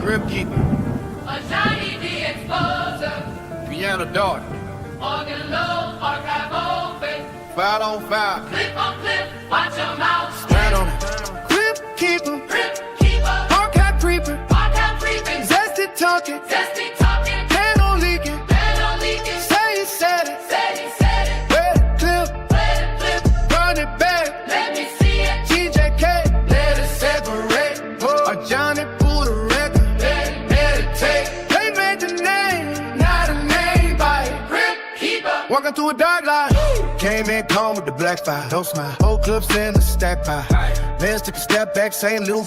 Grip keeper. Ajani the exposer. Piano dart. Organ low, archive open. Foul on foul. Clip on clip, watch your mouth. Stand on it. Grip keeper. Grip keeper. Archive creeper. Archive creeping. Zesty talking. Zesty talking. Panel leaking. Panel leaking. Say he said it. Said he said it. Where the clip. Play the clip. Run it back. Let me see it. TJK. Let it separate. Ajani pull the record. Let it meditate. They made the name. Not a name by it. Grip keeper. Walking through a dark line. Came in calm with the black fire. Don't smile. Whole clips in the stack pie. Let's take a step back, St. Luke.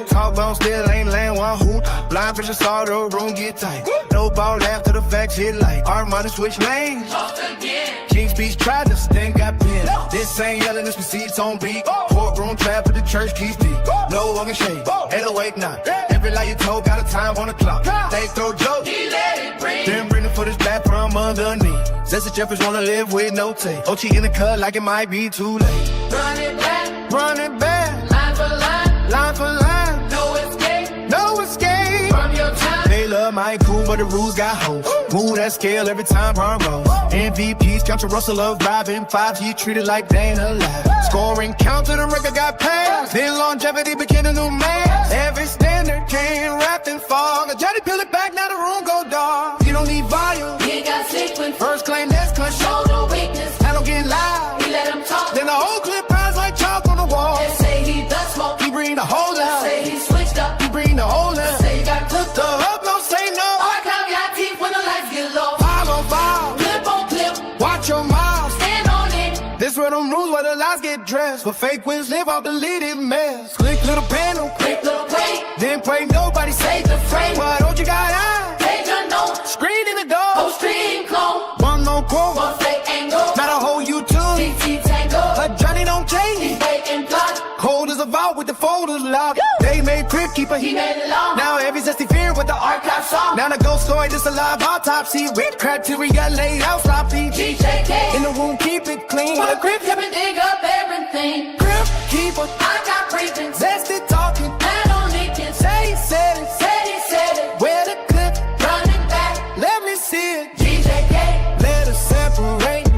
Talk long, still ain't laying one hoop. Blind vision saw the room get tight. No ball after the facts hit light. Armani switch lanes. Toast again. King's Speech tried to sting, got pinned. This ain't yelling, this receipts on beat. Courtroom trap for the church keys deep. No one can shake. 808 now. Every lie you told got a time on the clock. They throw jokes. He let it breathe. Then bring the footage back from underneath. Zesty Jeffers wanna live with no tape. OT in the cut like it might be too late. Run it back. Run it back. Line for line. Line for line. No escape. No escape. From your time. They love my cool, but the rules got hoes. Move that scale every time Ron rolls. MVPs, count to Russell of driving 5G treated like they ain't alive. Scoring count to the record got passed. Then longevity became a new man. Every standard came wrapped in fog. Johnny peel it back, now the room go dark. You don't need volume. He ain't got sequence. First claim that's control. Show no weakness. I don't get loud. He let him talk. Then the whole clip piles like chalk on the wall. They say he does smoke. He bring the whole out. Say he switched up. He bring the whole out. Say he got cooked The up. hub don't say no. Archive got teeth when the lights get low. File on file. Clip on clip. Watch your mouth. Stand on it. This where them rules where the lies get dressed. But fake wins live off deleted mess. Click little panel. Quick little play. Then pray nobody say Save the frame. why don't you got eyes? Page unknown. Screen in the door. Whole stream clone. One no quote. One fake angle. Not a whole YouTube. TT tango. But Johnny don't He change. bait and plot. Cold as a vault with the folders locked. They made crib keeper. He made it long. Now every zesty fear with the Archive song. Now the ghost story, this a live autopsy. With criteria laid out sloppy. TJK. In the room, keep it clean. For the grip, keep and dig up everything. Grip keeper. I got breathing. Zesty talking. Man on leaking. Say he said it. Said he said it. Where the clip? Running back. Let me see it. TJK. Let us separate.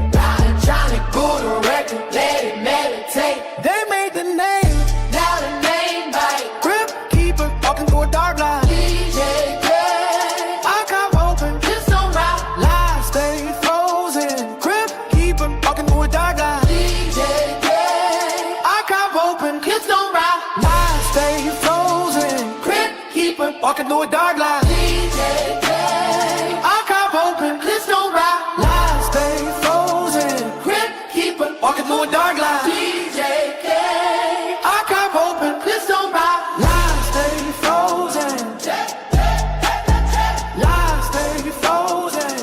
Johnny pull the record. Let it meditate. They made the name. Now the name bite. Grip keeper. Walking through a dark line. TJK. Archive open. Just don't rock. Live stay frozen. Grip keeper. Walking through a dark line. TJK. Archive open. Just don't rock. Live stay frozen. Grip keeper. Walking through a dark line. TJK. Archive open. Just don't rock. Live stay frozen. Grip keeper. Walking through a dark line. TJK. Archive open. Just don't rock. Live stay frozen. Live stay frozen.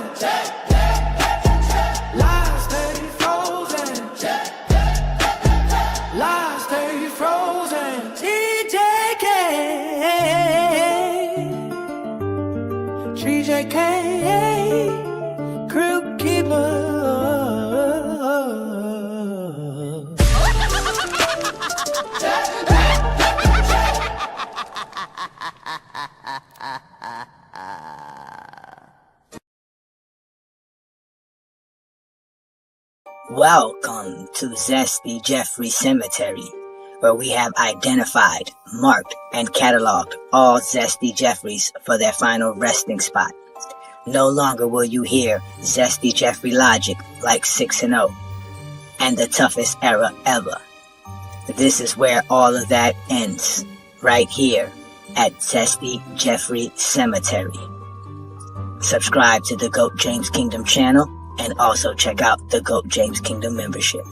Live stay frozen. Live stay frozen. TJK. TJK. Crew keeper. Welcome to Zesty Jeffrey Cemetery, where we have identified, marked, and cataloged all Zesty Jeffreys for their final resting spot. No longer will you hear Zesty Jeffrey logic like 6-0 and the toughest era ever. This is where all of that ends, right here at Zesty Jeffrey Cemetery. Subscribe to the GOAT James Kingdom channel and also check out the GOAT James Kingdom membership.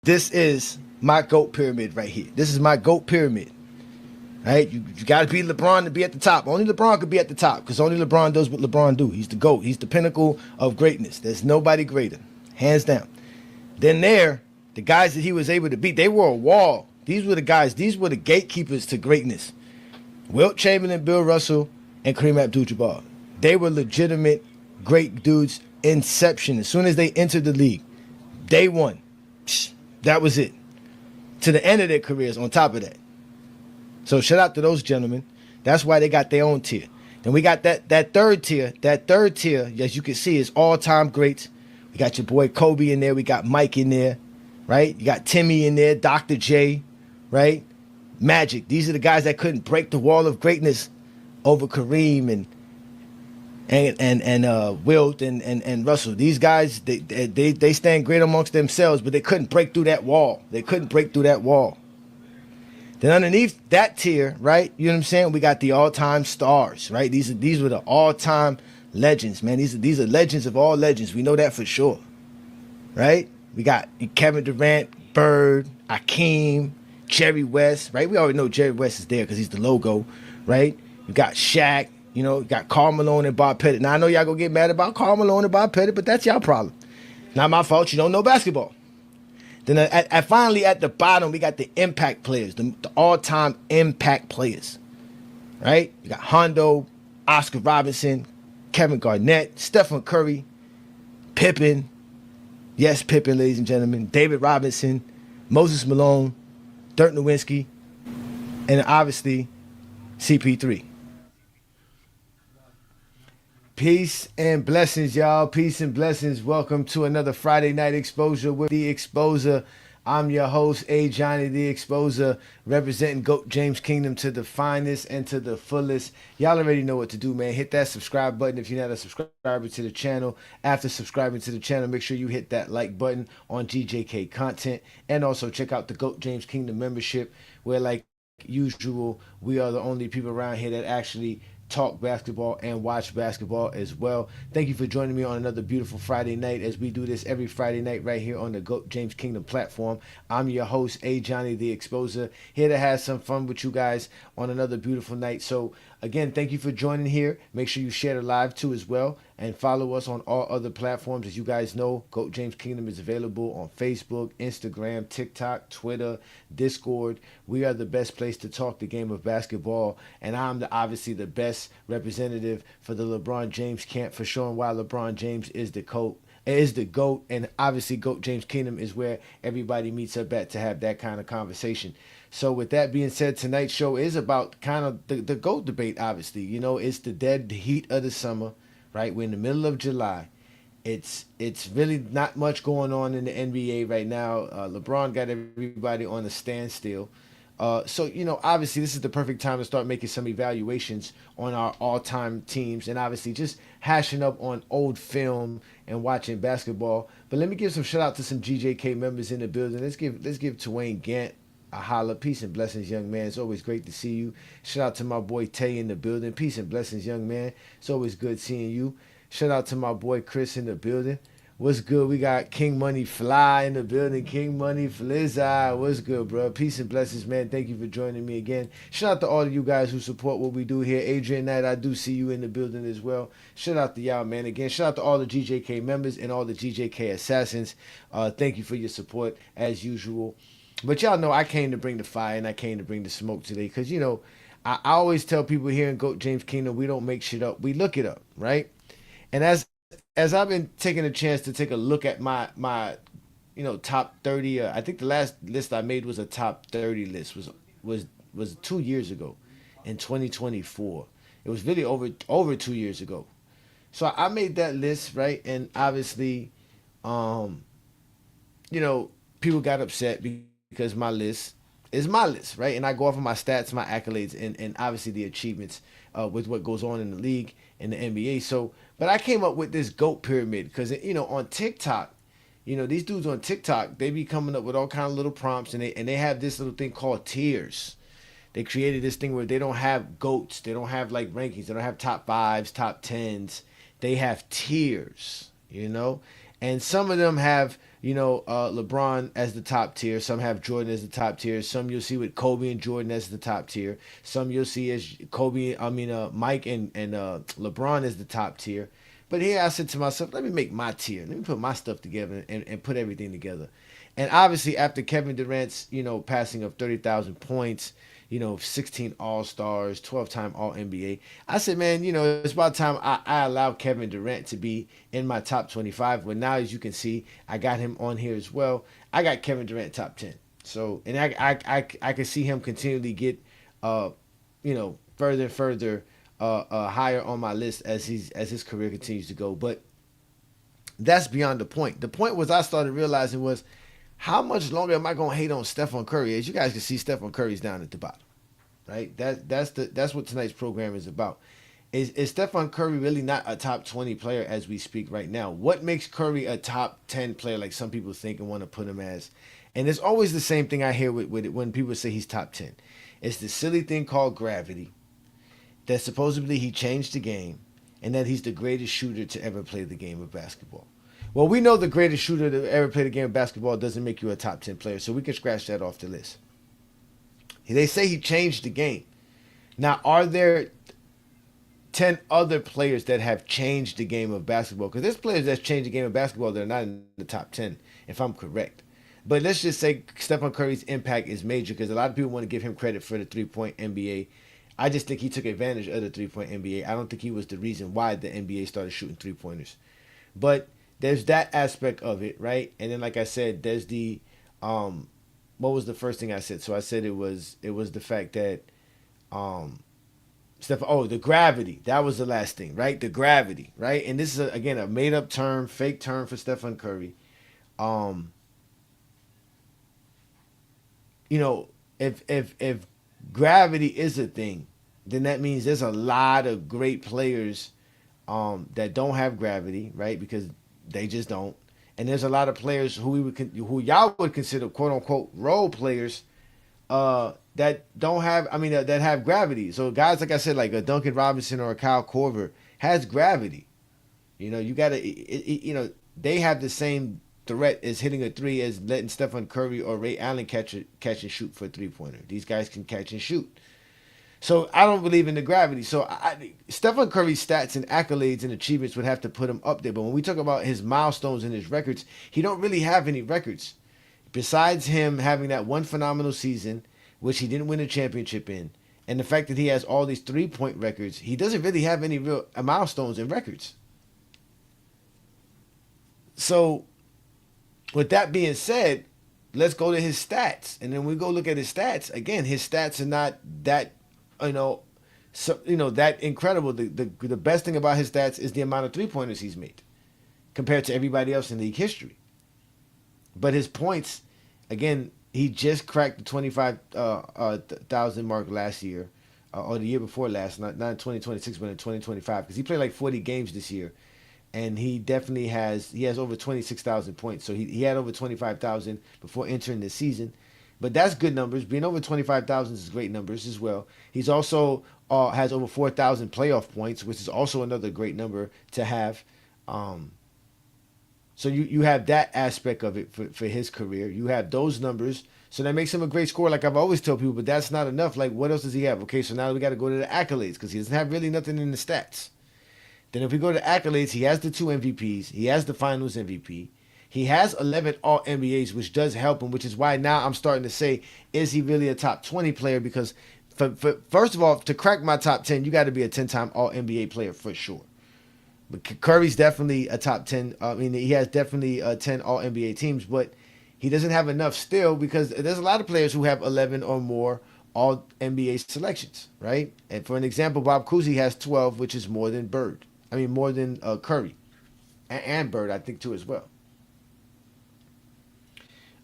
This is my GOAT pyramid right here. This is my GOAT pyramid. Right? You got to be LeBron to be at the top. Only LeBron could be at the top because only LeBron does what LeBron do. He's the GOAT. He's the pinnacle of greatness. There's nobody greater, hands down. Then the guys that he was able to beat, they were a wall. These were the guys. These were the gatekeepers to greatness. Wilt Chamberlain, Bill Russell, and Kareem Abdul-Jabbar. They were legitimate great dudes. Inception. As soon as they entered the league, day one. That was it. To the end of their careers on top of that. So shout out to those gentlemen. That's why they got their own tier. Then we got that third tier. That third tier, as you can see, is all-time greats. We got your boy Kobe in there. We got Mike in there, right? You got Timmy in there, Dr. J, right? Magic. These are the guys that couldn't break the wall of greatness over Kareem and Wilt and Russell. These guys, they stand great amongst themselves, but they couldn't break through that wall. They couldn't break through that wall. Then underneath that tier, right, you know what I'm saying? We got the all-time stars, right? These were the all-time legends, man. These are legends of all legends. We know that for sure, right? We got Kevin Durant, Bird, Hakeem, Jerry West, right? We already know Jerry West is there because he's the logo, right? You got Shaq, you know, you got Karl Malone and Bob Pettit. Now, I know y'all gonna get mad about Karl Malone and Bob Pettit, but that's y'all problem. Not my fault. You don't know basketball. Then finally at the bottom, we got the impact players, the all-time impact players, right? You got Hondo, Oscar Robinson, Kevin Garnett, Stephen Curry, Pippen, yes, Pippen, ladies and gentlemen, David Robinson, Moses Malone, Dirk Nowitzki, and obviously CP3. Peace and blessings, y'all. Peace and blessings. Welcome to another Friday Night Exposure with The Exposer. I'm your host, Ajani, The Exposer, representing GOAT James Kingdom to the finest and to the fullest. Y'all already know what to do, man. Hit that subscribe button if you're not a subscriber to the channel. After subscribing to the channel, make sure you hit that like button on GJK content. And also check out the GOAT James Kingdom membership, where, like usual, we are the only people around here that actually talk basketball and watch basketball as well. Thank you for joining me on another beautiful Friday night, as we do this every Friday night right here on the GOAT James Kingdom platform. I'm your host, Ajani, The Exposer, here to have some fun with you guys on another beautiful night. So again, thank you for joining here. Make sure you share the live too as well, and follow us on all other platforms. As you guys know, GOAT James Kingdom is available on Facebook, Instagram, TikTok, Twitter, Discord. We are the best place to talk the game of basketball, and I'm obviously the best representative for the LeBron James camp, for showing why LeBron James is the GOAT, and obviously GOAT James Kingdom is where everybody meets up at to have that kind of conversation. So with that being said, tonight's show is about kind of the GOAT debate, obviously. You know, it's the dead heat of the summer, right? We're in the middle of July. It's really not much going on in the NBA right now. LeBron got everybody on a standstill. So, you know, obviously this is the perfect time to start making some evaluations on our all-time teams, and obviously just hashing up on old film and watching basketball. But let me give some shout out to some GJK members in the building. Let's give Twain Gant a holla. Peace and blessings, young man. It's always great to see you. Shout out to my boy Tay in the building. Peace and blessings, young man. It's always good seeing you. Shout out to my boy Chris in the building. What's good? We got King Money Fly in the building. King Money Flizzy. What's good, bro? Peace and blessings, man. Thank you for joining me again. Shout out to all of you guys who support what we do here. Adrian Knight, I do see you in the building as well. Shout out to y'all, man. Again, shout out to all the GJK members and all the GJK assassins. Thank you for your support, as usual. But y'all know I came to bring the fire and I came to bring the smoke today, because, you know, I always tell people here in GOAT James Kingdom, we don't make shit up. We look it up, right? And as I've been taking a chance to take a look at my you know, top 30, I think the last list I made was a top 30 list, was 2 years ago in 2024. It was really over 2 years ago. So I made that list, right? And obviously, you know, people got upset because my list is my list, right? And I go off of my stats, my accolades, and obviously the achievements with what goes on in the league and the NBA. So, but I came up with this GOAT pyramid because, you know, on TikTok, you know, these dudes on TikTok, they be coming up with all kind of little prompts, and they have this little thing called tiers. They created this thing where they don't have GOATs, they don't have like rankings, they don't have top fives, top tens. They have tiers, you know, and some of them have, you know, LeBron as the top tier. Some have Jordan as the top tier. Some you'll see with Kobe and Jordan as the top tier. Some you'll see as Mike and LeBron as the top tier. But here I said to myself, let me make my tier. Let me put my stuff together and put everything together. And obviously after Kevin Durant's, you know, passing of 30,000 points, 16 All-Stars, 12-time All-NBA. I said, man, it's about time I allow Kevin Durant to be in my top 25. But now, as you can see, I got him on here as well. I got Kevin Durant top 10. So, and I can see him continually get, further and further higher on my list as his career continues to go. But that's beyond the point. The point was I started realizing was how much longer am I gonna hate on Stephen Curry? As you guys can see, Stephen Curry's down at the bottom, right? That's what tonight's program is about. Is Stephen Curry really not a top 20 player as we speak right now? What makes Curry a top 10 player like some people think and want to put him as? And it's always the same thing I hear with it when people say he's top 10. It's the silly thing called gravity, that supposedly he changed the game, and that he's the greatest shooter to ever play the game of basketball. Well, we know the greatest shooter to ever play the game of basketball doesn't make you a top 10 player, so we can scratch that off the list. They say he changed the game. Now, are there 10 other players that have changed the game of basketball? Because there's players that's changed the game of basketball that are not in the top 10, if I'm correct. But let's just say Stephen Curry's impact is major because a lot of people want to give him credit for the three-point NBA. I just think he took advantage of the three-point NBA. I don't think he was the reason why the NBA started shooting three-pointers. But there's that aspect of it, right? And then, like I said, there's the what was the first thing I said? So I said it was the fact that the gravity. That was the last thing, right? The gravity, right? And this is again a made-up term, fake term for Stephen Curry. If gravity is a thing, then that means there's a lot of great players that don't have gravity, right? Because they just don't. And there's a lot of players who y'all would consider quote unquote role players that don't have, that have gravity. So guys, like I said, like a Duncan Robinson or a Kyle Korver has gravity. You gotta, they have the same threat as hitting a three as letting Stephen Curry or Ray Allen catch and shoot for a three-pointer. These guys can catch and shoot. So I don't believe in the gravity. So Stephen Curry's stats and accolades and achievements would have to put him up there. But when we talk about his milestones and his records, he don't really have any records. Besides him having that one phenomenal season, which he didn't win a championship in, and the fact that he has all these three-point records, he doesn't really have any real milestones and records. So with that being said, let's go to his stats. And then we go look at his stats. Again, his stats are not that, that incredible. The best thing about his stats is the amount of three-pointers he's made compared to everybody else in league history. But his points, again, he just cracked the 25,000 mark last year, or the year before last, not in 2026, but in 2025, because he played like 40 games this year. And he definitely has over 26,000 points. So he had over 25,000 before entering the season. But that's good numbers. Being over 25,000 is great numbers as well. He's also has over 4,000 playoff points, which is also another great number to have. So you have that aspect of it for his career. You have those numbers. So that makes him a great scorer, like I've always told people. But that's not enough. Like, what else does he have? Okay, so now we got to go to the accolades because he doesn't have really nothing in the stats. Then if we go to accolades, he has the 2 MVPs. He has the finals MVP. He has 11 All-NBAs, which does help him, which is why now I'm starting to say, is he really a top 20 player? Because first of all, to crack my top 10, you got to be a 10-time All-NBA player for sure. But Curry's definitely a top 10. He has definitely 10 All-NBA teams, but he doesn't have enough still because there's a lot of players who have 11 or more All-NBA selections, right? And for an example, Bob Cousy has 12, which is more than more than Curry and Bird, I think, too, as well.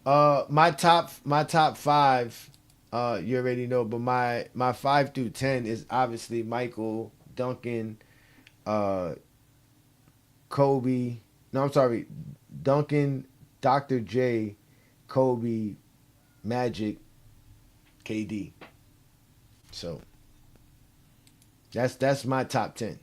My top 5, you already know, but my 5 through 10 is obviously Michael, Duncan, Kobe. No, I'm sorry, Duncan, Dr. J, Kobe, Magic, KD. So that's my top 10.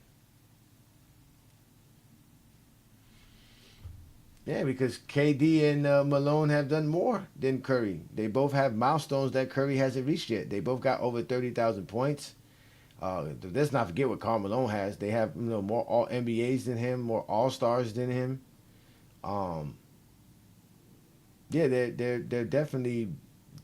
Yeah, because KD and Malone have done more than Curry. They both have milestones that Curry hasn't reached yet. They both got over 30,000 points. Let's not forget what Karl Malone has. They have more All NBAs than him, more All Stars than him. They're definitely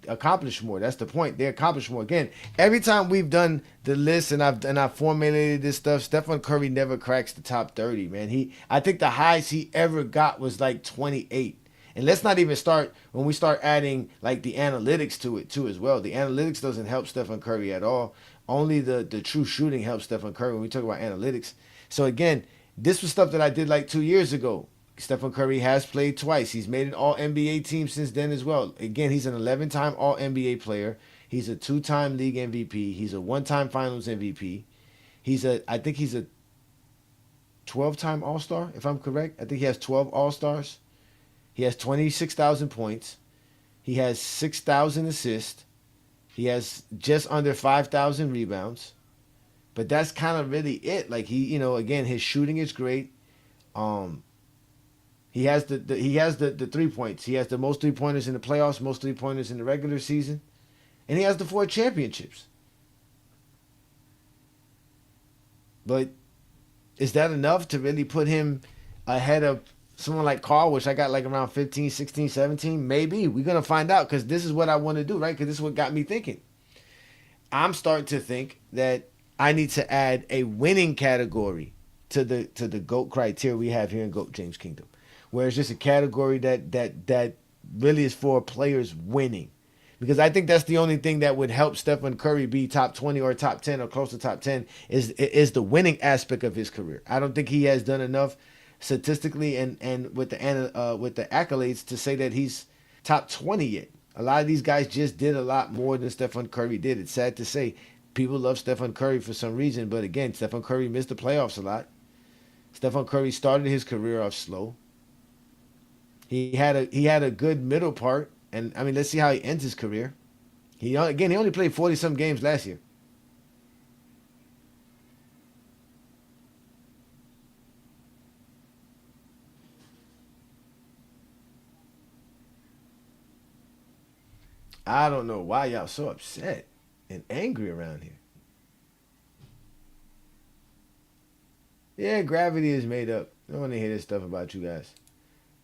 accomplish more. That's the point. They accomplish more. Again, every time we've done the list and I've formulated this stuff, Stephen Curry never cracks the top 30, man. I think the highest he ever got was like 28. And let's not even start when we start adding like the analytics to it too as well. The analytics doesn't help Stephen Curry at all. Only the true shooting helps Stephen Curry when we talk about analytics. So again, this was stuff that I did like 2 years ago. Stephen Curry has played twice. He's made an All-NBA team since then as well. Again, he's an 11-time All-NBA player. He's a 2-time league MVP. He's a 1-time Finals MVP. I think he's a 12-time All-Star, if I'm correct. I think he has 12 All-Stars. He has 26,000 points. He has 6,000 assists. He has just under 5,000 rebounds. But that's kind of really it. Like again, his shooting is great. He has the 3 points. He has the most 3-pointers in the playoffs, most 3-pointers in the regular season, and he has the 4 championships. But is that enough to really put him ahead of someone like Carl, which I got like around 15, 16, 17? Maybe. We're going to find out because this is what I want to do, right? Because this is what got me thinking. I'm starting to think that I need to add a winning category to the GOAT criteria we have here in GOAT James Kingdom, where it's just a category that really is for players winning. Because I think that's the only thing that would help Stephen Curry be top 20 or top 10 or close to top 10 is the winning aspect of his career. I don't think he has done enough statistically and with the accolades to say that he's top 20 yet. A lot of these guys just did a lot more than Stephen Curry did. It's sad to say. People love Stephen Curry for some reason, but again, Stephen Curry missed the playoffs a lot. Stephen Curry started his career off slow. He had a good middle part, and I mean, let's see how he ends his career. He only played 40-some games last year. I don't know why y'all so upset and angry around here. Yeah, gravity is made up. I don't want to hear this stuff about you guys.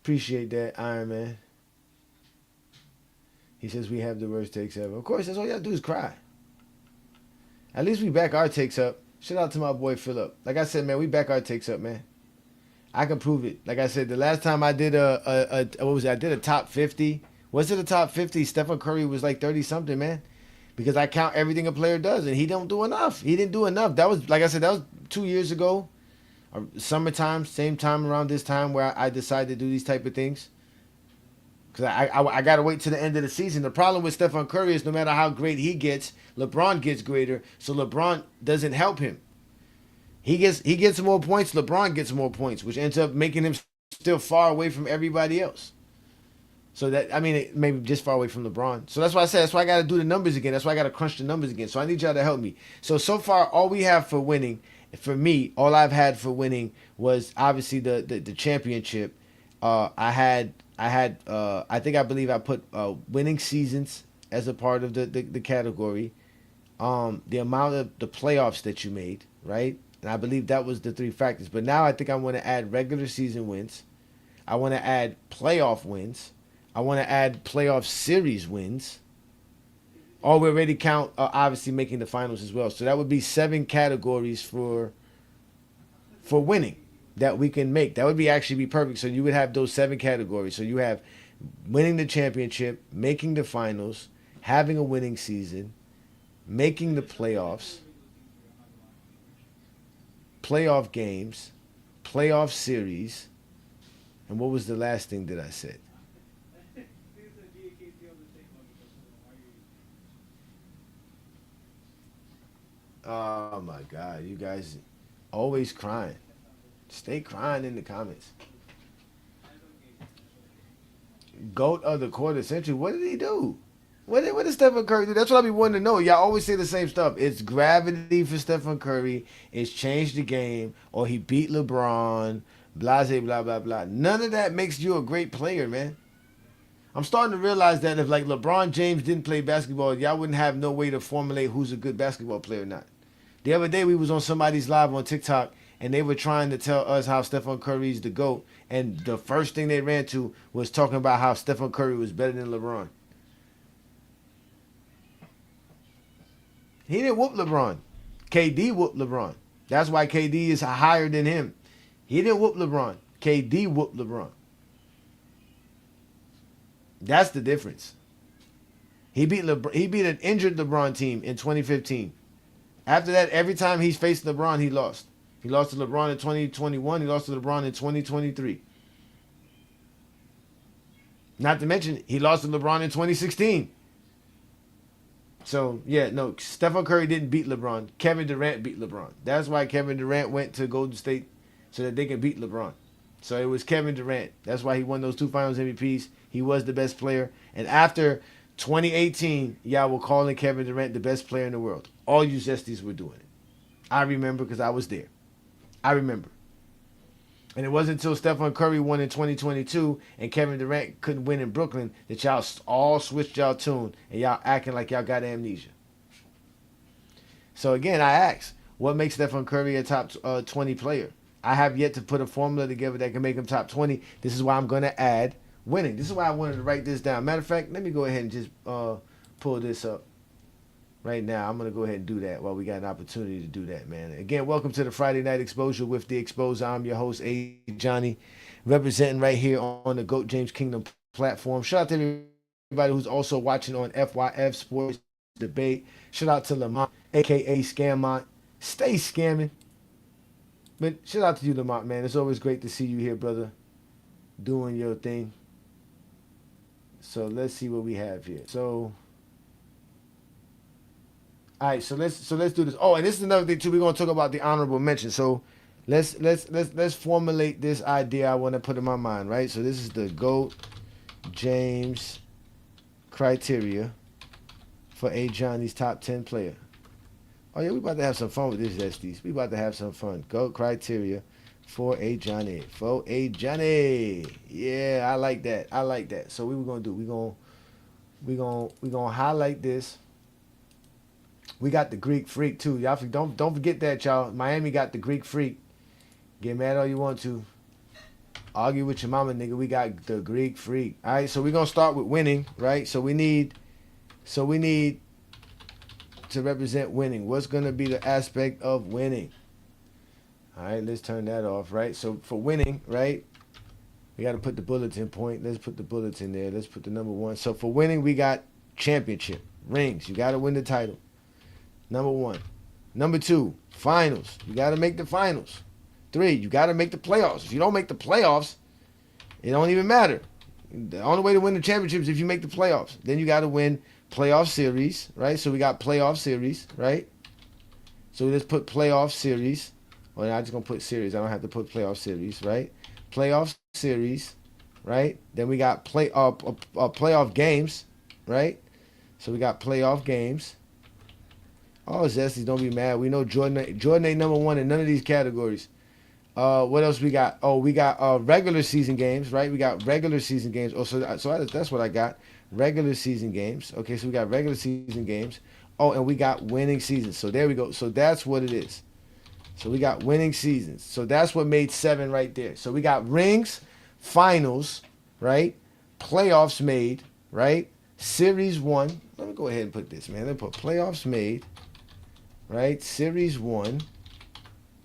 Appreciate that, Iron Man. He says we have the worst takes ever. Of course, that's all y'all do is cry. At least we back our takes up. Shout out to my boy Philip. Like I said, man, we back our takes up, man. I can prove it. Like I said, the last time I did what was it? I did a top 50. Was it a top 50? Stephen Curry was like 30-something, man. Because I count everything a player does, and he don't do enough. He didn't do enough. That was, like I said, that was 2 years ago. Summertime, same time around this time where I decided to do these type of things. Because I got to wait to the end of the season. The problem with Stephen Curry is no matter how great he gets, LeBron gets greater. So LeBron doesn't help him. He gets more points. LeBron gets more points, which ends up making him still far away from everybody else. So that, I mean, maybe just far away from LeBron. So that's why I said, that's why I got to do the numbers again. That's why I got to crunch the numbers again. So I need y'all to help me. So far, all we have for winning, for me, all I've had for winning was obviously the championship. I believe I put winning seasons as a part of the category. The amount of the playoffs that you made, right? And I believe that was the 3 factors. But now I think I want to add regular season wins. I want to add playoff wins. I want to add playoff series wins. Or we already count, obviously, making the finals as well. So that would be 7 categories for winning that we can make. That would actually be perfect. So you would have those 7 categories. So you have winning the championship, making the finals, having a winning season, making the playoffs, playoff games, playoff series, and what was the last thing that I said? Oh my God, you guys always crying. Stay crying in the comments. GOAT of the quarter century. What did he do? What did Stephen Curry do? That's what I be wanting to know. Y'all always say the same stuff. It's gravity for Stephen Curry. It's changed the game. Or he beat LeBron. Blase, blah, blah, blah. None of that makes you a great player, man. I'm starting to realize that if like LeBron James didn't play basketball, y'all wouldn't have no way to formulate who's a good basketball player or not. The other day we was on somebody's live on TikTok and they were trying to tell us how Stephen Curry's the GOAT, and the first thing they ran to was talking about how Stephen Curry was better than LeBron. He didn't whoop LeBron. KD whooped LeBron. That's why KD is higher than him. He didn't whoop LeBron. KD whooped LeBron. That's the difference. He beat an injured LeBron team in 2015. After that, every time he's faced LeBron, he lost. He lost to LeBron in 2021. He lost to LeBron in 2023. Not to mention, he lost to LeBron in 2016. So, yeah, no, Stephen Curry didn't beat LeBron. Kevin Durant beat LeBron. That's why Kevin Durant went to Golden State, so that they can beat LeBron. So it was Kevin Durant. That's why he won those 2 Finals MVPs. He was the best player. And after 2018, y'all were calling Kevin Durant the best player in the world. All you Zesties were doing it. I remember because I was there. I remember. And it wasn't until Stephen Curry won in 2022 and Kevin Durant couldn't win in Brooklyn that y'all all switched y'all tune and y'all acting like y'all got amnesia. So again, I ask, what makes Stephen Curry a top 20 player? I have yet to put a formula together that can make him top 20. This is why I'm going to add winning. This is why I wanted to write this down. Matter of fact, let me go ahead and just pull this up right now. I'm going to go ahead and do that while we got an opportunity to do that, man. Again, welcome to the Friday Night Exposure with The Exposure. I'm your host, Ajani, representing right here on the GOAT James Kingdom platform. Shout out to everybody who's also watching on FYF Sports Debate. Shout out to Lamont, a.k.a. Scammont. Stay scamming. But shout out to you, Lamont, man. It's always great to see you here, brother, doing your thing. So let's see what we have here. So, all right. So let's do this. Oh, and this is another thing too. We're gonna talk about the honorable mention. So let's formulate this idea I want to put in my mind, right? So this is the GOAT James criteria for Ajani's top 10 player. Oh yeah, we about to have some fun with this, Zesties. We about to have some fun. GOAT criteria for Ajani. For Ajani. Yeah, I like that. I like that. So what we're gonna do? We're gonna highlight this. We got the Greek Freak too. Y'all don't forget that, y'all. Miami got the Greek Freak. Get mad all you want to. Argue with your mama, nigga. We got the Greek Freak. All right, so we're gonna start with winning, right? So we need to represent winning. What's gonna be the aspect of winning? All right, let's turn that off, right? So for winning, right, we got to put the bulletin point. Let's put the bulletin there. Let's put the number 1. So for winning, we got championship, rings. You got to win the title. Number 1. Number 2, finals. You got to make the finals. 3, you got to make the playoffs. If you don't make the playoffs, it don't even matter. The only way to win the championship is if you make the playoffs. Then you got to win playoff series, right? So we got playoff series, right? So let's put playoff series. Well, I'm just going to put series. I don't have to put playoff series, right? Playoff series, right? Then we got playoff games, right? So we got playoff games. Oh, Zesties, don't be mad. We know Jordan ain't number 1 in none of these categories. What else we got? Oh, we got regular season games, right? We got regular season games. Oh, so that's what I got. Regular season games. Okay, so we got regular season games. Oh, and we got winning seasons. So there we go. So that's what it is. So we got winning seasons. So that's what made 7 right there. So we got rings, finals, right? Playoffs made, right? Series won. Let me go ahead and put this, man. Let me put playoffs made, right? Series won,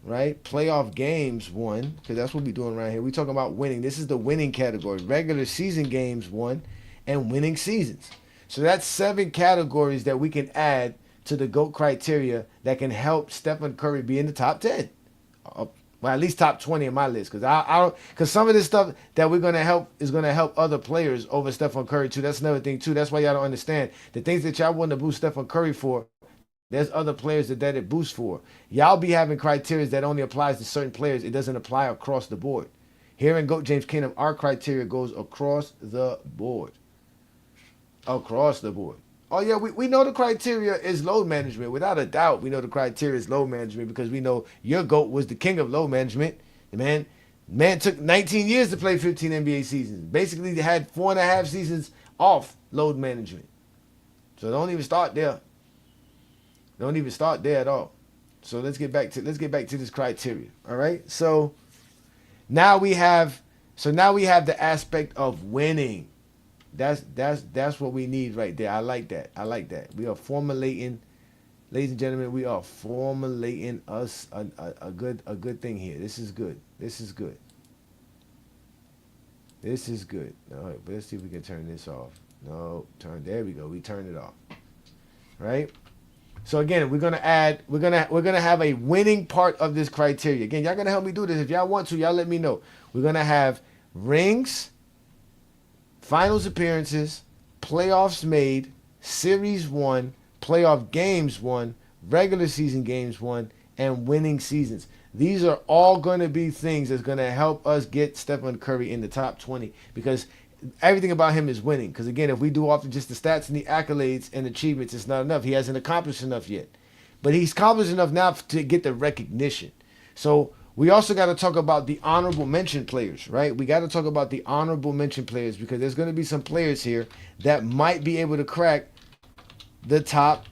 right? Playoff games won, because that's what we're doing right here. We're talking about winning. This is the winning category. Regular season games won and winning seasons. So that's 7 categories that we can add to the GOAT criteria that can help Stephen Curry be in the top 10. Well, at least top 20 in my list. Because some of this stuff that we're going to help is going to help other players over Stephen Curry, too. That's another thing, too. That's why y'all don't understand. The things that y'all want to boost Stephen Curry for, there's other players that it boosts for. Y'all be having criteria that only applies to certain players. It doesn't apply across the board. Here in GOAT James Kingdom, our criteria goes across the board. Across the board. Oh, yeah, we know the criteria is load management. Without a doubt, we know the criteria is load management because we know your GOAT was the king of load management. The man took 19 years to play 15 NBA seasons. Basically, they had 4.5 seasons off load management. So don't even start there. Don't even start there at all. So let's get back to this criteria. All right. So now we have the aspect of winning. That's what we need right there. I like that. We are formulating ladies and gentlemen, we are formulating us a good thing here. This is good. This is good. This is good. All right, but let's see if we can turn this off. No, there we go. We turned it off. Right? So again, we're gonna have a winning part of this criteria. Again, y'all gonna help me do this. If y'all want to, y'all let me know. We're gonna have rings, finals appearances, playoffs made, series won, playoff games won, regular season games won, and winning seasons. These are all going to be things that's going to help us get Stephen Curry in the top 20 because everything about him is winning. Because again, if we do off just the stats and the accolades and achievements, it's not enough. He hasn't accomplished enough yet. But he's accomplished enough now to get the recognition. So we also got to talk about the honorable mention players, right? We got to talk about the honorable mention players because there's going to be some players here that might be able to crack the top.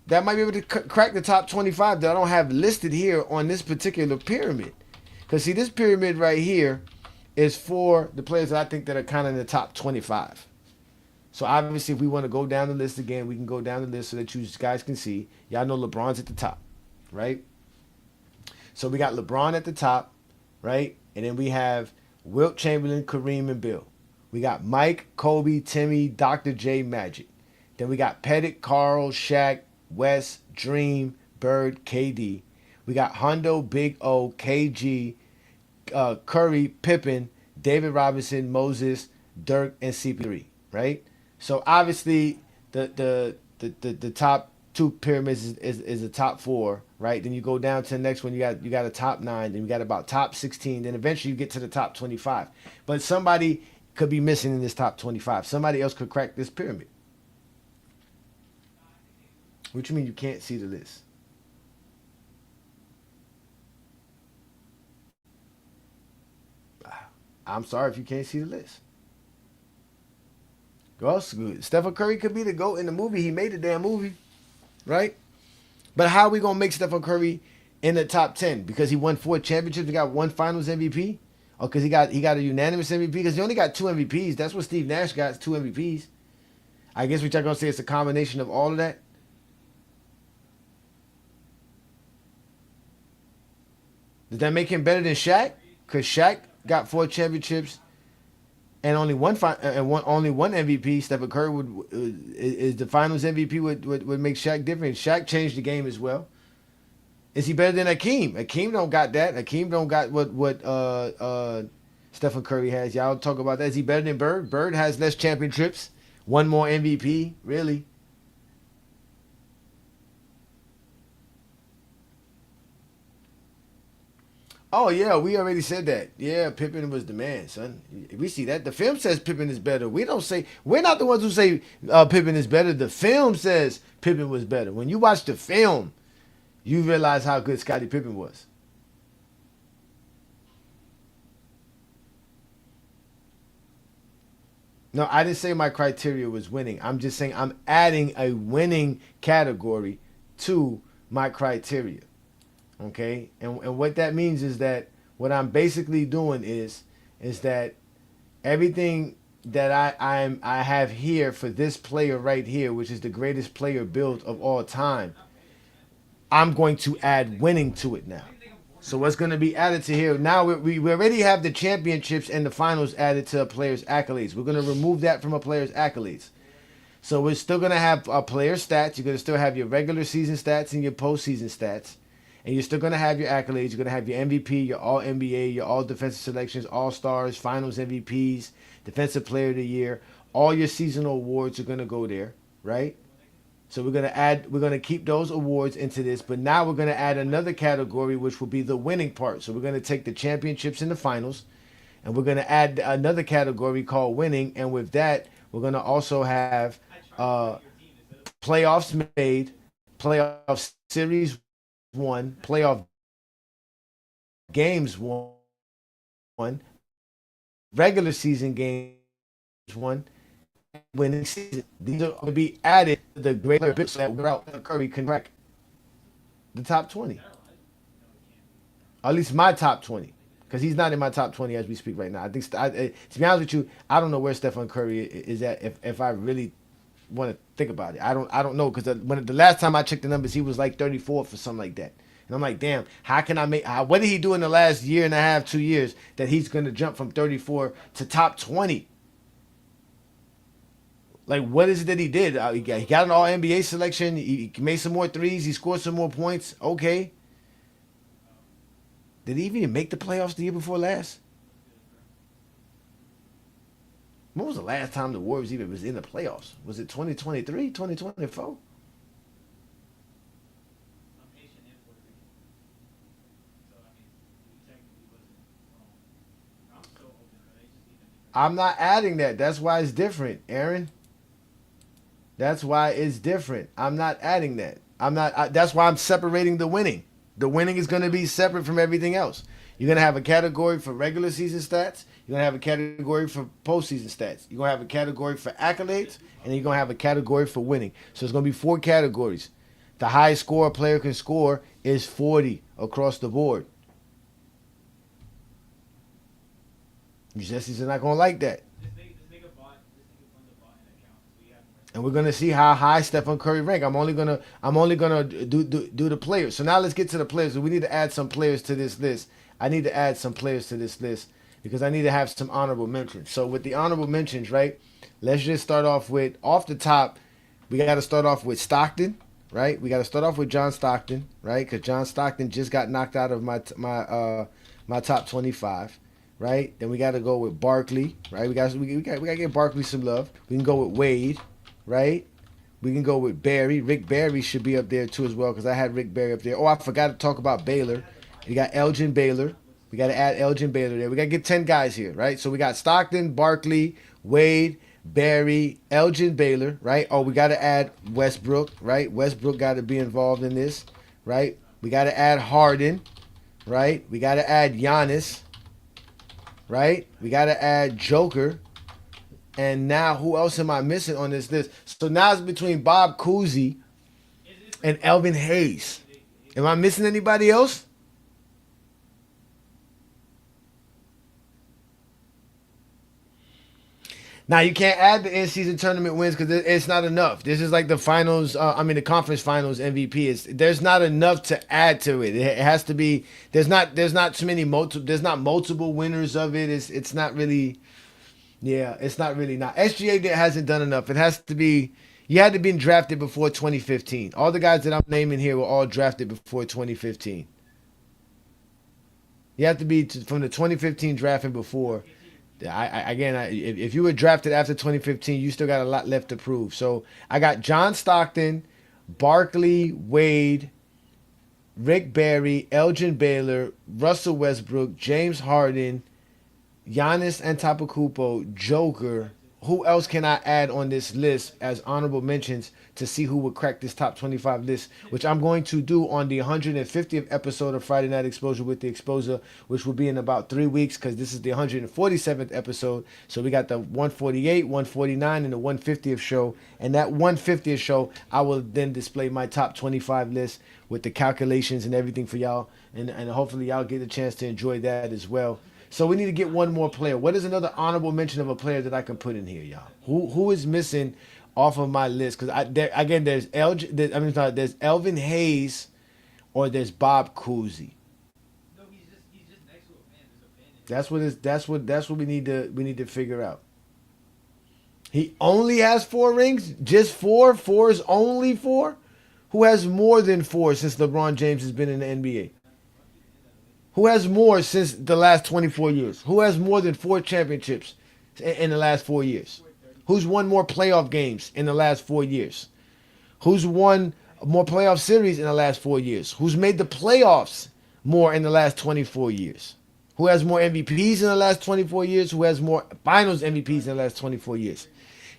That might be able to crack the top 25 that I don't have listed here on this particular pyramid. Because see, this pyramid right here is for the players that I think that are kind of in the top 25. So obviously, if we want to go down the list again, we can go down the list so that you guys can see. Y'all know LeBron's at the top, right? So we got LeBron at the top, right? And then we have Wilt Chamberlain, Kareem, and Bill. We got Mike, Kobe, Timmy, Dr. J, Magic. Then we got Pettit, Carl, Shaq, West, Dream, Bird, KD. We got Hondo, Big O, KG, Curry, Pippen, David Robinson, Moses, Dirk, and CP3, right? So obviously the top two pyramids is the top four, right? Then you go down to the next one, you got a top 9, then you got about top 16, then eventually you get to the top 25. But somebody could be missing in this top 25. Somebody else could crack this pyramid. What you mean you can't see the list? I'm sorry if you can't see the list. Well, Stephen Curry could be the GOAT in the movie. He made the damn movie, right? But how are we going to make Stephen Curry in the top 10? Because he won 4 championships, he got 1 finals MVP? Or because he got a unanimous MVP? Because he only got 2 MVPs. That's what Steve Nash got, 2 MVPs. I guess what y'all going to say it's a combination of all of that. Does that make him better than Shaq? Because Shaq got 4 championships and only one MVP. Stephen Curry is the Finals MVP would make Shaq different. Shaq changed the game as well. Is he better than Hakeem? Hakeem don't got that. Hakeem don't got what Stephen Curry has. Y'all talk about that. Is he better than Bird? Bird has less championships, 1 more MVP. Really? Oh yeah, we already said that. Yeah, Pippen was the man, son. We see that. The film says Pippen is better. We're not the ones who say Pippen is better. The film says Pippen was better. When you watch the film, you realize how good Scottie Pippen was. No, I didn't say my criteria was winning. I'm just saying I'm adding a winning category to my criteria. Okay, and what that means is that what I'm basically doing is that everything that I have here for this player right here, which is the greatest player build of all time, I'm going to add winning to it now. So what's going to be added to here now? We already have the championships and the finals added to a player's accolades. We're going to remove that from a player's accolades. So we're still going to have a player stats. You're going to still have your regular season stats and your postseason stats. And you're still going to have your accolades. You're going to have your MVP, your All-NBA, your All-Defensive Selections, All-Stars, Finals MVPs, Defensive Player of the Year. All your seasonal awards are going to go there, right? So we're going to keep those awards into this. But now we're going to add another category, which will be the winning part. So we're going to take the championships and the finals, and we're going to add another category called winning. And with that, we're going to also have playoffs made, playoff series won, playoff games won, regular season games won, winning season. These are going to be added to the greater bits that without Curry can crack the top 20. Or at least my top 20. Because he's not in my top 20 as we speak right now. I think, to be honest with you, I don't know where Stephen Curry is at if I really want to think about it. I don't know because when the last time I checked the numbers, he was like 34th or something like that. And I'm like, damn, how can I make? What did he do in the last year and a half, 2 years that he's gonna jump from 34 to top 20? Like, what is it that he did? He got an All NBA selection. He made some more threes. He scored some more points. Okay. Did he even make the playoffs the year before last? When was the last time the Warriors even was in the playoffs? Was it 2023, 2024? I'm not adding that. That's why it's different, Aaron. That's why it's different. I'm not adding that. That's why I'm separating the winning. The winning is going to be separate from everything else. You're going to have a category for regular season stats. You're going to have a category for postseason stats. You're going to have a category for accolades. And you're going to have a category for winning. So it's going to be 4 categories. The highest score a player can score is 40 across the board. You Jessies are not going to like that. And we're gonna see how high Stephen Curry rank. I'm only gonna do the players. So now let's get to the players. We need to add some players to this list. I need to add some players to this list because I need to have some honorable mentions. So with the honorable mentions, right? Let's just start off with off the top. We got to start off with Stockton, right? We got to start off with John Stockton, right? Because John Stockton just got knocked out of my top 25. Right? Then we got to go with Barkley, right? We got to give Barkley some love. We can go with Wade. Right? We can go with Barry. Rick Barry should be up there too as well because I had Rick Barry up there. Oh, I forgot to talk about Baylor. We got Elgin Baylor. We got to add Elgin Baylor there. We got to get 10 guys here, right? So we got Stockton, Barkley, Wade, Barry, Elgin Baylor, right? Oh, we got to add Westbrook, right? Westbrook got to be involved in this, right? We got to add Harden, right? We got to add Giannis, right? We got to add Joker. And now, who else am I missing on this list? So now it's between Bob Cousy and Elvin Hayes. Am I missing anybody else? Now, you can't add the in-season tournament wins because it's not enough. This is like the finals, the conference finals MVP. There's not enough to add to it. It has to be, there's not too many, there's not multiple winners of it. It's not really... Yeah, it's not really not. SGA hasn't done enough. It has to be, you had to be drafted before 2015. All the guys that I'm naming here were all drafted before 2015. You have to be from the 2015 draft and before. If you were drafted after 2015, you still got a lot left to prove. So I got John Stockton, Barkley, Wade, Rick Barry, Elgin Baylor, Russell Westbrook, James Harden, Giannis Antetokounmpo, Joker. Who else can I add on this list as honorable mentions to see who would crack this top 25 list, which I'm going to do on the 150th episode of Friday Night Exposure with the Exposer, which will be in about 3 weeks because this is the 147th episode. So we got the 148, 149, and the 150th show. And that 150th show, I will then display my top 25 list with the calculations and everything for y'all. And hopefully y'all get a chance to enjoy that as well. So we need to get one more player. What is another honorable mention of a player that I can put in here, y'all? Who is missing off of my list? Because there's Elvin Hayes, or there's Bob Cousy. No, he's just next to a man. There's a man. That's what we need to figure out. He only has 4 rings, just 4. 4 is only 4. Who has more than 4 since LeBron James has been in the NBA? Who has more since the last 24 years? Who has more than 4 championships in the last 4 years? Who's won more playoff games in the last 4 years? Who's won more playoff series in the last 4 years? Who's made the playoffs more in the last 24 years? Who has more MVPs in the last 24 years? Who has more finals MVPs in the last 24 years?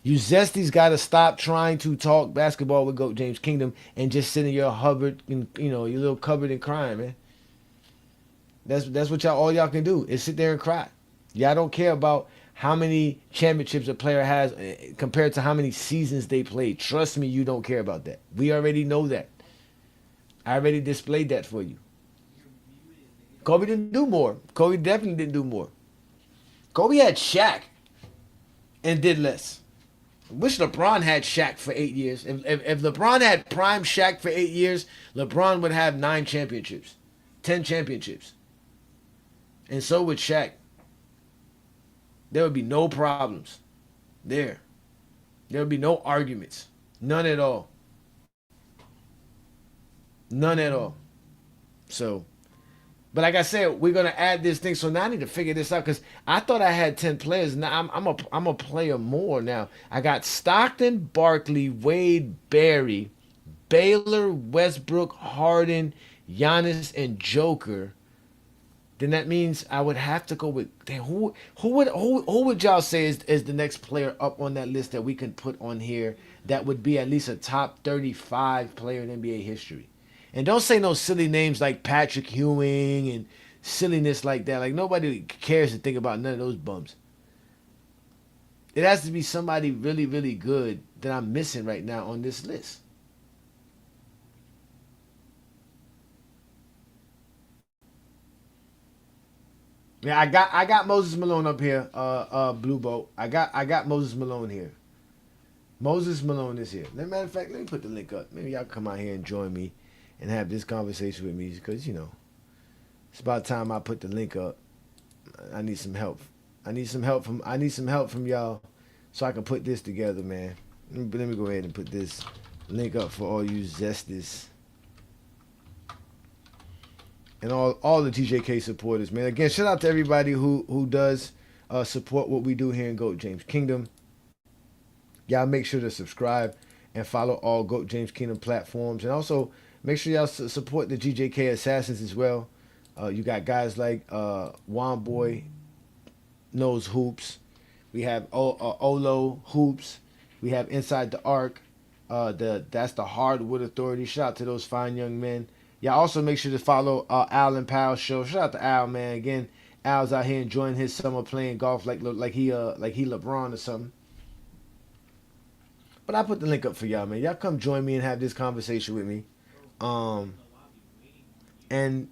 You Zesties got to stop trying to talk basketball with GOAT James Kingdom and just sit in your Hubbard, your little cupboard and crying, man. That's what all y'all can do is sit there and cry. Y'all don't care about how many championships a player has compared to how many seasons they played. Trust me, you don't care about that. We already know that. I already displayed that for you. Kobe didn't do more. Kobe definitely didn't do more. Kobe had Shaq and did less. Wish LeBron had Shaq for 8 years. If LeBron had prime Shaq for 8 years, LeBron would have 9 championships, 10 championships, and so would Shaq. There would be no problems there. There would be no arguments, none at all, none at all. So, but like I said, we're gonna add this thing. So now I need to figure this out because I thought I had 10 players. Now I'm a player more now. I got Stockton, Barkley, Wade, Barry, Baylor, Westbrook, Harden, Giannis, and Joker. Then that means I would have to go with damn, who would y'all say is the next player up on that list that we can put on here that would be at least a top 35 player in NBA history? And don't say no silly names like Patrick Ewing and silliness like that. Like nobody cares to think about none of those bums. It has to be somebody really, really good that I'm missing right now on this list. Yeah, I got Moses Malone up here, Blue Boat. I got Moses Malone here. Moses Malone is here. Matter of fact, let me put the link up. Maybe y'all come out here and join me and have this conversation with me because it's about time I put the link up. I need some help. I need some help from y'all so I can put this together, man. Let me go ahead and put this link up for all you zesties and all the TJK supporters, man. Again, shout out to everybody who does support what we do here in GOAT James Kingdom. Y'all make sure to subscribe and follow all GOAT James Kingdom platforms, and also make sure y'all support the GJK Assassins as well. You got guys like Juan Boy Knows Hoops. We have Olo Hoops. We have Inside the Arc. That's the Hardwood Authority. Shout out to those fine young men. Y'all also make sure to follow Al and Powell's show. Shout out to Al, man. Again, Al's out here enjoying his summer playing golf like he LeBron or something. But I put the link up for y'all, man. Y'all come join me and have this conversation with me. And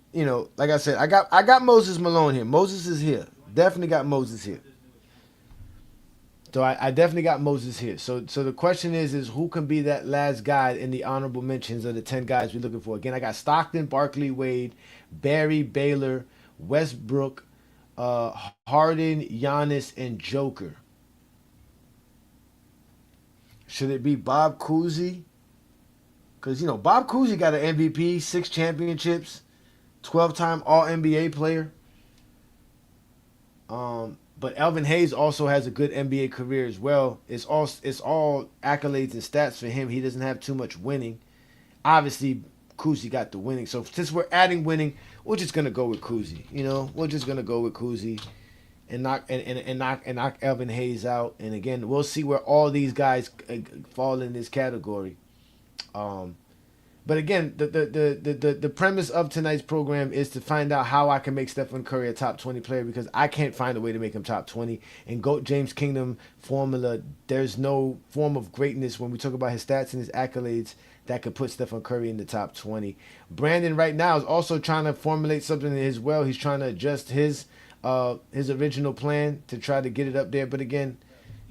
like I said, I got Moses Malone here. Moses is here. Definitely got Moses here. So I definitely got Moses here. So the question is who can be that last guy in the honorable mentions of the 10 guys we're looking for? Again, I got Stockton, Barkley, Wade, Barry, Baylor, Westbrook, Harden, Giannis, and Joker. Should it be Bob Cousy? Because Bob Cousy got an MVP, 6 championships, 12-time All-NBA player. But Elvin Hayes also has a good NBA career as well. It's all accolades and stats for him. He doesn't have too much winning. Obviously, Cousy got the winning. So since we're adding winning, we're just gonna go with Cousy. We're just gonna go with Cousy and knock Elvin Hayes out. And again, we'll see where all these guys fall in this category. But again, the premise of tonight's program is to find out how I can make Stephen Curry a top 20 player because I can't find a way to make him top 20. In GOAT James Kingdom formula, there's no form of greatness when we talk about his stats and his accolades that could put Stephen Curry in the top 20. Brandon right now is also trying to formulate something as well. He's trying to adjust his original plan to try to get it up there. But again,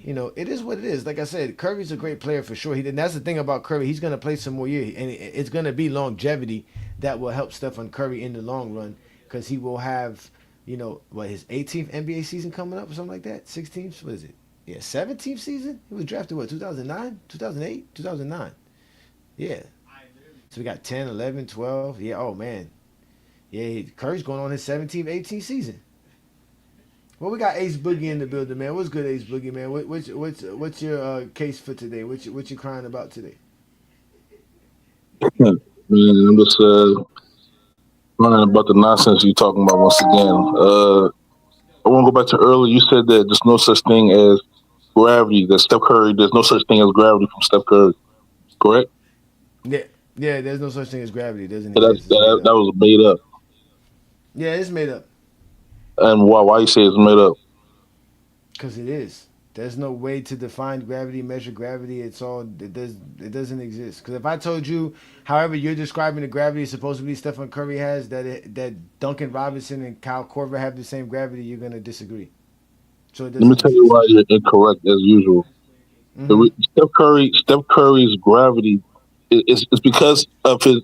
it is what it is. Like I said, Curry's a great player for sure. And that's the thing about Curry. He's going to play some more years. And it's going to be longevity that will help Stephen Curry in the long run because he will have, his 18th NBA season coming up or something like that? 16th? What is it? Yeah, 17th season? He was drafted, 2009? 2008? 2009. Yeah. So we got 10, 11, 12. Yeah, oh, man. Yeah, Curry's going on his 17th, 18th season. Well, we got Ace Boogie in the building, man. What's good, Ace Boogie, man? What's your case for today? What you crying about today? Man, I'm just learning about the nonsense you talking about once again. I want to go back to earlier. You said that there's no such thing as gravity. That Steph Curry, there's no such thing as gravity from Steph Curry. Correct? Yeah. There's no such thing as gravity. It doesn't So exist. that was made up. Yeah, it's made up. And why you say it's made up? Because it is. There's no way to define gravity, measure gravity. It doesn't exist. Because if I told you, however you're describing the gravity supposedly Stephen Curry has, that Duncan Robinson and Kyle Korver have the same gravity, you're gonna disagree. So it Let me doesn't tell you exist. why you're incorrect as usual. Steph Curry's gravity is because of the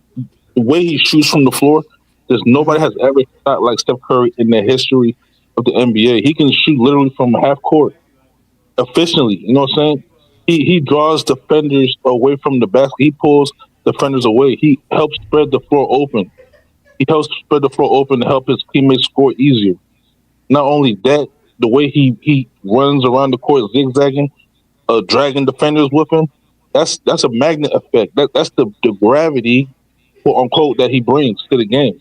way he shoots from the floor. There's nobody has ever shot like Steph Curry in the history of the NBA. He can shoot literally from half court efficiently. You know what I'm saying? He draws defenders away from the basket. He pulls defenders away. He helps spread the floor open. He helps spread the floor open to help his teammates score easier. Not only that, the way he runs around the court zigzagging, dragging defenders with him, that's a magnet effect. That's the gravity, quote unquote, that he brings to the game.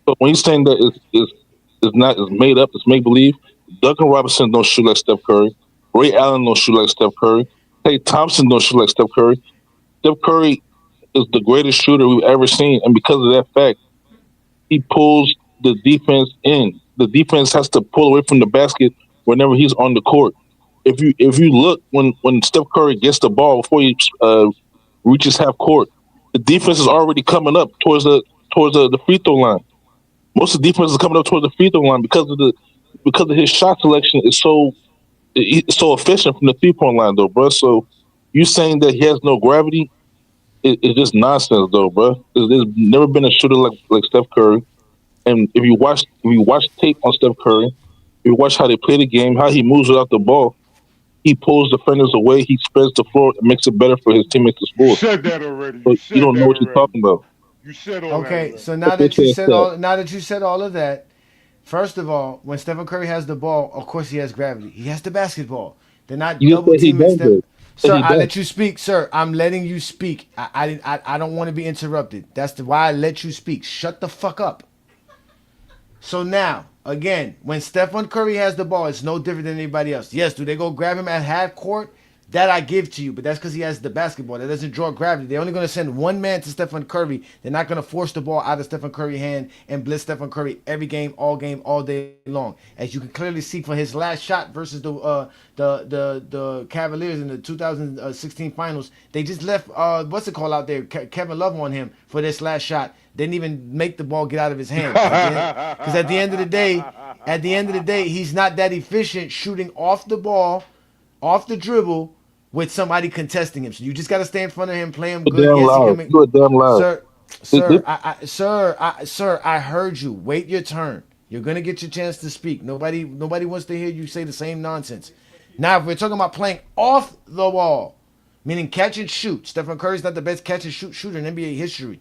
So when he's saying that is made up, it's make believe. Duncan Robinson don't shoot like Steph Curry. Ray Allen don't shoot like Steph Curry. Klay Thompson don't shoot like Steph Curry. Steph Curry is the greatest shooter we've ever seen, and because of that fact, he pulls the defense in. The defense has to pull away from the basket whenever he's on the court. If you look when Steph Curry gets the ball before he reaches half court, the defense is already coming up towards the free throw line. Most of the defense is coming up towards the free throw line because of his shot selection is so efficient from the 3-point line, though, bro. So you saying that he has no gravity is just nonsense, though, bro. There's never been a shooter like Steph Curry. And if you watch tape on Steph Curry, if you watch how they play the game, how he moves without the ball, he pulls defenders away, he spreads the floor, and makes it better for his teammates to You score. said that already. But you don't know what you're talking about. You said all that Okay, already. so now that you said all of that, first of all, when Stephen Curry has the ball, of course he has gravity. He has the basketball. They're not You double said he teaming does Steph. it. Sir, He I does. let you speak, sir. I'm letting you speak. I don't want to be interrupted. That's why I let you speak. Shut the fuck up. So now, again, when Stephen Curry has the ball, it's no different than anybody else. Yes, do they go grab him at half court? That I give to you, but that's because he has the basketball. That doesn't draw gravity. They're only going to send one man to Stephen Curry. They're not going to force the ball out of Stephen Curry's hand and blitz Stephen Curry every game, all day long. As you can clearly see for his last shot versus the Cavaliers in the 2016 finals, they just left what's it called out there, Kevin Love on him for this last shot. Didn't even make the ball get out of his hand. Because at the end of the day, he's not that efficient shooting off the ball, off the dribble, with somebody contesting him. So you just got to stay in front of him, play him You're good. damn Yes, he loud. can make. You're damn loud. Sir, I heard you. Wait your turn. You're gonna get your chance to speak. Nobody wants to hear you say the same nonsense. Now, if we're talking about playing off the wall, meaning catch and shoot, Stephen Curry's not the best catch and shoot shooter in NBA history.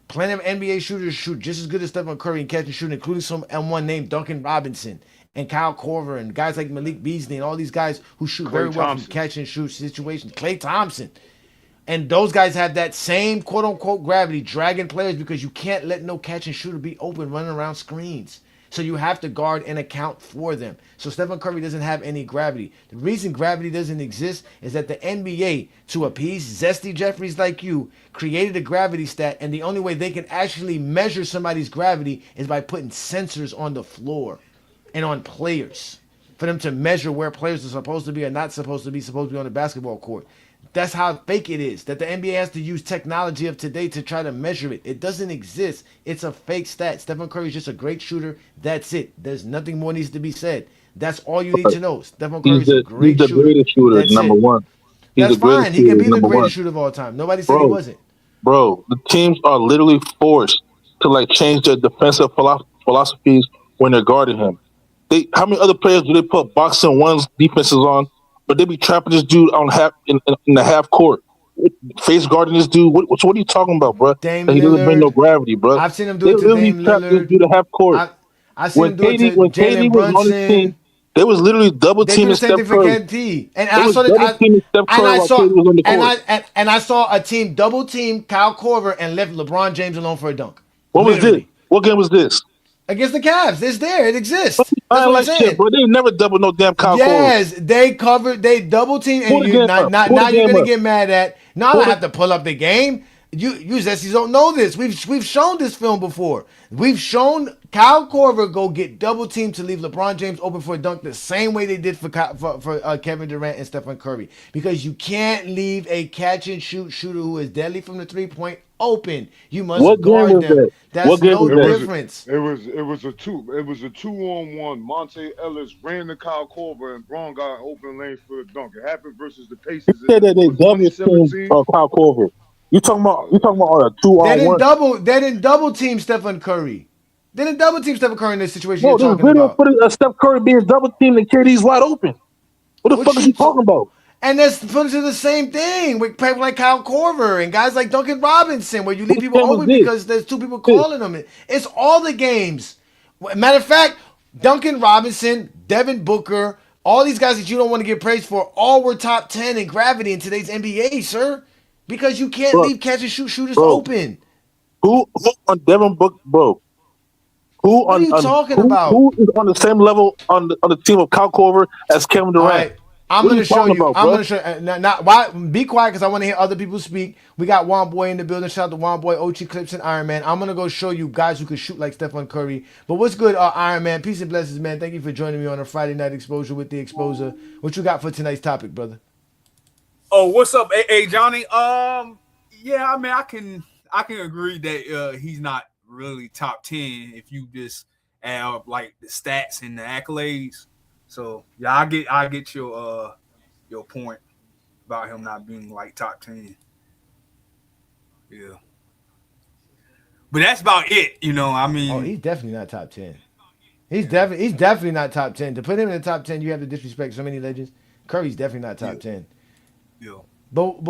Plenty of NBA shooters shoot just as good as Stephen Curry in catch and shoot, including some M1 named Duncan Robinson and Kyle Korver and guys like Malik Beasley and all these guys who shoot very well from catch and shoot situations. Klay Thompson. And those guys have that same quote unquote gravity, dragging players because you can't let no catch and shooter be open running around screens. So you have to guard and account for them. So Stephen Curry doesn't have any gravity. The reason gravity doesn't exist is that the NBA, to appease zesty Jeffries like you, created a gravity stat, and the only way they can actually measure somebody's gravity is by putting sensors on the floor and on players for them to measure where players are supposed to be or not supposed to be on the basketball court. That's how fake it is. That the NBA has to use technology of today to try to measure it. It doesn't exist. It's a fake stat. Stephen Curry is just a great shooter. That's it. There's nothing more needs to be said. That's all you need to know. Stephen Curry is a great he's the shooter. greatest shooter, That's number it. one. That's fine. He can be the number one. greatest shooter of all time. Nobody said he wasn't. Bro, the teams are literally forced to change their defensive philosophies when they're guarding him. How many other players do they put boxing ones defenses on, but they be trapping this dude on in the half court, face guarding this dude? What are you talking about, bro? Dame He doesn't bring no Lillard. gravity, bro. I've seen him do They it to literally Dame trapped this Lillard. dude at half court. I've seen him do it to When KD Jalen was on his team, Brunson. they was literally double They do teaming the same Steph thing for Curry. KD. And They I was saw double that. teaming Steph Curry while KD was on the court. And I saw a team double team Kyle Korver and left LeBron James alone for a dunk. What was Literally. this? What game was this? Against the Cavs. It's there. It exists. That's I what like I'm shit, saying. bro. They never double no damn Kyle Korver. Yes, they covered. They double team, Pull and the you game now up. Pull the you're game gonna up. get mad at. Now I have to pull up the game. You Zesties don't know this. We've shown this film before. We've shown Kyle Korver go get double teamed to leave LeBron James open for a dunk the same way they did for Kevin Durant and Stephen Curry. Because you can't leave a catch and shoot shooter who is deadly from the 3-point open. You must What game guard was them. that? That's What game was no It that? was difference. a 2-on-1. Monte Ellis ran to Kyle Korver and Braun got an open lane for the dunk. It happened versus the Pacers Said in that they was double teamed 2017. Kyle Korver. You Uh, talking about a two They on didn't one? double. They didn't double team Stephen Curry. They didn't double team Stephen Curry in this situation you're No, there's talking video about. footage of Steph Curry being double teamed and KD's wide open. What the What fuck is you he talking talk? about? And that's footage of the same thing with people like Kyle Korver and guys like Duncan Robinson, where you leave Which people game was open this? because there's two people This. calling them. It's all the games. Matter of fact, Duncan Robinson, Devin Booker, all these guys that you don't want to get praised for, all were top 10 in gravity in today's NBA, sir. Because you can't Bro, leave catch and shoot shooters bro, open. who on Devin Book, bro? Who What are you on talking about? who is on the same level on the team of Kyle Korver as Kevin All Durant? right. I'm What are you gonna show talking you. about, I'm bro? gonna show. Not why. Be quiet, because I want to hear other people speak. We got Juan Boy in the building. Shout out to Juan Boy, Ochi Clips, and Iron Man. I'm gonna go show you guys who can shoot like Stephen Curry. But what's good, Iron Man? Peace and blessings, man. Thank you for joining me on a Friday night exposure with the Exposer. What you got for tonight's topic, brother? Oh, what's up, Johnny? Yeah, I mean, I can agree that he's not really top 10 if you just add up like the stats and the accolades. So yeah, I get your point about him not being like top 10. Yeah, but that's about it. I Oh, mean, he's definitely not top 10. He's definitely not top 10. To put him in the top 10, you have to disrespect so many legends. Curry's definitely not yeah, top 10. yeah. But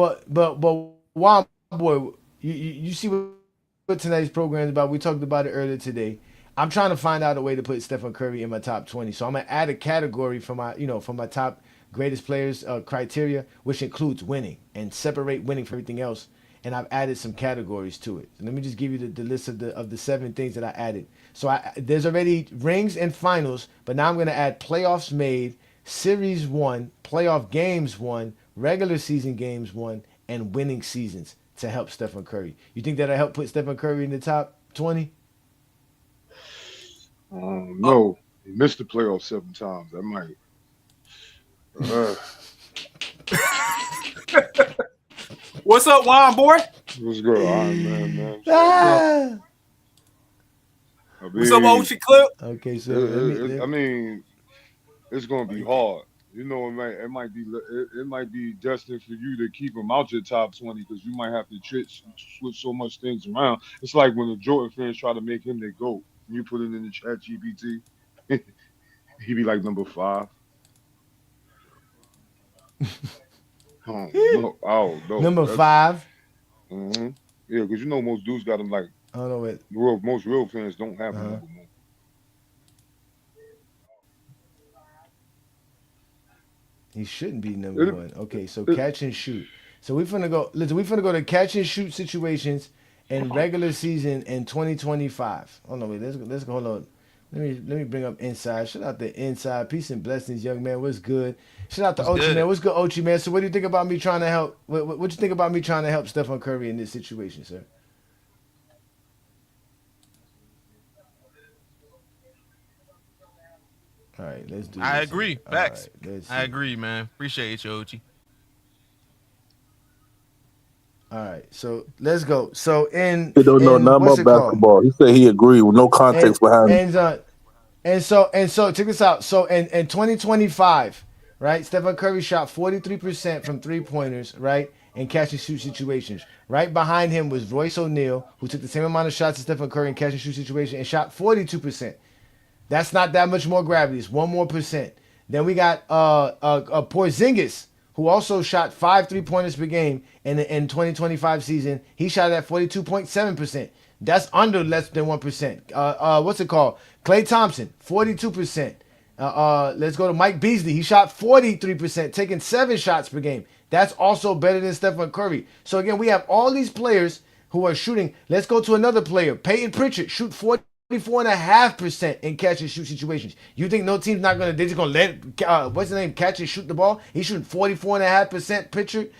Juan Boy, you see what tonight's program is about. We talked about it earlier today. I'm trying to find out a way to put Stephen Curry in my top 20. So I'm gonna add a category for my top greatest players criteria, which includes winning and separate winning from everything else. And I've added some categories to it. So let me just give you the list of the 7 things that I added. So there's already rings and finals, but now I'm gonna add playoffs made, series won, playoff games won, regular season games won, and winning seasons to help Stephen Curry. You think that'll help put Stephen Curry in the top 20? no, he missed the playoffs 7 times. That might. Uh, What's up, Juan boy? What's good, Iron Man, man? Ah! I What's up, mean, Ochi Clip? Okay, so I mean, it's gonna be hard. It might be destined for you to keep him out your top 20 because you might have to switch so much things around. It's like when the Jordan fans try to make him their GOAT. You put it in the chat GPT, he be like number 5. No, oh no, number that's 5. yeah, because most dudes got him like I don't know what. most real fans don't have him Uh-huh. number 1. He shouldn't be number 1. Okay, so catch and shoot. So we finna go. Listen, we finna go to catch and shoot situations in regular season in 2025. Hold on, wait. Let's go. Hold on. Let me bring up Inside. Shout out to Inside. Peace and blessings, young man. What's good? Shout out to Ochi, man. What's good, Ochi, man? So what do you think about me trying to help? What you think about me trying to help Stephen Curry in this situation, sir? All right, let's do this. I agree. All Facts. right, let's I see. agree, man. Appreciate you, Ochi. All right, so let's go. So He don't know in nothing what's about it called? basketball. He said he agreed with no And context behind it. and so check this out. So in 2025, right? Stephen Curry shot 43% from 3-pointers, right? In catch and shoot situations. Right behind him was Royce O'Neal, who took the same amount of shots as Stephen Curry in catch and shoot situation and shot 42%. That's not that much more gravity. It's 1 more percent. Then we got Porzingis, who also shot 5 3-pointers per game in 2025 season. He shot at 42.7%. That's under less than 1%. What's it called? Klay Thompson, 42%. Let's go to Mike Beasley. He shot 43%, taking 7 shots per game. That's also better than Stephen Curry. So again, we have all these players who are shooting. Let's go to another player. Peyton Pritchard, shoot 44.5% in catch and shoot situations. You think no team's not they're just gonna let what's his name catch and shoot the ball? He's shooting 44.5% Pritchard.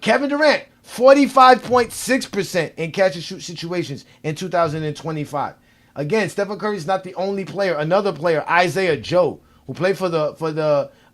Kevin Durant, 45.6% in catch and shoot situations in 2025. Again, Stephen Curry's not the only player. Another player, Isaiah Joe, who played for the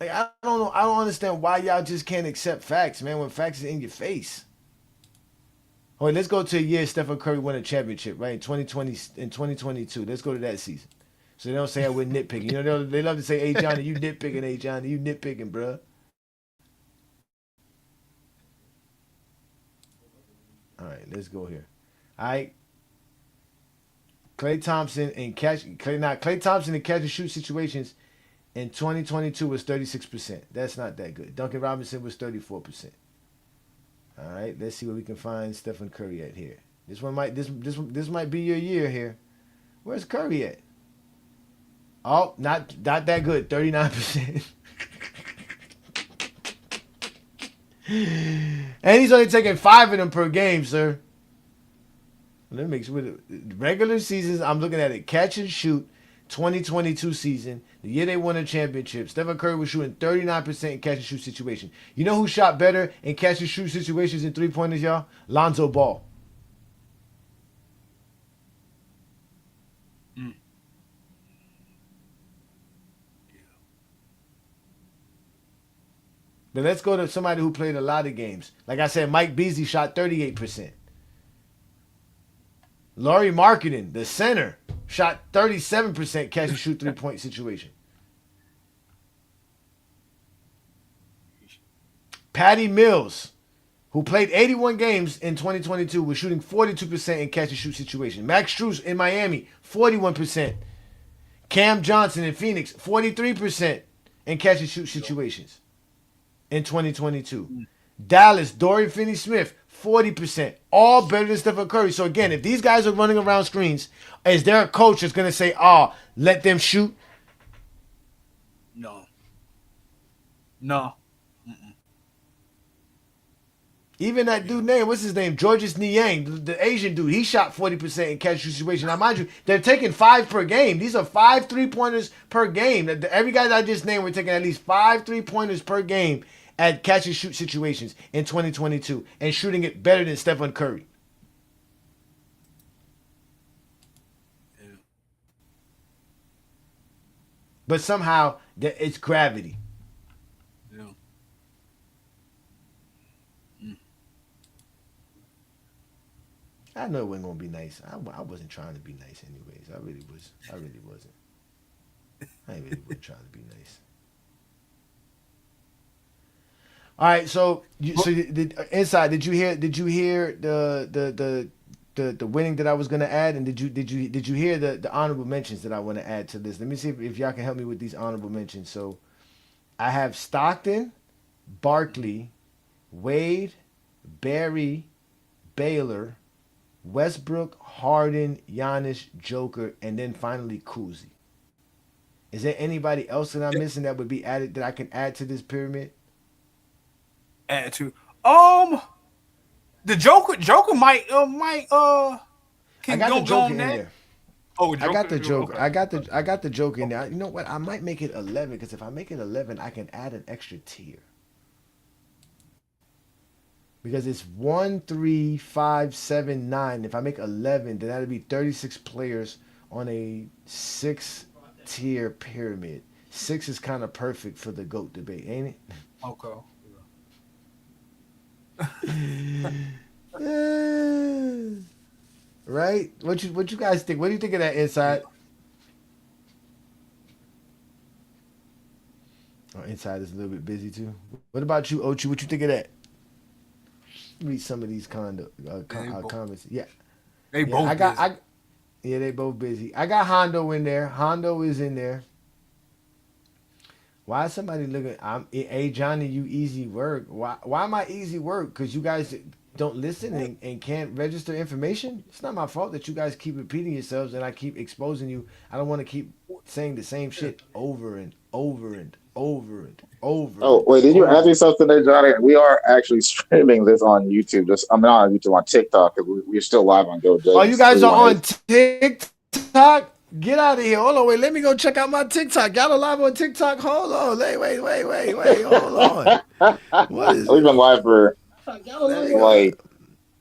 Like, I don't know. I don't understand why y'all just can't accept facts, man, when facts is in your face. Oh, let's go to a year Stephen Curry won a championship, right? In 2020, in 2022. Let's go to that season. So they don't say I went nitpicking. You know, they love to say, hey, Johnny, you nitpicking, hey, Johnny, you nitpicking, bruh. All right, let's go here. All right. Klay Thompson and catch and shoot situations in 2022 was 36%. That's not that good. Duncan Robinson was 34%. All right, let's see where we can find Stephen Curry at here. This might be your year here. Where's Curry at? Oh, not that good. 39%. And he's only taking 5 of them per game, sir. Let me make sure. Regular seasons, I'm looking at it. Catch and shoot, 2022 season, the year they won a championship. Stephen Curry was shooting 39% in catch and shoot situation. You know who shot better in catch and shoot situations than 3-pointers, y'all? Lonzo Ball. But let's go to somebody who played a lot of games. Like I said, Mike Beasley shot 38%. Laurie Marketing, the center, shot 37% catch and shoot 3-point situation. Patty Mills, who played 81 games in 2022, was shooting 42% in catch and shoot situation. Max Strus in Miami, 41%. Cam Johnson in Phoenix, 43% in catch and shoot situations in 2022. Dallas, Dorian Finney-Smith, 40%. All better than Stephen Curry. So again, if these guys are running around screens, is there a coach that's going to say, let them shoot? No. Even that dude name, what's his name? Georges Niang, the Asian dude, he shot 40% in catch situation. Now, mind you, they're taking 5 per game. These are 5 3-pointers per game. Every guy that I just named, we're taking at least 5 3-pointers per game at catch and shoot situations in 2022 and shooting it better than Stephen Curry. Yeah. But somehow, it's gravity. Yeah. I know it wasn't gonna be nice. I wasn't trying to be nice, anyways. I really wasn't. I really wasn't trying to be nice. All right, so inside, did you hear the winning that I was gonna add, and did you hear the honorable mentions that I want to add to this? Let me see if y'all can help me with these honorable mentions. So I have Stockton, Barkley, Wade, Barry, Baylor, Westbrook, Harden, Giannis, Joker, and then finally Kuzi. Is there anybody else that I'm missing that would be added that I can add to this pyramid? Add to the Joker might I got the Joker in that. there. Oh, I got the Joker. Okay. I got the Joker in there. You know what? I might make it 11 because if I make it 11, I can add an extra tier. Because it's 1, 3, 5, 7, 9. If I make 11, then that'd be 36 players on a 6-tier pyramid. 6 is kind of perfect for the GOAT debate, ain't it? Okay. Right? What you guys think? What do you think of that inside? Oh, inside is a little bit busy too. What about you, Ochi? What you think of that? Read some of these comments. Yeah, they both. Busy. They both busy. I got Hondo in there. Hondo is in there. Why is somebody looking? Hey Johnny, you easy work. Why am I easy work? Because you guys don't listen and can't register information. It's not my fault that you guys keep repeating yourselves and I keep exposing you. I don't want to keep saying the same shit over and over and over and over. Oh wait, did you ask me something there, Johnny? We are actually streaming this on YouTube. I'm not on YouTube, on TikTok. We're still live on GoJ. Oh, you guys are on TikTok? Get out of here. Hold on, wait. Let me go check out my TikTok. Y'all are live on TikTok? Hold on. Wait. Hold on. What is We've been live for like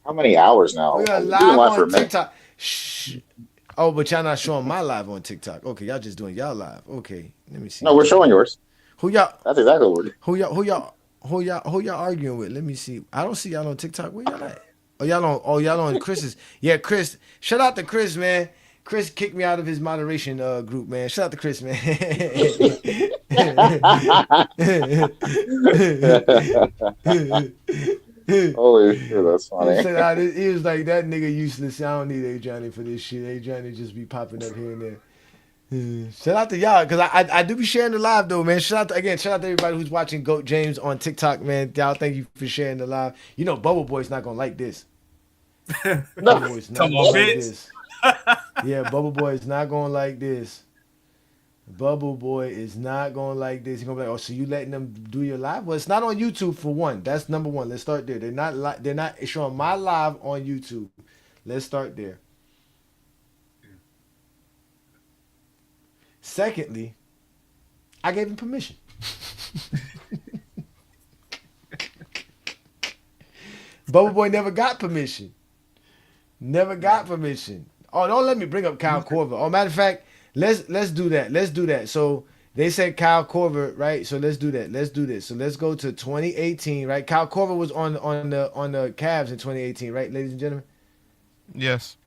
how many hours now? We are live on TikTok. Shh. Oh, but y'all not showing my live on TikTok. Okay, y'all just doing y'all live. Okay, let me see. No, we're showing yours. Who y'all? That's exactly what. Who y'all arguing with? Let me see. I don't see y'all on TikTok. Where y'all at? Y'all on Chris's. Yeah, Chris. Shout out to Chris, man. Chris kicked me out of his moderation group, man. Shout out to Chris, man. Holy shit, that's funny. He was like, that nigga useless. I don't need Ajani for this shit. Ajani just be popping up here and there. Shout out to y'all, because I do be sharing the live though, man. Shout out to everybody who's watching Goat James on TikTok, man. Y'all, thank you for sharing the live. You know, Bubble Boy's not gonna like this. Bubble Boy's not gonna like this. Yeah, Bubble Boy is not gonna like this. Bubble Boy is not gonna like this. He's gonna be like, oh, so you letting them do your live? Well, it's not on YouTube for one. That's number one. Let's start there. They're not showing my live on YouTube. Let's start there. Secondly, I gave him permission. Bubble Boy never got permission. Never got permission. Oh, don't let me bring up Kyle Korver. Oh, matter of fact, let's do that. Let's do that. So they said Kyle Korver, right? So let's do that. Let's do this. So let's go to 2018, right? Kyle Korver was on the Cavs in 2018, right, ladies and gentlemen? Yes.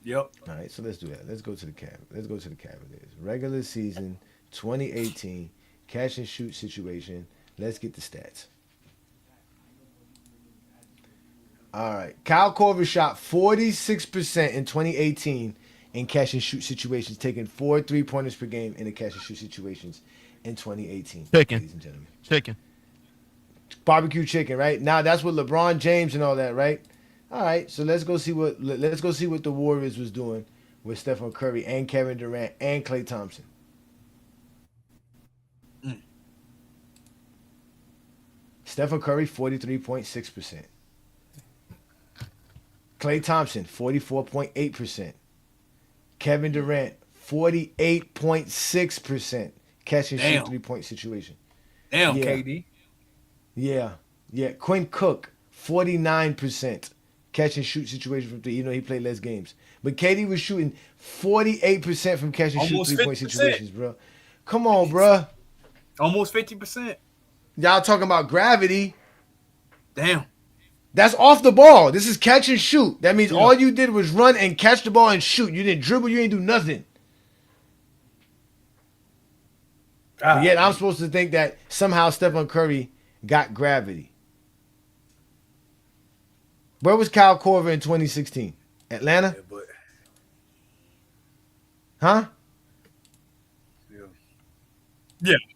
Yep. All right, so let's do that. Let's go to the Cavaliers. Let's go to the Cavaliers. Regular season 2018 catch and shoot situation. Let's get the stats. All right. Kyle Korver shot 46% in 2018 in catch and shoot situations, taking 4 3-pointers per game in the catch and shoot situations in 2018. Chicken. Ladies and gentlemen. Chicken. Barbecue chicken, right? Now that's with LeBron James and all that, right? All right, so let's go see what the Warriors was doing with Stephen Curry and Kevin Durant and Klay Thompson. Stephen Curry 43.6%. Klay Thompson 44.8%. Kevin Durant 48.6% catch and shoot 3-point situation. Damn, yeah. KD. Yeah. Quinn Cook 49%. Catch and shoot situation from three, even though he played less games. But KD was shooting 48% from catch and shoot 3-point situations, bro. Come on, bro. Almost 50%. Y'all talking about gravity. Damn. That's off the ball. This is catch and shoot. That means all you did was run and catch the ball and shoot. You didn't dribble. You didn't do nothing. But yet I'm supposed to think that somehow Stephen Curry got gravity. Where was Kyle Korver in 2016? Atlanta? Huh?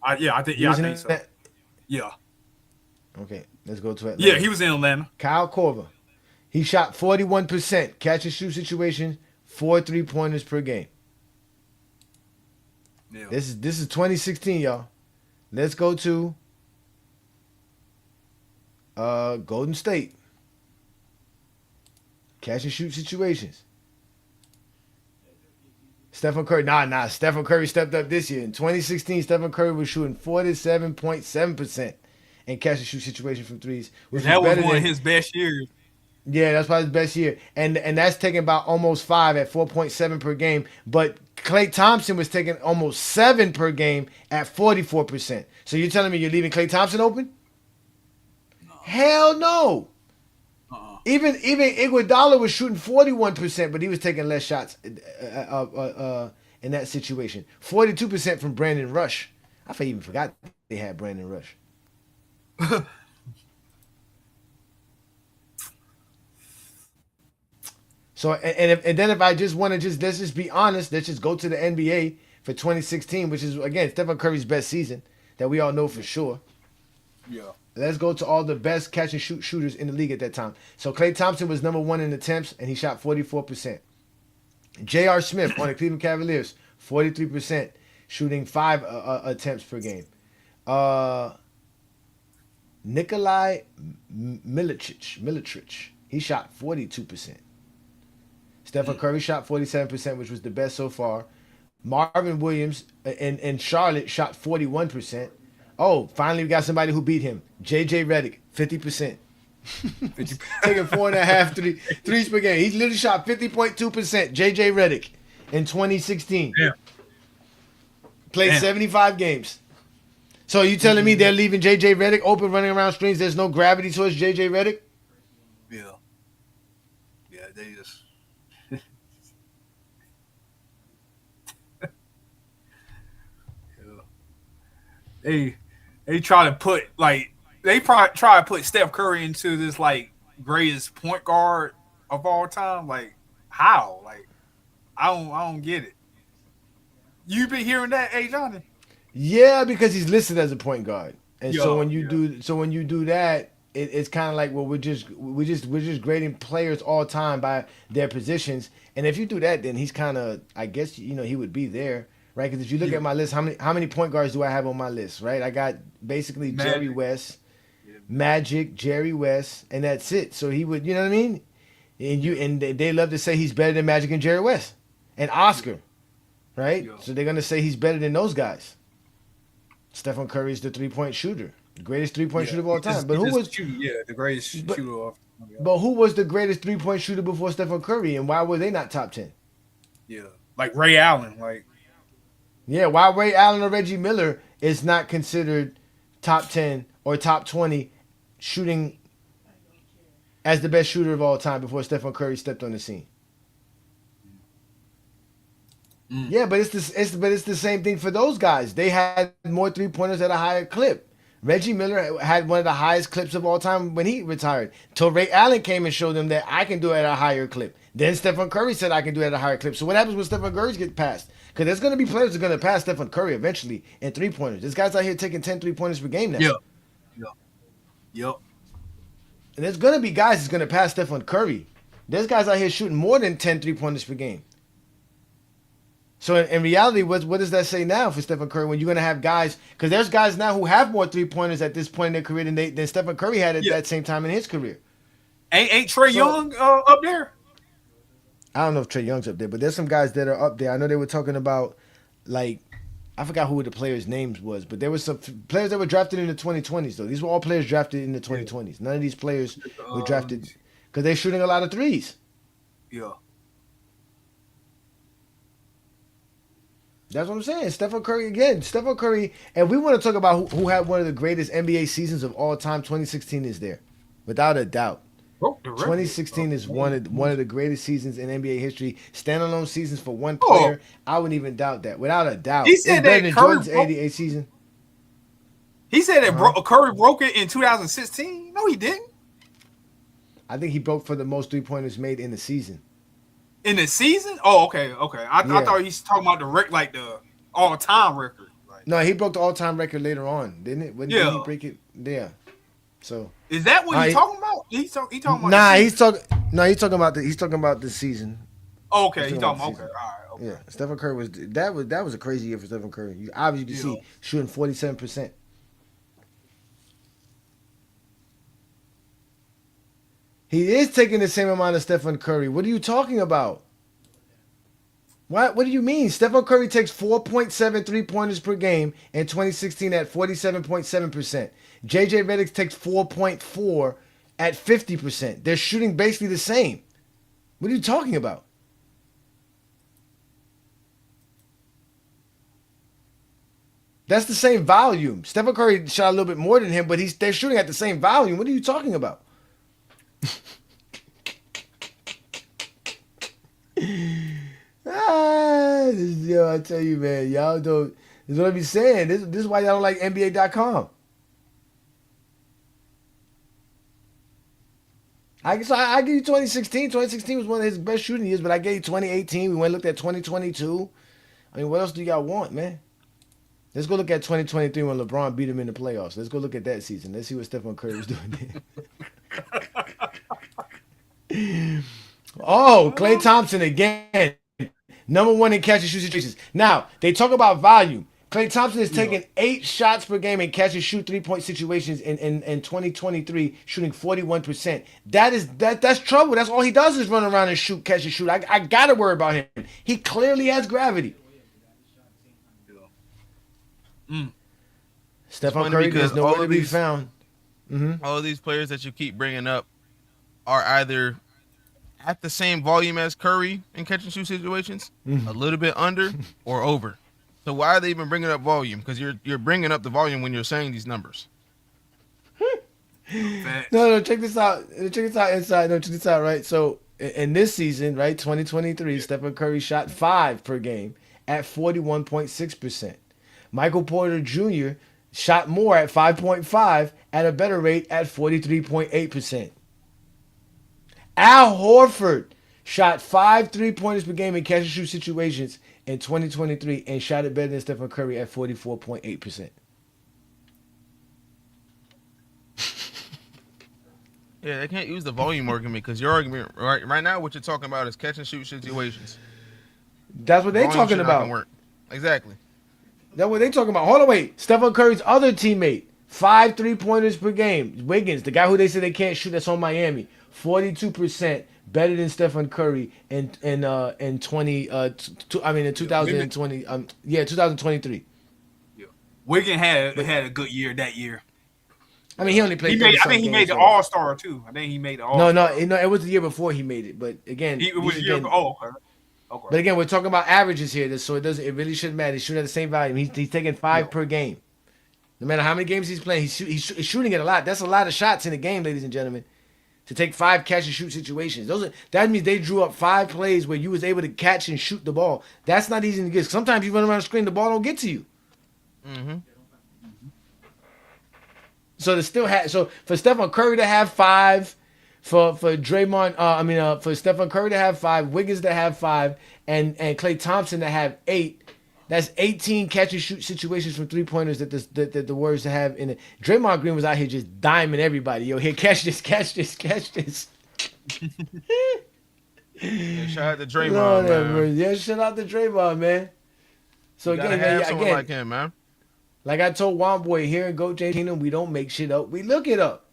I think so. Yeah. Okay, let's go to Atlanta. Yeah, he was in Atlanta. Kyle Korver. He shot 41% catch and shoot situations, 4 3-pointers per game. Yeah. This is 2016, y'all. Let's go to Golden State. Catch and shoot situations. Stephen Curry. Nah. Stephen Curry stepped up this year. In 2016, Stephen Curry was shooting 47.7% in catch and shoot situations from threes. That was one of his best years. Yeah, that's probably his best year. And that's taking about almost 5 at 4.7 per game. But Klay Thompson was taking almost 7 per game at 44%. So you're telling me you're leaving Klay Thompson open? No. Hell no. Even Iguodala was shooting 41%, but he was taking less shots in that situation. 42% from Brandon Rush. I even forgot they had Brandon Rush. So and then if I just want to let's just be honest, let's just go to the NBA for 2016, which is again Stephen Curry's best season that we all know for sure. Yeah. Let's go to all the best catch and shoot shooters in the league at that time. So Klay Thompson was number 1 in attempts, and he shot 44%. J.R. Smith on the Cleveland Cavaliers, 43%, shooting 5 attempts per game. Nikolai Milicic, he shot 42%. Stephen Curry shot 47%, which was the best so far. Marvin Williams in Charlotte shot 41%. Oh, finally we got somebody who beat him. J.J. Redick, 50%. Taking 4.5 threes per game. He literally shot 50.2%. J.J. Redick in 2016. Yeah. played 75 games. So you telling me they're leaving J.J. Redick open, running around screens? There's no gravity towards J.J. Redick? Yeah. Yeah, they just... yeah. They try to put, like... They probably try to put Steph Curry into this, like, greatest point guard of all time. Like, how? Like, I don't get it. You been hearing that, Ajani? Yeah, because he's listed as a point guard, and Yo, so when you do that, it's kind of like, well, we're just grading players all time by their positions, and if you do that, then he's kind of, I guess, he would be there, right? Because if you look at my list, how many point guards do I have on my list, right? I got basically Jerry West, Magic, Jerry West, and that's it. So he would, you know what I mean? And they love to say he's better than Magic and Jerry West and Oscar, right? Yeah. So they're gonna say he's better than those guys. Stephen Curry is the 3-point shooter, the greatest 3-point shooter of all time. But who was the greatest shooter of? But who was the greatest 3-point shooter before Stephen Curry, and why were they not top 10? Yeah, like Ray Allen, like. Yeah, why Ray Allen or Reggie Miller is not considered top 10 or top 20 shooting as the best shooter of all time before Stephen Curry stepped on the scene. Yeah, but it's the same thing for those guys. They had more 3-pointers at a higher clip. Reggie Miller had one of the highest clips of all time when he retired. Till Ray Allen came and showed them that I can do it at a higher clip. Then Stephen Curry said I can do it at a higher clip. So what happens when Stephen Curry gets passed? Because there's going to be players that are going to pass Stephen Curry eventually in 3-pointers. There's guys out here taking 10 3-pointers per game now. Yep. And there's going to be guys that's going to pass Stephen Curry. There's guys out here shooting more than 10 3-pointers per game. So in reality, what does that say now for Stephen Curry when you're going to have guys? Because there's guys now who have more 3-pointers at this point in their career than Stephen Curry had at that same time in his career. Ain't Trae Young up there? I don't know if Trae Young's up there, but there's some guys that are up there. I know they were talking about, like, I forgot who the players' names was, but there were some players that were drafted in the 2020s, though. These were all players drafted in the 2020s. None of these players were drafted because they're shooting a lot of threes. Yeah. That's what I'm saying. Stephen Curry again. Stephen Curry, and we want to talk about who had one of the greatest NBA seasons of all time. 2016 is there, without a doubt. 2016 is one of the greatest seasons in NBA history. Standalone seasons for one player. I wouldn't even doubt that, without a doubt. He said it's better than Curry Jordan's 88 season. He said that Curry broke it in 2016. No, he didn't. I think he broke for the most 3-pointers made in the season. In the season? Oh, okay. I thought he's talking about the all-time record. Like, no, he broke the all-time record later on, didn't it? Didn't he break it? Yeah. So is that what he's talking about? He talking about? Nah, he's talking about the season. Oh, okay, he's talking about. Okay, all right. Okay. Yeah, Stephen Curry that was a crazy year for Stephen Curry. You obviously see shooting 47%. He is taking the same amount of Stephen Curry. What are you talking about? What do you mean? Stephen Curry takes 4.7 3-pointers per game in 2016 at 47.7%. JJ Redick takes 4.4 at 50%. They're shooting basically the same. What are you talking about? That's the same volume. Stephen Curry shot a little bit more than him, but they're shooting at the same volume. What are you talking about? I tell you, man, y'all don't. This is what I be saying. This is why y'all don't like NBA.com. I give you 2016. 2016 was one of his best shooting years, but I gave you 2018. We went and looked at 2022. I mean, what else do y'all want, man? Let's go look at 2023 when LeBron beat him in the playoffs. Let's go look at that season. Let's see what Stephen Curry was doing there. Oh, Klay Thompson again. Number 1 in catch and shoot situations. Now, they talk about volume. Klay Thompson is taking 8 shots per game in catch and shoot 3-point situations in 2023, shooting 41%. That's trouble. That's all he does is run around and shoot, catch and shoot. I gotta worry about him. He clearly has gravity. Stephen Curry is nowhere to be found. All of these players that you keep bringing up are either at the same volume as Curry in catch and shoot situations, a little bit under or over. So why are they even bringing up volume? Because you're bringing up the volume when you're saying these numbers. No, check this out. Check this out inside. No, check this out, right? So in this season, right, 2023, Stephen Curry shot 5 per game at 41.6%. Michael Porter Jr. shot more at 5.5 at a better rate at 43.8%. Al Horford shot 5 3-pointers per game in catch and shoot situations in 2023 and shot it better than Stephen Curry at 44.8%. Yeah, they can't use the volume argument because your argument right now, what you're talking about is catch and shoot situations. That's what they're talking about. Work. Exactly. That's what they talking about. Hold on, wait. Stephen Curry's other teammate, 5 3-pointers per game. Wiggins, the guy who they say they can't shoot, that's on Miami, 42% better than Stephen Curry in 2020. In 2020. 2023. Yeah. Wiggins had a good year that year. I mean, he only played. I think he made the All-Star too. I think he made the All-Star. No, it was the year before he made it. But again, it was the year. Okay. But again, we're talking about averages here, so it really shouldn't matter. He's shooting at the same volume. He's taking 5 per game. No matter how many games he's playing, he's shooting it a lot. That's a lot of shots in a game, ladies and gentlemen. To take 5 catch and shoot situations, that means they drew up 5 plays where you was able to catch and shoot the ball. That's not easy to get. Sometimes you run around the screen, the ball don't get to you. Mm-hmm. So for Stephen Curry to have 5, for Draymond, for Stephen Curry to have 5, Wiggins to have 5, and Klay Thompson to have 8. That's 18 catch and shoot situations from 3-pointers that the Warriors have in it. Draymond Green was out here just diming everybody. Yo, here, catch this. Yeah, shout out to Draymond, man. Yeah, shout out to Draymond, man. So again, like him, man. Like I told Juan Boy here in Go James Kingdom, we don't make shit up. We look it up.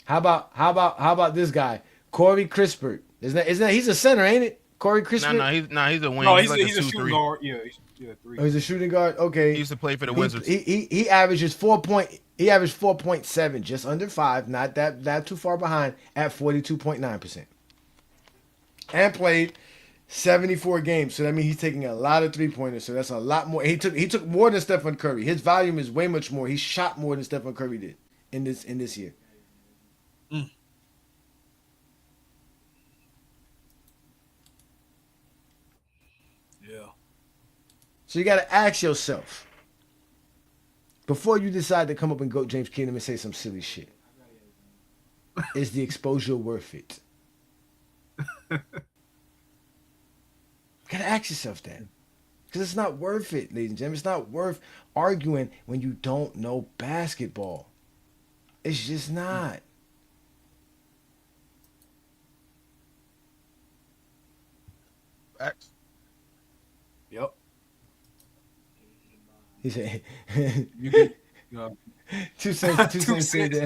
How about this guy, Corey Crispert? Isn't that he's a center, ain't it? Corey Crispert? He's a wing. No, he's a shooting guard. Yeah, he's 3. Oh, he's a shooting guard. Okay. He used to play for the Wizards. He averages 4.7, just under 5, not that too far behind, at 42.9%. And played 74 games, so that means he's taking a lot of 3-pointers. So that's a lot more. He took more than Stephen Curry. His volume is way much more. He shot more than Stephen Curry did in this year. Mm. Yeah. So you got to ask yourself before you decide to come up and go James Kingdom and say some silly shit. Is the exposure worth it? You gotta ask yourself that. Because it's not worth it, ladies and gentlemen. It's not worth arguing when you don't know basketball. It's just not. Facts. Yep. He said, Yeah. Two cents say the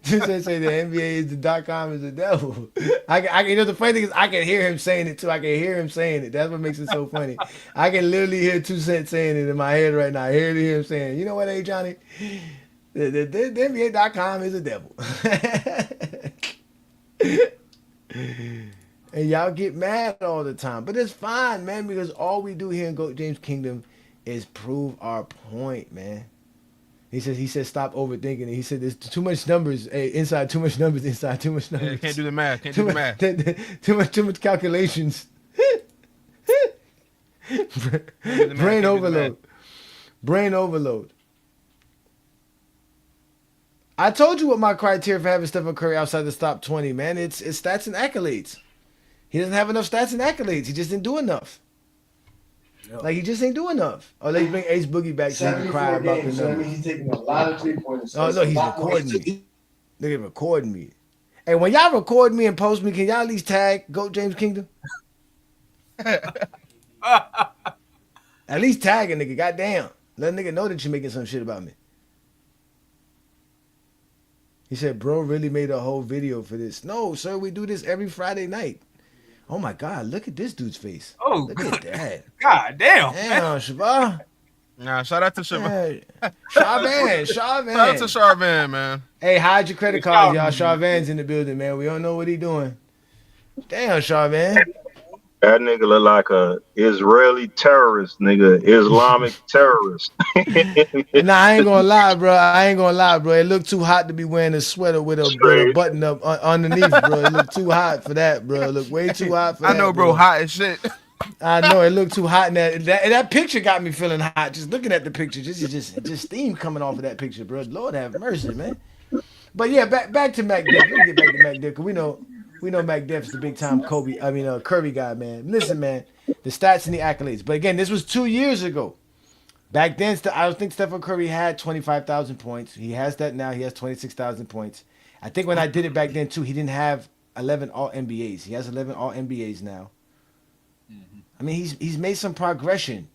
NBA is the .com is the devil. I the funny thing is I can hear him saying it too. I can hear him saying it. That's what makes it so funny. I can literally hear 2 Cent saying it in my head right now. I hear him saying, you know what, Ajani? The NBA.com is the devil. And y'all get mad all the time. But it's fine, man, because all we do here in Go James Kingdom is prove our point, man. He says stop overthinking it. He said there's too much numbers. Hey, inside too much numbers. Inside too much numbers. Yeah, can't do the math. Can't do the math. Too much calculations. Brain overload. Brain overload. I told you what my criteria for having Stephen Curry outside the top 20, man. It's stats and accolades. He doesn't have enough stats and accolades. He just didn't do enough. Yep. Like, he just ain't doing enough. Oh, they bring Ace Boogie back so he can cry about the numbers. He's taking a lot of 3-pointers. Oh, no, he's recording me. They're recording me. Hey, when y'all record me and post me, can y'all at least tag Goat James Kingdom? At least tag a nigga, goddamn. Let a nigga know that you're making some shit about me. He said, bro really made a whole video for this. No, sir, we do this every Friday night. Oh my God, look at this dude's face. Oh, look at that. God damn. Damn, Shabba. Nah, shout out to Shabba. Charvan. Shout out to Charvan, man. Hey, hide your credit cards, y'all. Charvan's in the building, man. We don't know what he doing. Damn, Charvan. That nigga look like a Israeli terrorist, nigga, Islamic terrorist. Nah, I ain't gonna lie, bro. I ain't gonna lie, bro. It looked too hot to be wearing a sweater with a Straight. button up underneath, bro. It looked too hot for that, bro. It looked way too hot for I that, know, bro. Hot as shit. I know it looked too hot in that picture got me feeling hot. Just looking at the picture, just steam coming off of that picture, bro. Lord have mercy, man. But yeah, back to Mac Def. Let's get back to Mac Def, cause we know Mac Def's the big time Curry guy, man. Listen, man, the stats and the accolades. But again, this was 2 years ago. Back then, I don't think Stephen Curry had 25,000 points. He has that now. He has 26,000 points. I think when I did it back then too, he didn't have 11 All NBAs. He has 11 All NBAs now. I mean, he's made some progression,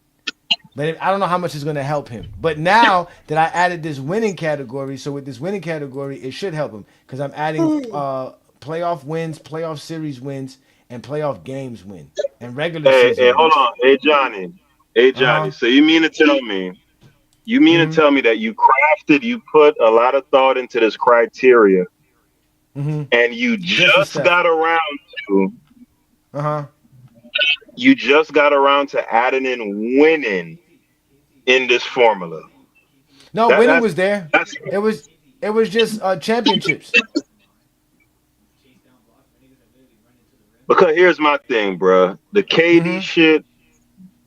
but I don't know how much is going to help him. But now that I added this winning category, so with this winning category, it should help him because I'm adding playoff wins, playoff series wins, and playoff games win, and regular season. Hey, hold on, hey Johnny. So you mean to tell me that you put a lot of thought into this criteria, and you just got around to you just got around to adding in winning in this formula? No, winning was there. It was just championships. Because here's my thing, bro. The KD shit,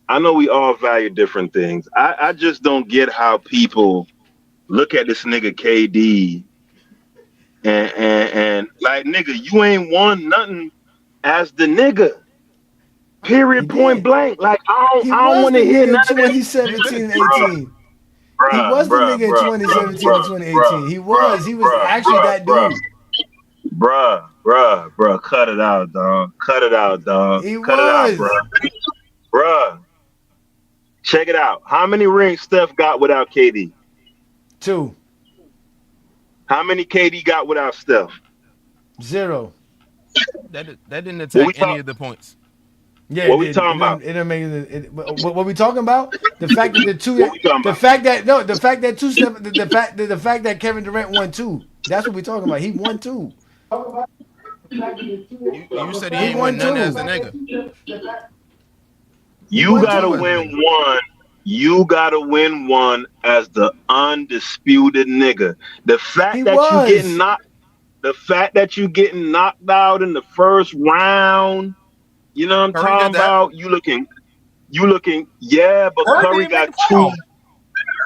I know we all value different things. I just don't get how people look at this nigga KD and like, nigga, you ain't won nothing as the nigga. Period. Point blank. Like, I don't want to hear nothing. 2017 and 18. He was the nigga in 2017 and 2018. He was actually that dude. Bruh, cut it out, dog. Cut it out, bruh. Check it out. How many rings Steph got without KD? 2. How many KD got without Steph? 0. That didn't attack any of the points. Yeah, what we talking about? What we talking about? The fact that the fact that Kevin Durant won 2. That's what we talking about. He won 2. You said he ain't won none as the nigga. You gotta win one. You gotta win one as the undisputed nigga. The fact that you getting knocked out in the first round. You know what I'm talking about? You looking, yeah, but Curry got 2.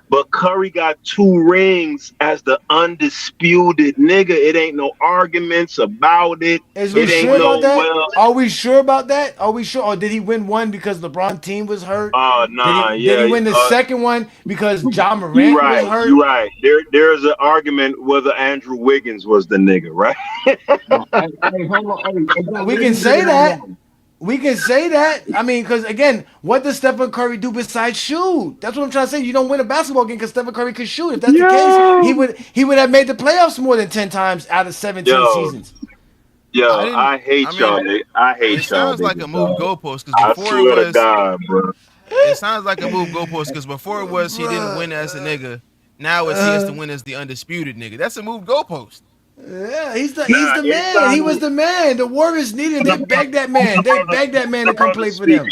But Curry got 2 rings as the undisputed nigga. It ain't no arguments about it. Is we sure about that? Are we sure about that? Are we sure? Or did he win one because LeBron's team was hurt? Nah, did he win the second one because John Morant was hurt? You're right. There's an argument whether Andrew Wiggins was the nigga, right? We can say that. We can say that. I mean, because again, what does Stephen Curry do besides shoot? That's what I'm trying to say. You don't win a basketball game because Stephen Curry could shoot. If that's the case, he would have made the playoffs more than 10 times out of 17 seasons. I hate y'all. I hate y'all. It sounds like a move goalpost because before it was. God, bro. It sounds like a move goalpost because before it was he didn't win as a nigga. Now it's he has to win as the undisputed nigga. That's a move goalpost. Yeah, he's the man. He was the man. The Warriors needed him. They begged that man. They begged that man to come play for them.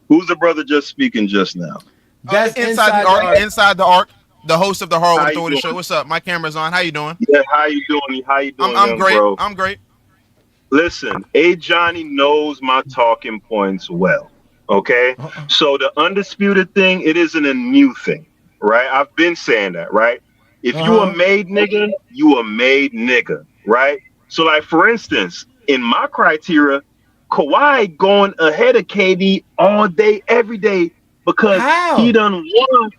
Who's the brother just speaking just now? That's inside the arc. Inside the arc. The host of the Harlem Authority Show. What's up? My camera's on. How you doing? Yeah, how you doing? I'm great. Bro? I'm great. Listen, Ajani knows my talking points well. Okay? So the undisputed thing, it isn't a new thing, right? I've been saying that, right? If you a made nigga, you a made nigga, right? So, like, for instance, in my criteria, Kawhi going ahead of KD all day, every day, because he done won,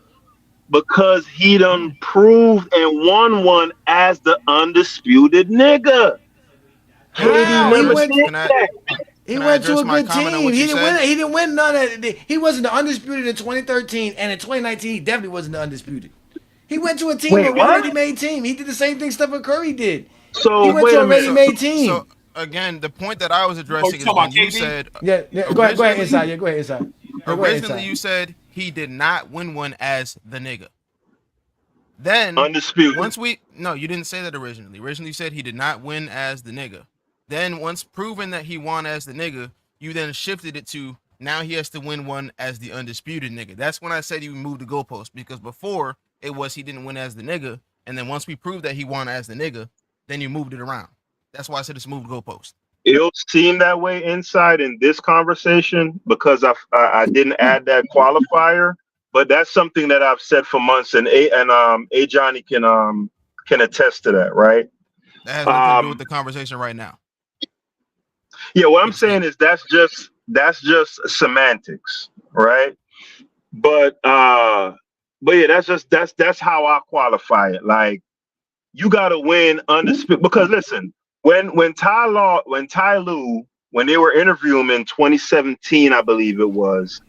because he done proved and won one as the undisputed nigga. KD never said that. He went to a good team. He didn't win none of it. He wasn't the undisputed in 2013, and in 2019, he definitely wasn't the undisputed. He went to a team, a ready-made team. He did the same thing Stephen Curry did. So he went to a ready-made team. So again, the point that I was addressing is when you said, go ahead inside. Yeah, go ahead inside. Originally, you said he did not win one as the nigga. Then undisputed. You didn't say that originally. Originally, you said he did not win as the nigga. Then once proven that he won as the nigga, you then shifted it to now he has to win one as the undisputed nigga. That's when I said you moved the goalpost, because before it was he didn't win as the nigga, and then once we proved that he won as the nigga, then you moved it around. That's why I said it's moved goalpost. It'll seem that way inside in this conversation because I didn't add that qualifier, but that's something that I've said for months, and Ajani can attest to that, right? That has nothing to do with the conversation right now. Yeah, what I'm saying is that's just semantics, right? But yeah, that's how I qualify it. Like, you gotta win undisputed, because listen, when Ty Lue, when they were interviewing him in 2017, I believe it was,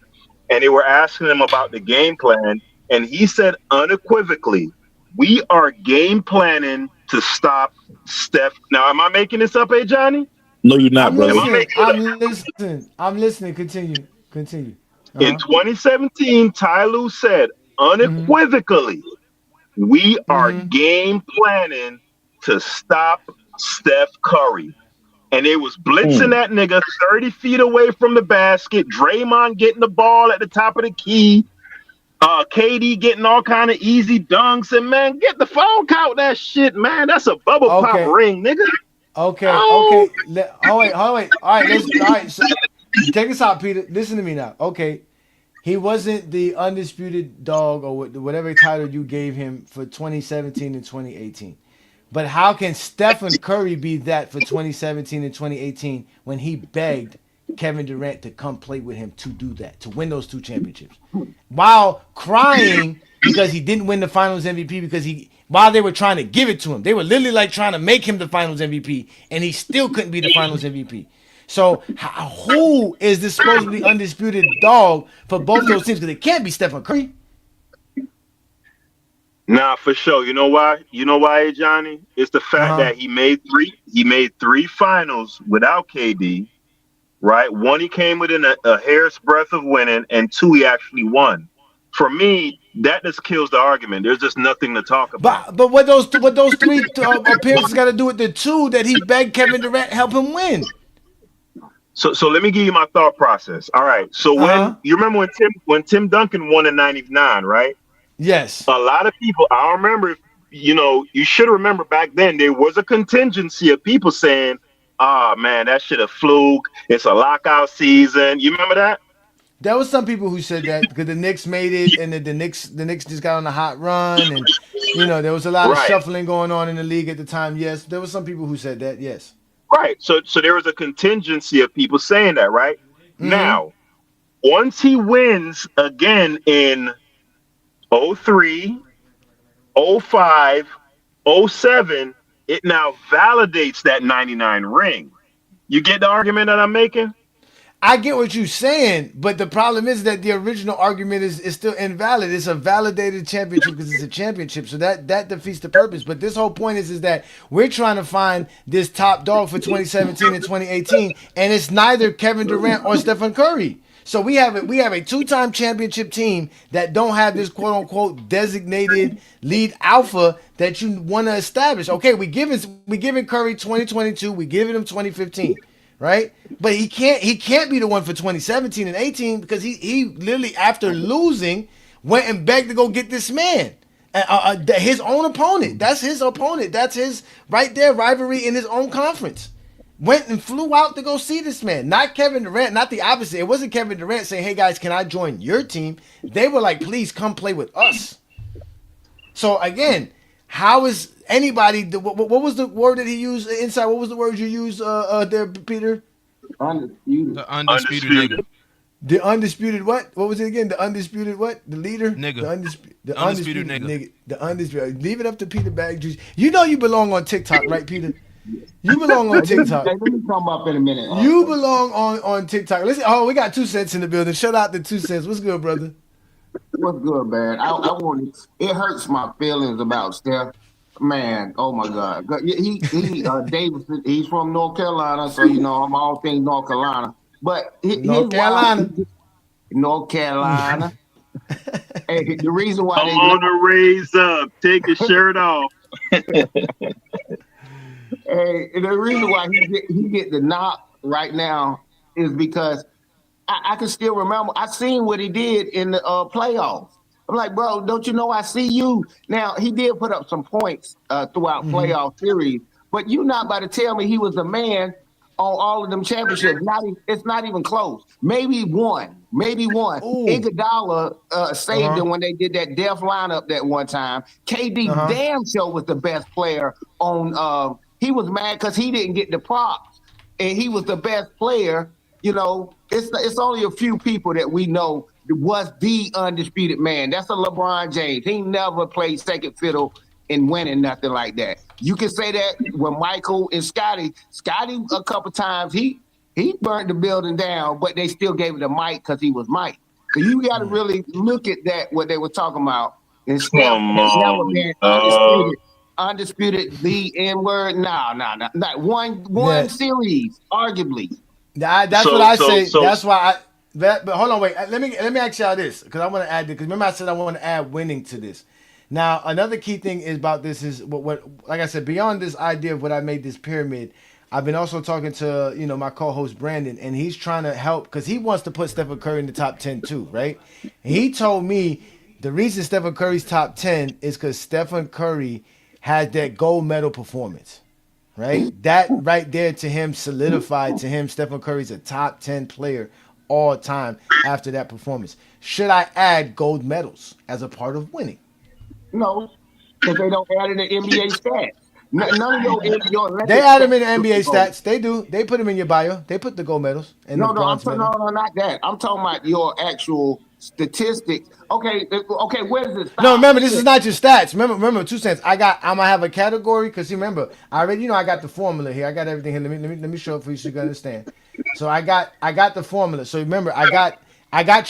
and they were asking him about the game plan, and he said unequivocally, "We are game planning to stop Steph." Now, am I making this up, Johnny? No, you're not, brother. I'm listening. Continue. In 2017, Ty Lue said unequivocally, "We are game planning to stop Steph Curry." And they was blitzing that nigga 30 feet away from the basket. Draymond getting the ball at the top of the key. KD getting all kind of easy dunks. And, man, get the phone count that shit, man. That's a bubble pop ring, nigga. Okay. Hold wait. All right. So, take this out, Peter. Listen to me now. Okay. He wasn't the undisputed dog or whatever title you gave him for 2017 and 2018. But how can Stephen Curry be that for 2017 and 2018 when he begged Kevin Durant to come play with him to do that, to win those 2 championships, while crying because he didn't win the Finals MVP while they were trying to give it to him. They were literally like trying to make him the Finals MVP, and he still couldn't be the Finals MVP. So who is this supposedly undisputed dog for both those teams? Because it can't be Stephen Curry. Nah, for sure. You know why? Johnny? It's the fact that he made three finals without KD, right? One, he came within a hair's breadth of winning, and 2, he actually won. For me, that just kills the argument. There's just nothing to talk about. But what those 3 appearances got to do with the 2 that he begged Kevin Durant help him win? So let me give you my thought process. All right. So when you remember when Tim Duncan won in '99, right? Yes. A lot of people, I remember, you should remember back then, there was a contingency of people saying, man, that shit a fluke. It's a lockout season. You remember that? There was some people who said that because the Knicks made it, and the Knicks just got on a hot run, and there was a lot of shuffling going on in the league at the time. Yes, there was some people who said that. Yes. Right. So there was a contingency of people saying that, right? Now, once he wins again in 03, 05, 07, it now validates that 99 ring. You get the argument that I'm making? I get what you're saying, but the problem is that the original argument is still invalid. It's a validated championship because it's a championship, so that defeats the purpose. But this whole point is that we're trying to find this top dog for 2017 and 2018, and it's neither Kevin Durant or Stephen Curry. So we have a 2-time championship team that don't have this quote unquote designated lead alpha that you want to establish. Okay, we giving Curry 2022, we giving him 2015. Right, but he can't be the one for 2017 and 18 because he literally, after losing, went and begged to go get this man, his own opponent. That's his opponent. That's his right there rivalry in his own conference. Went and flew out to go see this man, not Kevin Durant, not the opposite. It wasn't Kevin Durant saying, "Hey guys, can I join your team?" They were like, "Please come play with us." So again, how is anybody? What was the word that he used inside? What was the word you used there, Peter? Undisputed. The undisputed nigga. The undisputed what? What was it again? The undisputed what? The leader? Nigga. The undisputed nigga. The undisputed. Leave it up to Peter Bag Juice. You know you belong on TikTok, right, Peter? You belong on TikTok. Let me come up in a minute. You belong on TikTok. Listen, we got 2 cents in the building. Shout out to 2 cents. What's good, brother? What's good, man? I want it hurts my feelings about Steph. Man, oh my God. He Davidson, he's from North Carolina, so I'm all things North Carolina. But North Carolina. Hey, the reason why I'm on the raise up, take a shirt off. Hey, the reason why he get the knock right now is because I can still remember. I seen what he did in the playoffs. I'm like, bro, don't you know I see you? Now he did put up some points throughout playoff series, but you not about to tell me he was the man on all of them championships. It's not even close. Maybe one, maybe one. Ooh. Iguodala saved him when they did that death lineup that one time. KD damn sure was the best player on. He was mad because he didn't get the props, and he was the best player. You know, it's only a few people that we know was the undisputed man. That's a LeBron James. He never played second fiddle in winning nothing like that. You can say that with Michael and Scotty. Scotty, a couple times, he burned the building down, but they still gave it to Mike because he was Mike. So you got to really look at that, what they were talking about. And Steph has never been undisputed, the N-word. No. Not one series, arguably. That's what I say. That's why but hold on, wait. Let me ask y'all this, because I want to add this. Because remember I said I want to add winning to this. Now another key thing is about this is what like I said, beyond this idea of what I made this pyramid, I've been also talking to my co-host Brandon, and he's trying to help because he wants to put Stephen Curry in the top 10 too, right? And he told me the reason Stephen Curry's top 10 is because Stephen Curry had that gold medal performance. Right? That right there to him solidified to him Stephen Curry's a top 10 player all time after that performance. Should I add gold medals as a part of winning? No, because they don't add in the NBA stats. None of your Olympic They add them in stats. the NBA stats. They do. They put them in your bio. They put the gold medals and the bronze medal. No, not that. I'm talking about your actual statistics. Okay, where does it stop? No, remember, this is not your stats. Remember, 2 cents. I'm gonna have a category because remember, I already I got the formula here. I got everything here. Let me show it for you so you can understand. So I got the formula. So remember, I got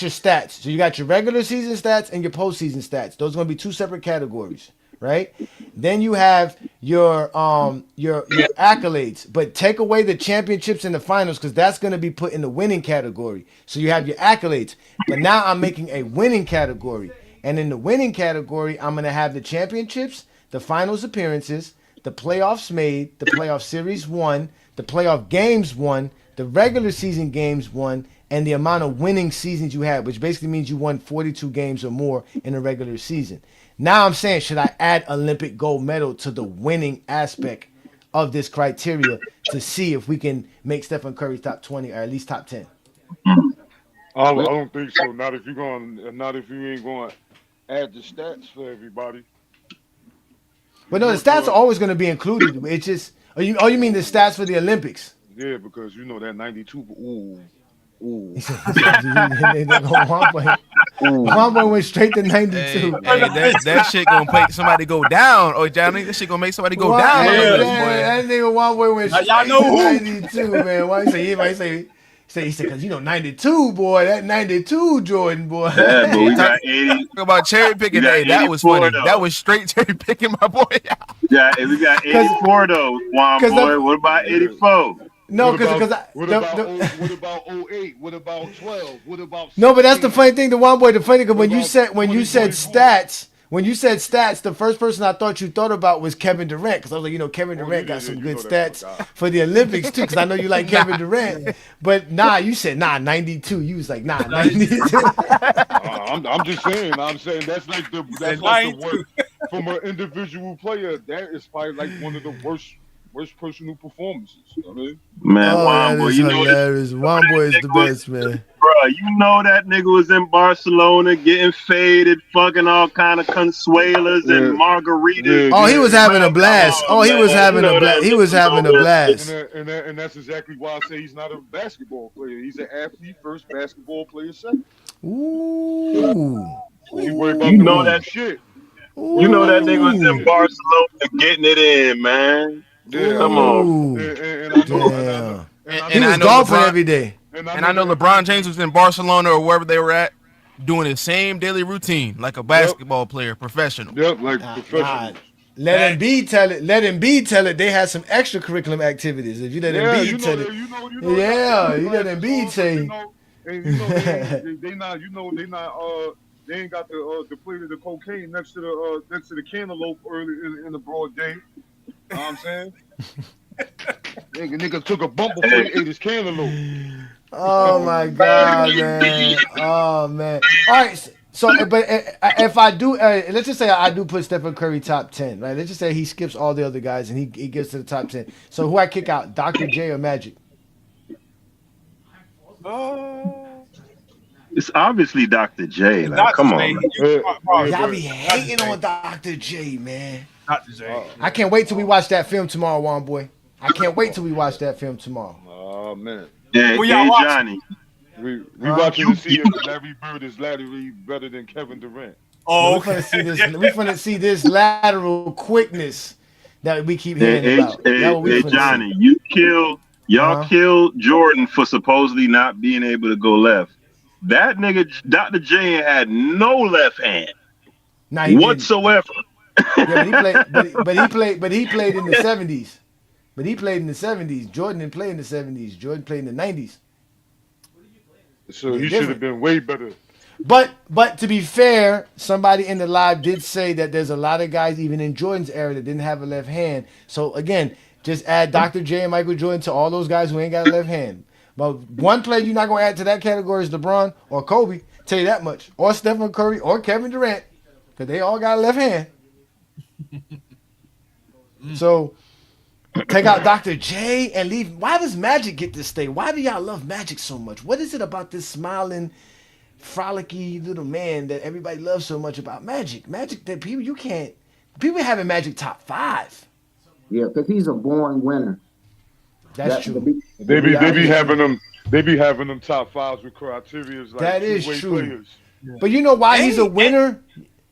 your stats. So you got your regular season stats and your postseason stats. Those are gonna be 2 separate categories, right? Then you have your accolades, but take away the championships and the finals because that's going to be put in the winning category. So you have your accolades, but now I'm making a winning category, and in the winning category, I'm going to have the championships, the finals appearances, the playoffs made, the playoff series won, the playoff games won, the regular season games won, and the amount of winning seasons you had, which basically means you won 42 games or more in a regular season. Now I'm saying, should I add Olympic gold medal to the winning aspect of this criteria to see if we can make Stephen Curry's top 20 or at least top 10? I don't think so. Not if you ain't going to add the stats for everybody. But no, the stats are always going to be included. It's just, you mean the stats for the Olympics? Yeah, because that 92. Ooh. One boy went straight to 92. Hey, that shit gonna make somebody go down. Oh, Johnny, that shit gonna make somebody go down. That nigga one boy went straight to 92, man. Why you say? He said, because 92, boy, that 92 Jordan, boy. Yeah, but we got 80. Talk about cherry picking. Hey, that was funny. Though. That was straight cherry picking, my boy. Yeah, we got 84 though, Juan boy. What about 84? No, because what about 08? What about 12? What about 16? No, but that's the funny thing. The one boy, the funny thing, when you said stats, the first person I thought you thought about was Kevin Durant, because I was like, Kevin Durant got some good stats for the Olympics too, because I know you like Kevin Durant. But you said 92. You was like 92. I'm just saying. I'm saying that's like the worst from an individual player. That is probably like one of the worst personal performances. I mean, man, Juan boy, hilarious. Juan boy is the best, man. Bro, that nigga was in Barcelona getting faded, fucking all kind of consuelas and margaritas. Oh, he was having a blast. He was having a blast. He was having a blast. And that's exactly why I say he's not a basketball player. He's an athlete first, basketball player second. Ooh. He worried about that shit. You know that nigga was in Barcelona getting it in, man. Yeah, come on. He was golfing every day. And I know LeBron James was in Barcelona or wherever they were at, doing the same daily routine like a basketball player, professional. Yep, like professional. Let Embiid tell it. Let Embiid tell it. They had some extracurriculum activities. If you let Embiid tell it, you let Embiid say. And they ain't got the plate of the cocaine next to the cantaloupe early in the broad day. You know what I'm saying? Nigga took a bump before he ate his cantaloupe. Oh my God, man. Oh man. All right. But if I do, let's just say I do put Stephen Curry top 10, right? Let's just say he skips all the other guys and he gets to the top 10. So who I kick out, Dr. J or Magic? Oh, It's obviously Dr. J. Like, Dr. come J. on, man. Yeah, Y'all but be hating on Dr. J, man. Dr. J. uh, I can't wait till we watch that film tomorrow, Juan boy. I can't wait till we watch that film tomorrow. oh man, Hey, Who y'all hey watching? Johnny. we Huh? watching to see if Larry Bird is Larry better than Kevin Durant. No, Oh, we okay. finna see this. We finna see this lateral quickness that we keep Hey, hearing hey, about. That hey, what we hey, finna see. Johnny, y'all Uh huh. killed Jordan for supposedly not being able to go left. That nigga, Dr. J, had no left hand Nah, he didn't. whatsoever. Yeah, but he played. But he played in the '70s. But he played in the '70s. Jordan didn't play in the '70s. Jordan played in the '90s. So They're he should have different. been way better. But to be fair, somebody in the live did say that there's a lot of guys even in Jordan's era that didn't have a left hand. So again, just add Dr. J and Michael Jordan to all those guys who ain't got a left hand. But one player you're not gonna add to that category is LeBron or Kobe. Tell you that much. Or Stephen Curry or Kevin Durant, because they all got a left hand. So take out Dr. J and leave. Why does Magic get to stay? Why do y'all love Magic so much? What is it about this smiling, frolicky little man that everybody loves so much about Magic? Magic that people you can't. People having Magic top 5. Yeah, because he's a born winner. That's That true. They be That is having true. them. They be having them top fives with criteria like That is two-way true. players. But you know why he's a And, winner?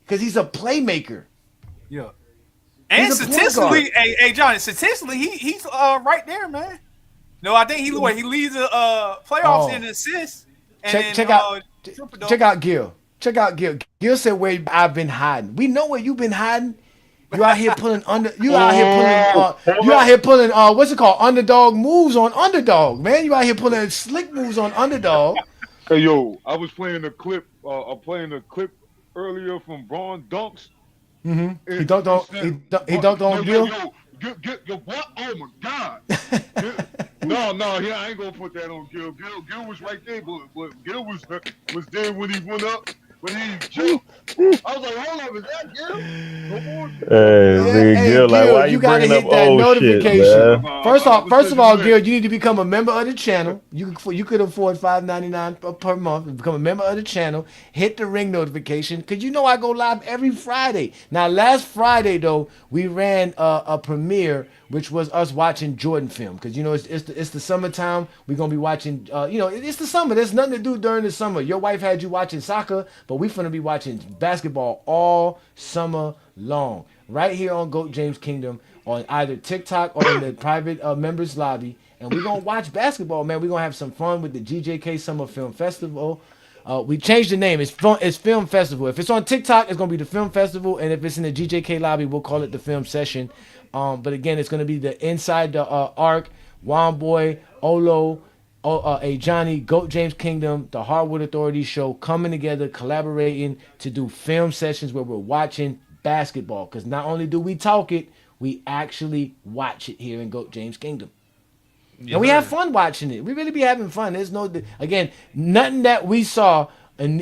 Because he's a playmaker. yeah. And He's a point statistically, guard. hey Johnny, statistically, he's right there, man. No, I think he leads the playoffs Oh, in assists and check in check out triple check doubles. out Gil. Check out Gil. Gil said where I've been hiding. We know where you've been hiding. You out here pulling under. You out here pulling. Oh, hold You out up. here pulling. What's it called? Underdog moves on underdog. Man, you out here pulling slick moves on underdog. Hey yo, I was playing a clip. I'm playing a clip earlier from Braun Dunks. He And dunked he on. said, He dunked on Gil. get your what? Oh my God. No, yeah, I ain't gonna put that on Gil. Gil was right there, but Gil was there when he went up, when he jumped. I was like, hold up, is that Gil? Come on. Hey, Yeah, nigga, hey Gil, like, Gil, why you you gotta bringing up hit that old shit, notification. man? First of all, Lit. Gil, you need to become a member of the channel. You could afford $5.99 per month. Become a member of the channel. Hit the ring notification because you know I go live every Friday. Now, last Friday though, we ran a premiere, which was us watching Jordan film because you know it's the summertime. We're gonna be watching. It's the summer. There's nothing to do during the summer. Your wife had you watching soccer, but we finna be watching basketball all summer long right here on GOAT James Kingdom on either TikTok or in the private members lobby. And we're going to watch basketball, man. We're going to have some fun with the GJK Summer Film Festival. We changed the name. It's Film Festival. If it's on TikTok, it's going to be the Film Festival. And if it's in the GJK lobby, we'll call it the Film Session. But again, it's going to be the Inside the Arc, Juan Boy, Olo, Ajani, GOAT James Kingdom, the Hardwood Authority show coming together, collaborating to do film sessions where we're watching basketball. Because not only do we talk it, we actually watch it here in GOAT James Kingdom. Yes, And we have sir. fun watching it. We really be having fun. There's again, nothing that we saw in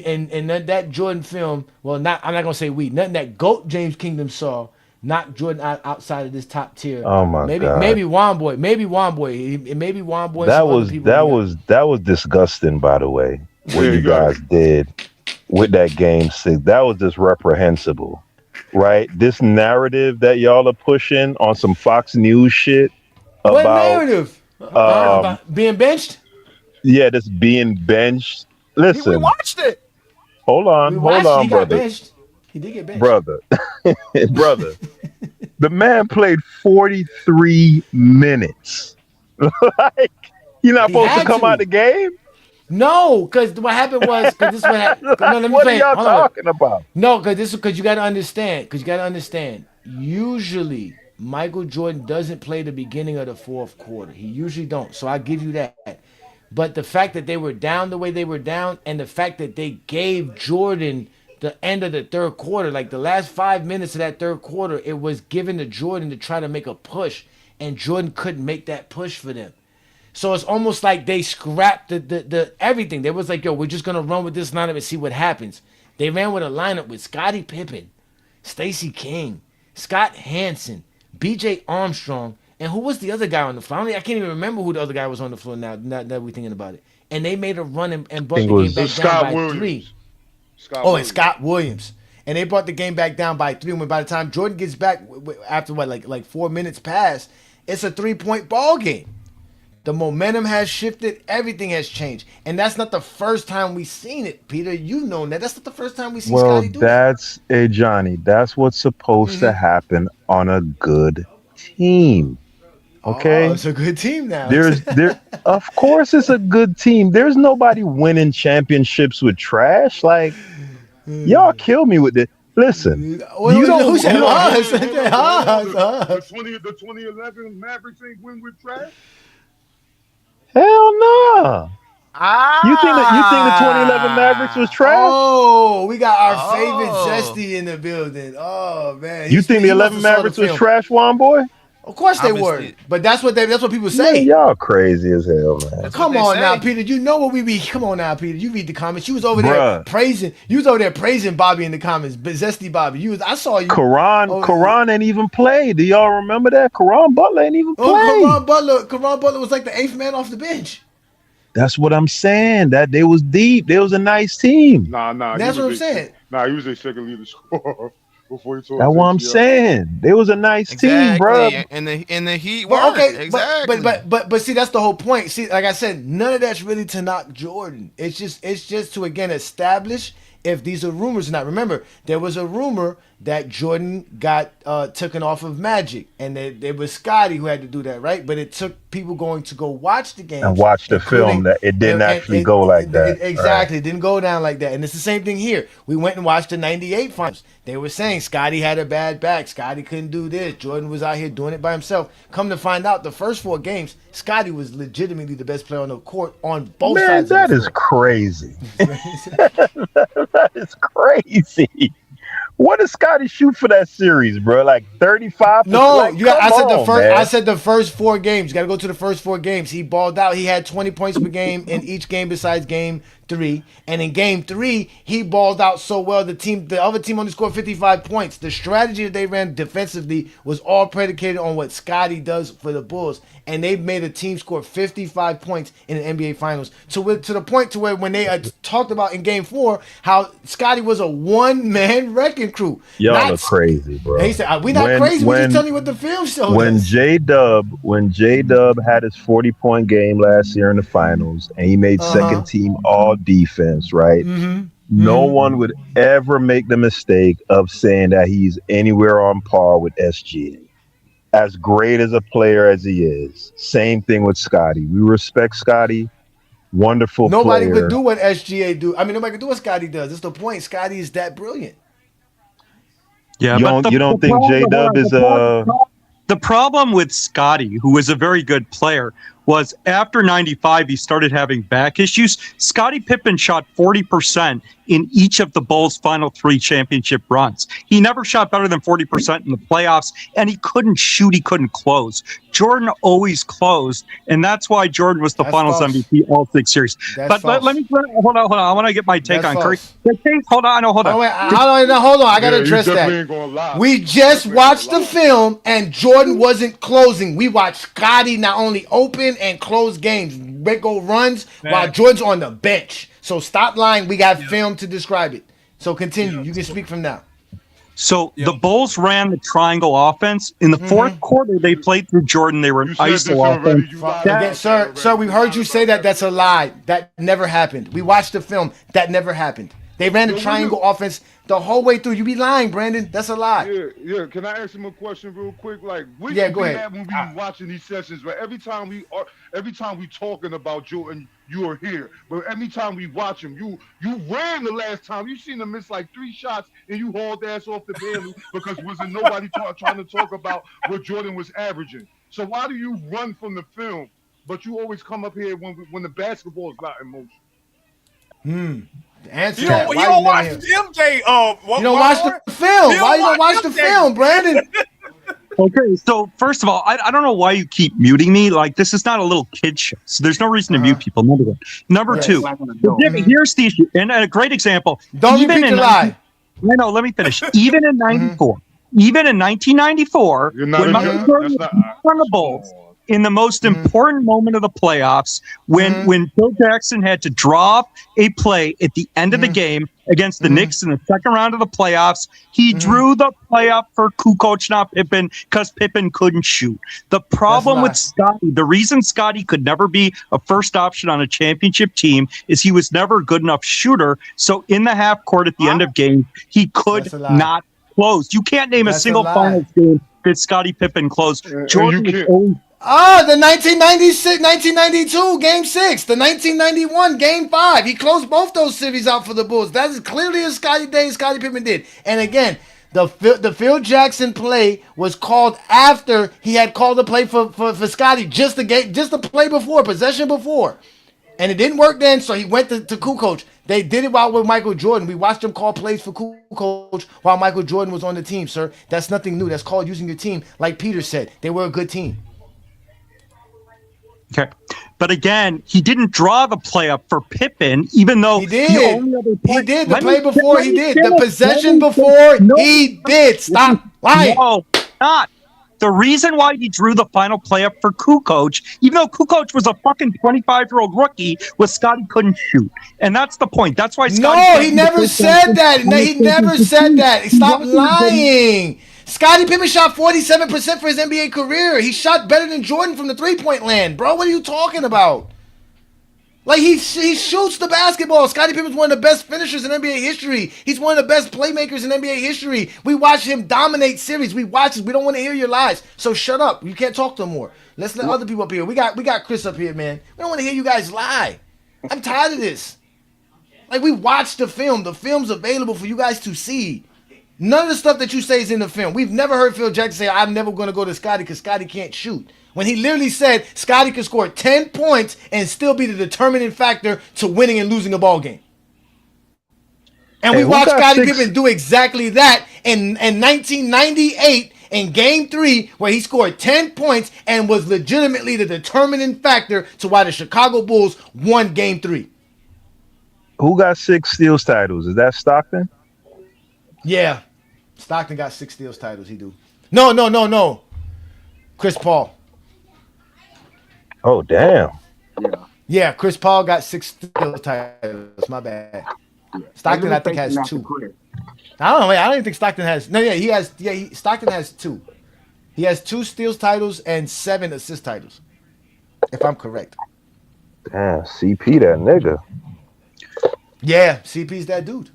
that Jordan film. Well, I'm not gonna say nothing that GOAT James Kingdom saw. Not Jordan outside of this top tier. Oh my Maybe God, Juan Boy. Maybe Juan Boy. Maybe Juan Boy and that some other was people. that was that was disgusting. By the way, what Yeah, you you got it. guys did with that game 6, that was just reprehensible, right? This narrative that y'all are pushing on some Fox News shit What about narrative? um About being benched? yeah, this being benched. We Listen, watched it. We hold watched. He on, got brother, benched. He did get benched. brother, brother. The man played 43 minutes. Like, you're not He supposed to had come out to. the game? No, because what happened was because this is what happened. No, let me What are explain. y'all Hold on. Wait. talking about? No, because you got to understand. Because you got to understand. Usually, Michael Jordan doesn't play the beginning of the fourth quarter. He usually don't. So I give you that. But the fact that they were down the way they were down, and the fact that they gave Jordan the end of the third quarter, like the last 5 minutes of that third quarter, it was given to Jordan to try to make a push, and Jordan couldn't make that push for them. So it's almost like they scrapped the everything. They was like, yo, we're just gonna run with this lineup and see what happens. They ran with a lineup with Scottie Pippen, Stacey King, Scott Hansen, B.J. Armstrong, and who was the other guy on the floor? I can't even remember who the other guy was on the floor now that we're thinking about it. And they made a run and I brought think the it game was back down by 3. Scott Oh, and Williams. Scott Williams. And they brought the game back down by 3. When by the time Jordan gets back, after what, like 4 minutes pass, it's a 3-point ball game. The momentum has shifted. Everything has changed. And that's not the first time we've seen it, Peter. You've known that. That's not the first time we see Well, Scotty do that. Johnny, that's what's supposed to happen on a good team. Oh, Okay? it's a good team now. There of course it's a good team. There's nobody winning championships with trash. Like, y'all kill me with this. Listen, you don't Who said you don't us? Hold on. Us. The 2011 Mavericks ain't win with trash. hell no. You think the 2011 Mavericks was Ah. trash? Oh, we got our favorite Oh. Zesty in the building. Oh man, You think the he must 11 have saw the Mavericks was film. trash, Juan boy? Of course they Obviously. were, but that's what people Man, say. y'all crazy as hell, man. That's what Come they on say. now, Peter. You know what we read. Come on now, Peter. You read the comments. You was over there Bruh. praising. You was over there praising Bobby in the comments. But Zesty Bobby. I saw you. Karan ain't even played. Do y'all remember that? Karan Butler ain't even Oh, played. Karan Butler was like the 8th man off the bench. That's what I'm saying. That they was deep. They was a nice team. Nah. That's what I'm saying. Nah, he was a second leader scorer before he tore That's his what I'm ACL. saying. They was a nice team, bro. Exactly. And the Heat Well, weren't. okay, Exactly. but see, that's the whole point. See, like I said, none of that's really to knock Jordan. It's just to again establish if these are rumors or not. Remember, there was a rumor that Jordan got taken off of Magic, and it was Scotty who had to do that, right? But it took people going to go watch the games And watch the including- film that it didn't actually go like that. Exactly, it didn't go down like that. And it's the same thing here. We went and watched the '98 finals. They were saying Scotty had a bad back. Scotty couldn't do this. Jordan was out here doing it by himself. Come to find out, the first 4 games, Scotty was legitimately the best player on the court on both Man, sides. that of the is floor. crazy. That is crazy. What did Scotty shoot for that series, bro? Like 35%? No, Like, I said the first 4 games. You got to go to the first 4 games. He balled out. He had 20 points per game in each game besides game 3. And in game 3, he balled out so well. The other team only scored 55 points. The strategy that they ran defensively was all predicated on what Scotty does for the Bulls. And they made a team score 55 points in the NBA Finals. To the point to where when they talked about in game 4 how Scotty was a one-man wrecking crew. Y'all Not- are crazy, bro. And he said, "We're not crazy. We're just telling you what the film showed when us." J Dub had his 40-point game last year in the finals, and he made second team all defense, right? No one would ever make the mistake of saying that he's anywhere on par with SGA. As great as a player as he is, same thing with Scotty. We respect Scotty. Wonderful Nobody player. could do what SGA do. I mean, nobody could do what Scotty does. That's the point. Scotty is that brilliant. Yeah, You don't think J Dub is the problem with Scotty, who was a very good player, was after 95, he started having back issues. Scottie Pippen shot 40% in each of the Bulls' final 3 championship runs. He never shot better than 40% in the playoffs, and he couldn't shoot, he couldn't close. Jordan always closed, and that's why Jordan was the That's finals false. MVP all 6 series. That's But let me, hold on. I want to get my take That's on Curry. false. Hold on. Oh, wait, hold on. I got to address definitely ain't that. gonna lie. We just Definitely watched ain't the gonna lie. film, and Jordan wasn't closing. We watched Scotty not only open and close games, go runs, while Jordan's on the bench. So stop lying. We got film to describe it. So continue. You can speak from now. So the Bulls ran the triangle offense. In the fourth quarter, they played through Jordan. They were You an said this ISO already. offense. You lied Again, about sir, that already. sir, we've heard you say that. That's a lie. That never happened. We watched the film. That never happened. They ran the But triangle offense the whole way through. You be lying, Brandon. That's a lie. Yeah. Can I ask him a question real quick? Like, we Yeah, can go be ahead. that when we be watching these sessions, but every time we talking about Jordan, you are here. But every time we watch him, you ran the last time. You seen him miss like 3 shots, and you hauled ass off the bailey because wasn't nobody trying to talk about what Jordan was averaging. So why do you run from the film, but you always come up here when the basketball is not in motion? Answer You that. don't, Why you don't never watch here? MJ. You don't watch the film. Why you don't watch the film, Brandon? Okay, so first of all, I don't know why you keep muting me. Like, this is not a little kid show, so there's no reason to mute people. Number one. Number Yes. two, Like an adult. Jimmy, here's the issue, and a great example. Don't repeat the lie. No, let me finish. Even in '94, even in 1994, You're not when a Michael judge. Jordan That's was not. on the Bulls, in the most important moment of the playoffs, when Phil Jackson had to draw up a play at the end of the game against the Knicks in the second round of the playoffs, he drew the play up for Kukoc, not Pippen, because Pippen couldn't shoot. The problem with Scotty, the reason Scotty could never be a first option on a championship team is he was never a good enough shooter. So in the half court at the end of games, he could not close. You can't name a single finals game that Scottie Pippen closed. Jordan was always the 1996, 1992 Game 6, the 1991 Game 5. He closed both those series out for the Bulls. That is clearly a Scottie day Scottie Pippen did. And again, the Phil Jackson play was called after he had called the play for Scottie, just the play before, possession before. And it didn't work then, so he went to Kukoc. They did it while with Michael Jordan. We watched him call plays for Kukoc while Michael Jordan was on the team, sir. That's nothing new. That's called using your team. Like Peter said, they were a good team. Okay. But again, he didn't draw the play up for Pippen, even though he did. The only other play, he did. The play before he did. The possession before he did. Stop lying. No, not. The reason why he drew the final play up for Kukoc, even though Kukoc was a fucking 25-year-old rookie, was Scotty couldn't shoot. And that's the point. That's why Scotty. No, he never said that. He never said that. Stop lying. Scottie Pippen shot 47% for his NBA career. He shot better than Jordan from the three-point land. Bro, what are you talking about? Like, he shoots the basketball. Scottie Pippen's one of the best finishers in NBA history. He's one of the best playmakers in NBA history. We watch him dominate series. We watch it. We don't want to hear your lies. So shut up. You can't talk no more. Let's let other people up here. We got Chris up here, man. We don't want to hear you guys lie. I'm tired of this. Like, we watched the film. The film's available for you guys to see. None of the stuff that you say is in the film. We've never heard Phil Jackson say, I'm never going to go to Scotty because Scotty can't shoot. When he literally said Scotty could score 10 points and still be the determining factor to winning and losing a ball game. And we watched Scottie Pippen do exactly that in 1998 in Game 3, where he scored 10 points and was legitimately the determining factor to why the Chicago Bulls won Game 3. Who got 6 steals titles? Is that Stockton? Yeah. Stockton got 6 steals titles. He do. No. Chris Paul. Oh, damn. Yeah, Chris Paul got 6 steals titles. My bad. Stockton, I think, has 2. I don't know. I don't even think Stockton has. No, yeah, he has. Yeah, Stockton has 2. He has 2 steals titles and 7 assist titles, if I'm correct. Damn, CP, that nigga. Yeah, CP's that dude.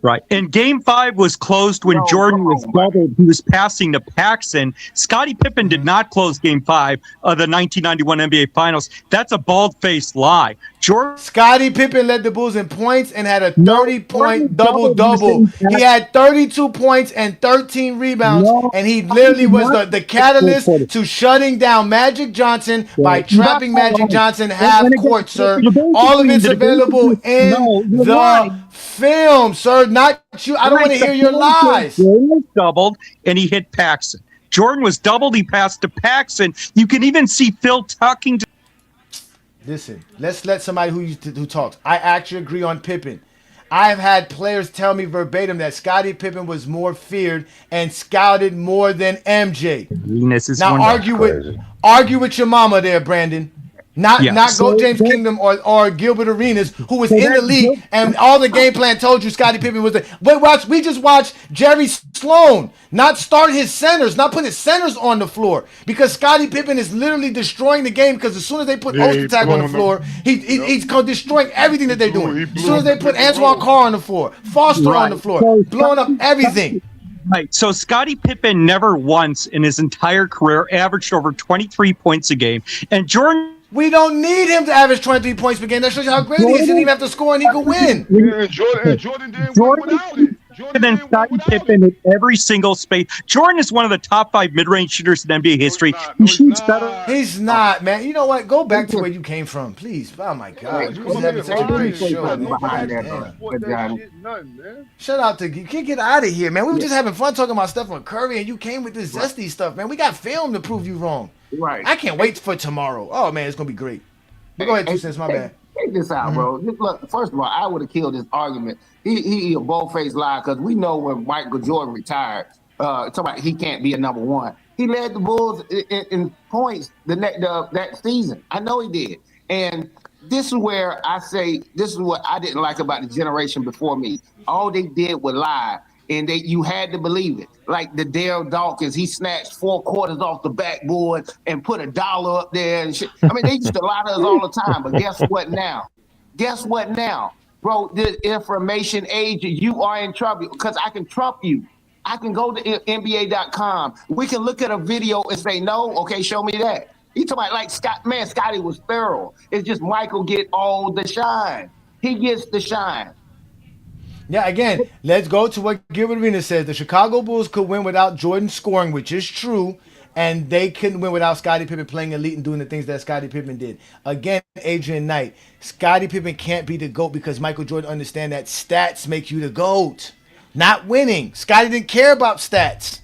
Right. And Game 5 was closed when Jordan was doubled. He was passing to Paxson. Scottie Pippen did not close Game 5 of the 1991 NBA Finals. That's a bald-faced lie. Scottie Pippen led the Bulls in points and had a 30-point double-double. He had 32 points and 13 rebounds, and he literally was the catalyst to shutting down Magic Johnson by trapping Magic Johnson half court, sir. All of it's available in the film, sir. Not you. I don't want to hear your lies. Jordan was doubled, and he hit Paxson. Jordan was doubled. He passed to Paxson. You can even see Phil talking to. Listen, let's let somebody who talks. I actually agree on Pippen. I've had players tell me verbatim that Scottie Pippen was more feared and scouted more than MJ. Now argue with your mama there, Brandon. Not Go James Kingdom or Gilbert Arenas, who was in the league, and all the game plan told you Scottie Pippen was the. We just watched Jerry Sloan not start his centers, not put his centers on the floor, because Scottie Pippen is literally destroying the game, because as soon as they put Ostertag on the floor, he's destroying everything that they're doing. As soon as they put Antoine Carr on the floor, Foster on the floor, blowing up everything. Right. So Scottie Pippen never once in his entire career averaged over 23 points a game. And Jordan. We don't need him to average 23 points per game. That shows you how great he is. He didn't even have to score and he could win. Yeah, Jordan didn't win without it. Jordan than didn't win Scottie without him. Pippen in every single space. Jordan is one of the top 5 mid-range shooters in NBA history. No, He he's shoots not. better. He's not, man. You know what? Go back to He where you came from, please. Oh my Man, God, just we come was up having here such a Let me lying. great say You show, got something man. behind nobody God that, to though, damn. support that Johnny. shit. Nothing, man. Shout out to you. Can't get out of here, man. We were just having fun talking about Stephen Curry, and you came with this Right. zesty stuff, man. We got film to prove you wrong. Right. I can't wait for tomorrow. Oh man, it's gonna be great. But go ahead, Hey, 2 cents. My check, bad. check this out, bro. Look, first of all, I would have killed this argument. He a bold-faced lie because we know when Michael Jordan retired, talking about he can't be a number one. He led the Bulls in points that season. I know he did. And this is where I say this is what I didn't like about the generation before me. All they did was lie, and you had to believe it. Like the Dale Dawkins, he snatched 4 quarters off the backboard and put $1 up there and shit. I mean, they used to lie to us all the time. But guess what now? Guess what now? Bro, this information age, you are in trouble because I can trump you. I can go to NBA.com. We can look at a video and say, no, okay, show me that. He talking about like Scott, man, Scotty was thorough. It's just Michael get all the shine. He gets the shine. Yeah, again, let's go to what Gilbert Arenas says. The Chicago Bulls could win without Jordan scoring, which is true, and they couldn't win without Scottie Pippen playing elite and doing the things that Scottie Pippen did. Again, Adrian Knight, Scottie Pippen can't be the GOAT because Michael Jordan understand that stats make you the GOAT, not winning. Scottie didn't care about stats.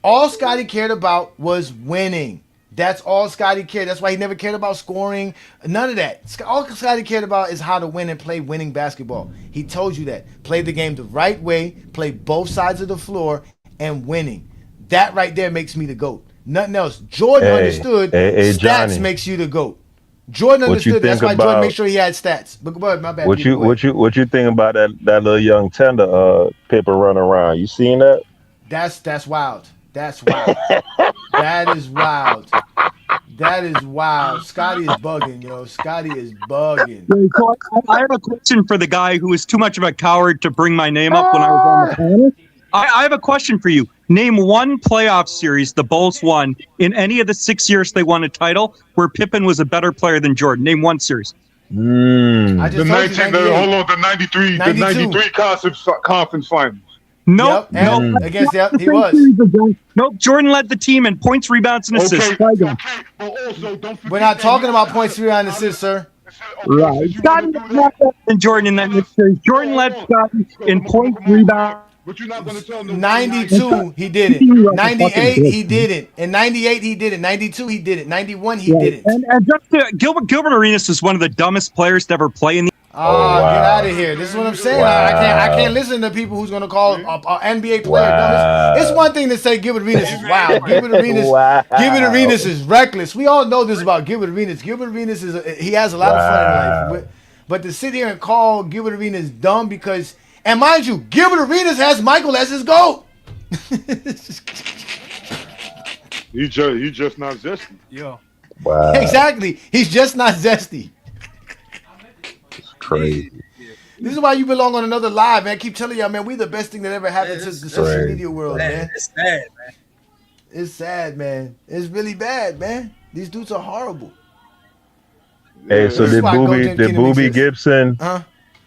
All Scottie cared about was winning. That's all Scottie cared. That's why he never cared about scoring. None of that. All Scottie cared about is how to win and play winning basketball. He told you that. Play the game the right way, play both sides of the floor, and winning. That right there makes me the GOAT. Nothing else. Jordan understood stats Johnny, makes you the GOAT. Jordan understood. That's why Jordan made sure he had stats. But my bad. What you think about that little young tender Pippen running around? You seen that? That's wild. That's wild. That is wild. That is wild. Scotty is bugging, yo. Scotty is bugging. So I have a question for the guy who is too much of a coward to bring my name up when I was on the panel. I have a question for you. Name one playoff series the Bulls won in any of the 6 years they won a title where Pippen was a better player than Jordan. Name one series. I The just told you 19, hold on, the 93, 92. the 93 conference finals. Nope. Yep, Nope. against he was. Nope. Jordan led the team in points, rebounds, and assists. Okay, but also don't forget We're not that talking about points, rebound, and assists, sir. Right. Scotty was not better than Jordan in that next series. Jordan led Scotty in points, rebounds. But you're not going to tell no 92, he did it. 98, he did it. In 98, he did it. 92, he did it. 91, he did it. And just Gilbert Arenas is one of the dumbest players to ever play in the. Oh, get out of here. This is what I'm saying. I can't listen to people who's going to call an NBA player dumb. It's one thing to say Gilbert Arenas is wild. Gilbert Arenas is reckless. We all know this about Gilbert Arenas. Gilbert Arenas he has a lot of fun in life. But to sit here and call Gilbert Arenas dumb because, and mind you, Gilbert Arenas has Michael as his GOAT. He's just not zesty. Yeah. Wow. Exactly. He's just not zesty. Crazy. This is why you belong on another live, man. I keep telling y'all, man, we the best thing that ever happened to the social media world, man. It's sad, man. It's sad, man. It's really bad, man. These dudes are horrible. Hey, so This is why Goldie Keenan Boobie exists. Gibson?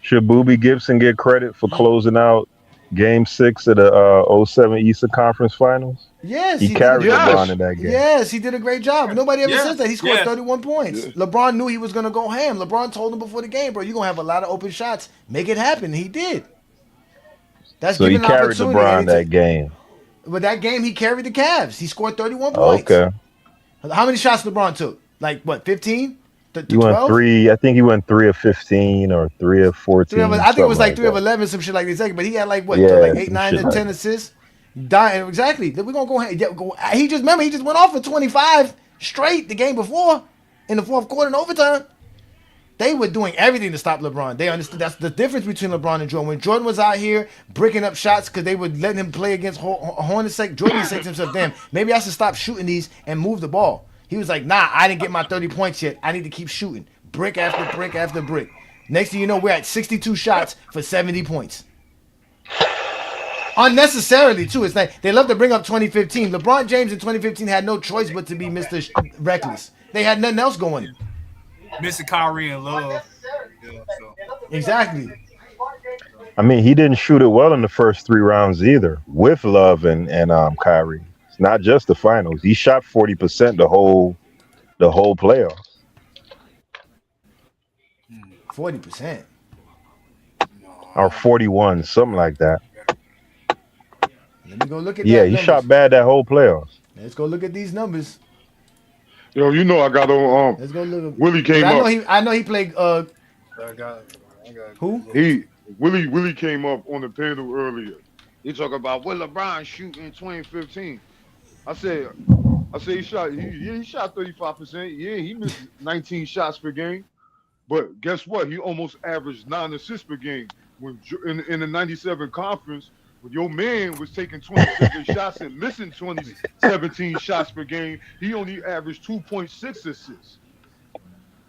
Should Boobie Gibson get credit for closing out Game 6 of the 07 Eastern Conference Finals? Yes, he carried LeBron in that game. Yes, he did a great job. Nobody ever Yes. says that. He scored Yes. 31 points. Yes. LeBron knew he was going to go ham. LeBron told him before the game, bro, you're going to have a lot of open shots. Make it happen. He did. That's So he giving carried opportunity. LeBron that game. But that game, he carried the Cavs. He scored 31 points. Okay. How many shots LeBron took? Like, what, 15? He went 12? 3. I think he went 3 of 15 or 3 of 14. I think it was like 3 of that. 11, some shit like that. But he had like, what, Yeah, like 8, some 9, shit and like 10 assists? Dying. Exactly. We're going to go ahead. He just went off for 25 straight the game before in the fourth quarter in overtime. They were doing everything to stop LeBron. They understood that's the difference between LeBron and Jordan. When Jordan was out here breaking up shots because they were letting him play against Hornacek, Jordan said to himself, damn, maybe I should stop shooting these and move the ball. He was like, nah, I didn't get my 30 points yet. I need to keep shooting. Brick after brick after brick. Next thing you know, we're at 62 shots for 70 points. Unnecessarily, too. It's like they love to bring up 2015. LeBron James in 2015 had no choice but to be Mr. Reckless. They had nothing else going. Mr. Kyrie and Love. Yeah, so. Exactly. I mean, he didn't shoot it well in the first 3 rounds either, with Love and Kyrie. It's not just the finals. He shot 40% the whole playoffs. 40%. No, Or 41, something like that. Let me go look at Yeah, that he numbers. shot bad that whole playoffs. Let's go look at these numbers. Yo, you know I got on. Let's go look Willie because came up. I know he played I got who? Willie came up on the panel earlier. He talking about will LeBron shoot in 2015. I said he shot 35%. Yeah, he missed 19 shots per game. But guess what? He almost averaged 9 assists per game when in the '97 conference. When your man was taking 27 shots and missing 17 shots per game, he only averaged 2.6 assists.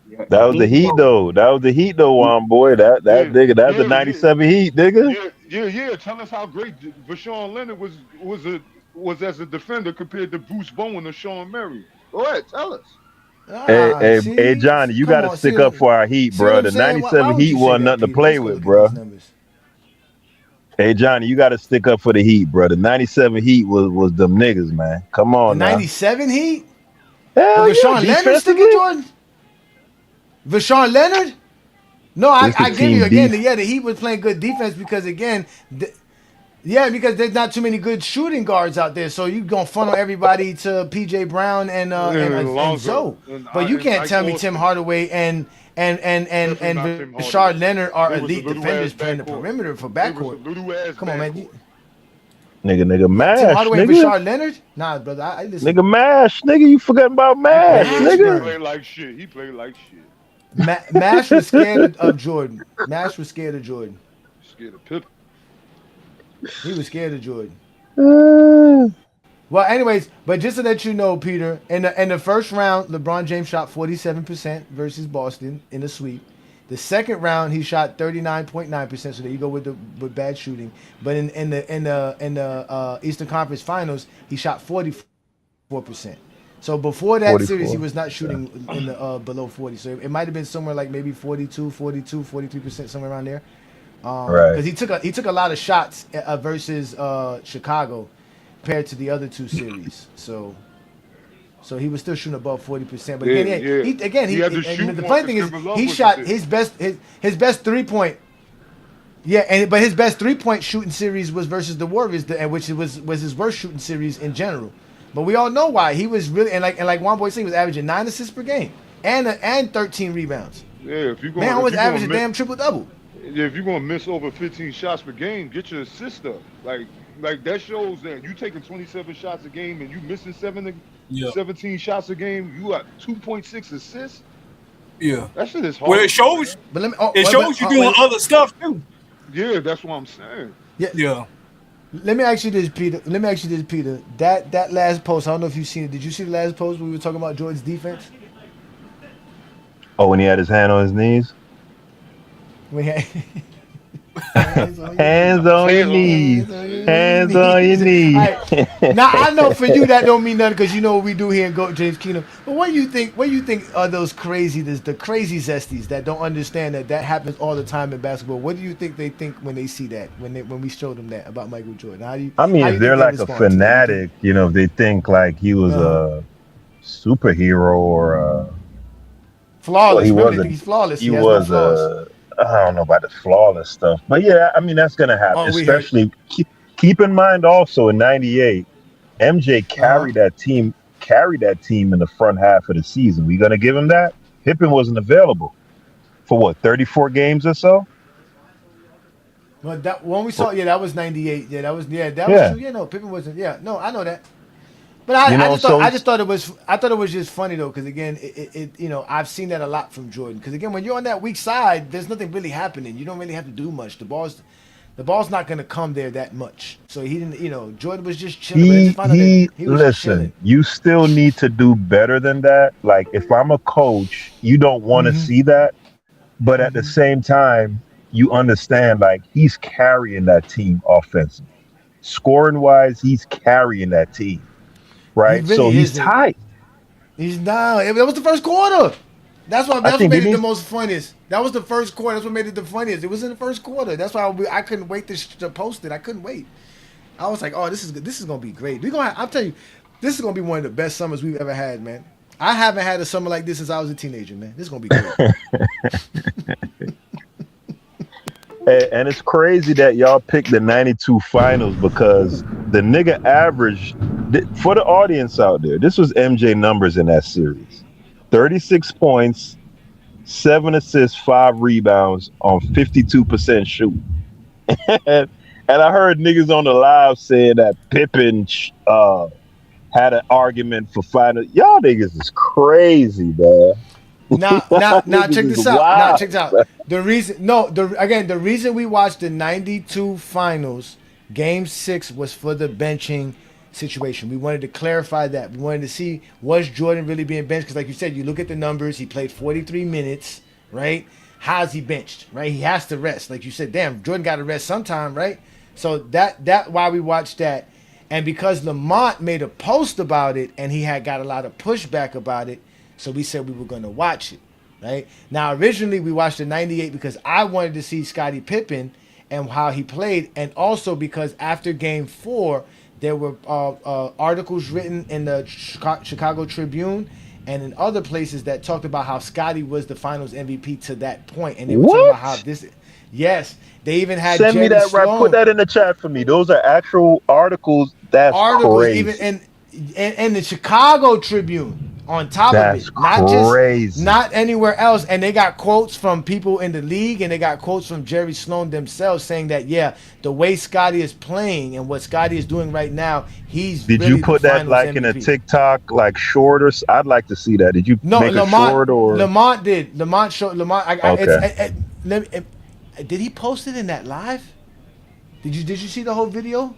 Yeah, That was the Heat though. That was the Heat though, boy. That Yeah, nigga, that's the yeah, yeah, '97 Heat, nigga. yeah. Tell us how great Vashawn Leonard was as a defender compared to Bruce Bowen or Sean Murray. Go ahead, tell us. Hey, hey, hey, See, Johnny, you got come to on, stick up for our Heat, see what bro. I'm The saying? Why '97 would Heat you say wasn't that, nothing to Peter? play Let's go with, look at bro. these numbers. Hey, Johnny, you got to stick up for the Heat, bro. The '97 Heat was them niggas, man. Come The on now. '97 Heat with Hell yeah, Vashawn Leonard sticking defensively, Jordan. Vashawn Leonard. No, it's the I give you team again. def. Yeah, the Heat was playing good defense because again, yeah, because there's not too many good shooting guards out there. So you gonna funnel everybody to PJ Brown and Lonzo Zoe. But you and can't Ike tell me Tim Austin. Hardaway Definitely and not Tim Rashard Hardaway. Leonard are They was a elite little ass defenders playing the backcourt. perimeter for They was a backcourt. little ass Come on, man. backcourt. Nigga, Tim mash, Hardaway and nigga. Rashard Leonard? Nah, brother. I listen. Nigga, mash, nigga. You forgetting about mash, He nigga. Mashburn. played like shit. He played like shit. Mash was scared of Jordan. Mash was scared of Jordan. Scared of Pippen. He was scared of Jordan. Uh, Well, anyways, but just to let you know, Peter, in the first round, LeBron James shot 47% versus Boston in a sweep. The second round, he shot 39.9%. So there you go with bad shooting. But in the Eastern Conference Finals, he shot 44%. So before that series, he 44. was not shooting in the below 40. So it might have been somewhere like maybe 42, 42, 43%, somewhere around there. Right. Because he took a lot of shots versus Chicago compared to the other two series. So he was still shooting above 40%. But again, Yeah. He had to shoot and the more funny thing because is Kevin Love he wasn't shot there. his best 3-point. Yeah, but his best 3-point shooting series was versus the Warriors, which was his worst shooting series in general. But we all know why. He was really and like one boy said, he was averaging 9 assists per game and 13 rebounds. Yeah, if you're Man, going, always averaged a damn triple double. if you're gonna miss over 15 shots per game, get your assist up. Like that shows that you taking 27 shots a game and you missing Yeah. 17 shots a game. You got 2.6 assists. Yeah. That shit is Well, hard. it shows But let me. it shows you doing other stuff too. Yeah, that's what I'm saying. Yeah. Let me ask you this, Peter. That last post, I don't know if you've seen it. Did you see the last post where we were talking about Jordan's defense? Oh, when he had his hand on his knees, When he had hands on your knees, hands on your knees. Alright. Now I know for you that don't mean nothing because you know what we do here in Goat James Kingdom. But what do you think? What do you think are those the crazy zesties that don't understand that happens all the time in basketball? What do you think they think when they see that when we show them that about Michael Jordan? I mean, how if you they're think they like a respond to that? fanatic, if they think like he was a superhero or well, Flawless. he Remember, they wasn't. think he's flawless. He He has no was flaws. I don't know about the flawless stuff, but yeah, I mean that's gonna happen. Oh, we heard. Especially keep in mind also in '98, MJ carried that team in the front half of the season. We gonna give him that? Pippen wasn't available for what 34 games or so. Well, that when we saw, that was '98. Yeah, that was Yeah, true. Yeah, no, Pippen wasn't. Yeah, no, I know that. But I so just thought it was just funny though, because again, I've seen that a lot from Jordan. Because again, when you're on that weak side, there's nothing really happening. You don't really have to do much. The ball's not gonna come there that much. So he didn't. Jordan was just chilling. But I just found out that he was just chilling. listen. You still need to do better than that. Like if I'm a coach, you don't want to see that, but at the same time, you understand like he's carrying that team offensively, scoring wise, he's carrying that team. He Right? So really he's isn't. tight. He's not. That was the first quarter. That's I what think made it the didn't most funniest. That was the first quarter. That's what made it the funniest. It was in the first quarter. That's why I couldn't wait to post it. I couldn't wait. I was like, oh, this is good. This is gonna be great. I'm telling you, this is gonna be one of the best summers we've ever had, man. I haven't had a summer like this since I was a teenager, man. This is gonna be great. And it's crazy that y'all picked the 92 finals because the nigga averaged, for the audience out there, this was MJ numbers in that series. 36 points, 7 assists, 5 rebounds on 52% shoot. and I heard niggas on the live saying that Pippen had an argument for final. Y'all niggas is crazy, man. Now, check this out. Now, check this out. The reason we watched the 92 finals, game 6 was for the benching situation. We wanted to clarify that. We wanted to see, was Jordan really being benched? Because like you said, you look at the numbers, he played 43 minutes, right? How's he benched, right? He has to rest. Like you said, damn, Jordan got to rest sometime, right? So that why we watched that. And because Lamont made a post about it and he had got a lot of pushback about it, so we said we were going to watch it, right? Now, originally we watched the 98 because I wanted to see Scottie Pippen and how he played, and also because after Game 4, there were articles written in the Chicago Tribune and in other places that talked about how Scottie was the Finals MVP to that point, and they were talking about how this. Yes, they even had. Send me that right. Put that in the chat for me. Those are actual articles. That's crazy. Even in the Chicago Tribune. On top That's of it, not crazy. not anywhere else, and they got quotes from people in the league, and they got quotes from Jerry Sloan themselves saying that the way Scottie is playing and what Scottie is doing right now, he's. Did really you put that like MVP. In a TikTok like short or? I'd like to see that. Did you make a short or? Lamont did. Lamont showed Lamont. Okay. Did he post it in that live? Did you see the whole video?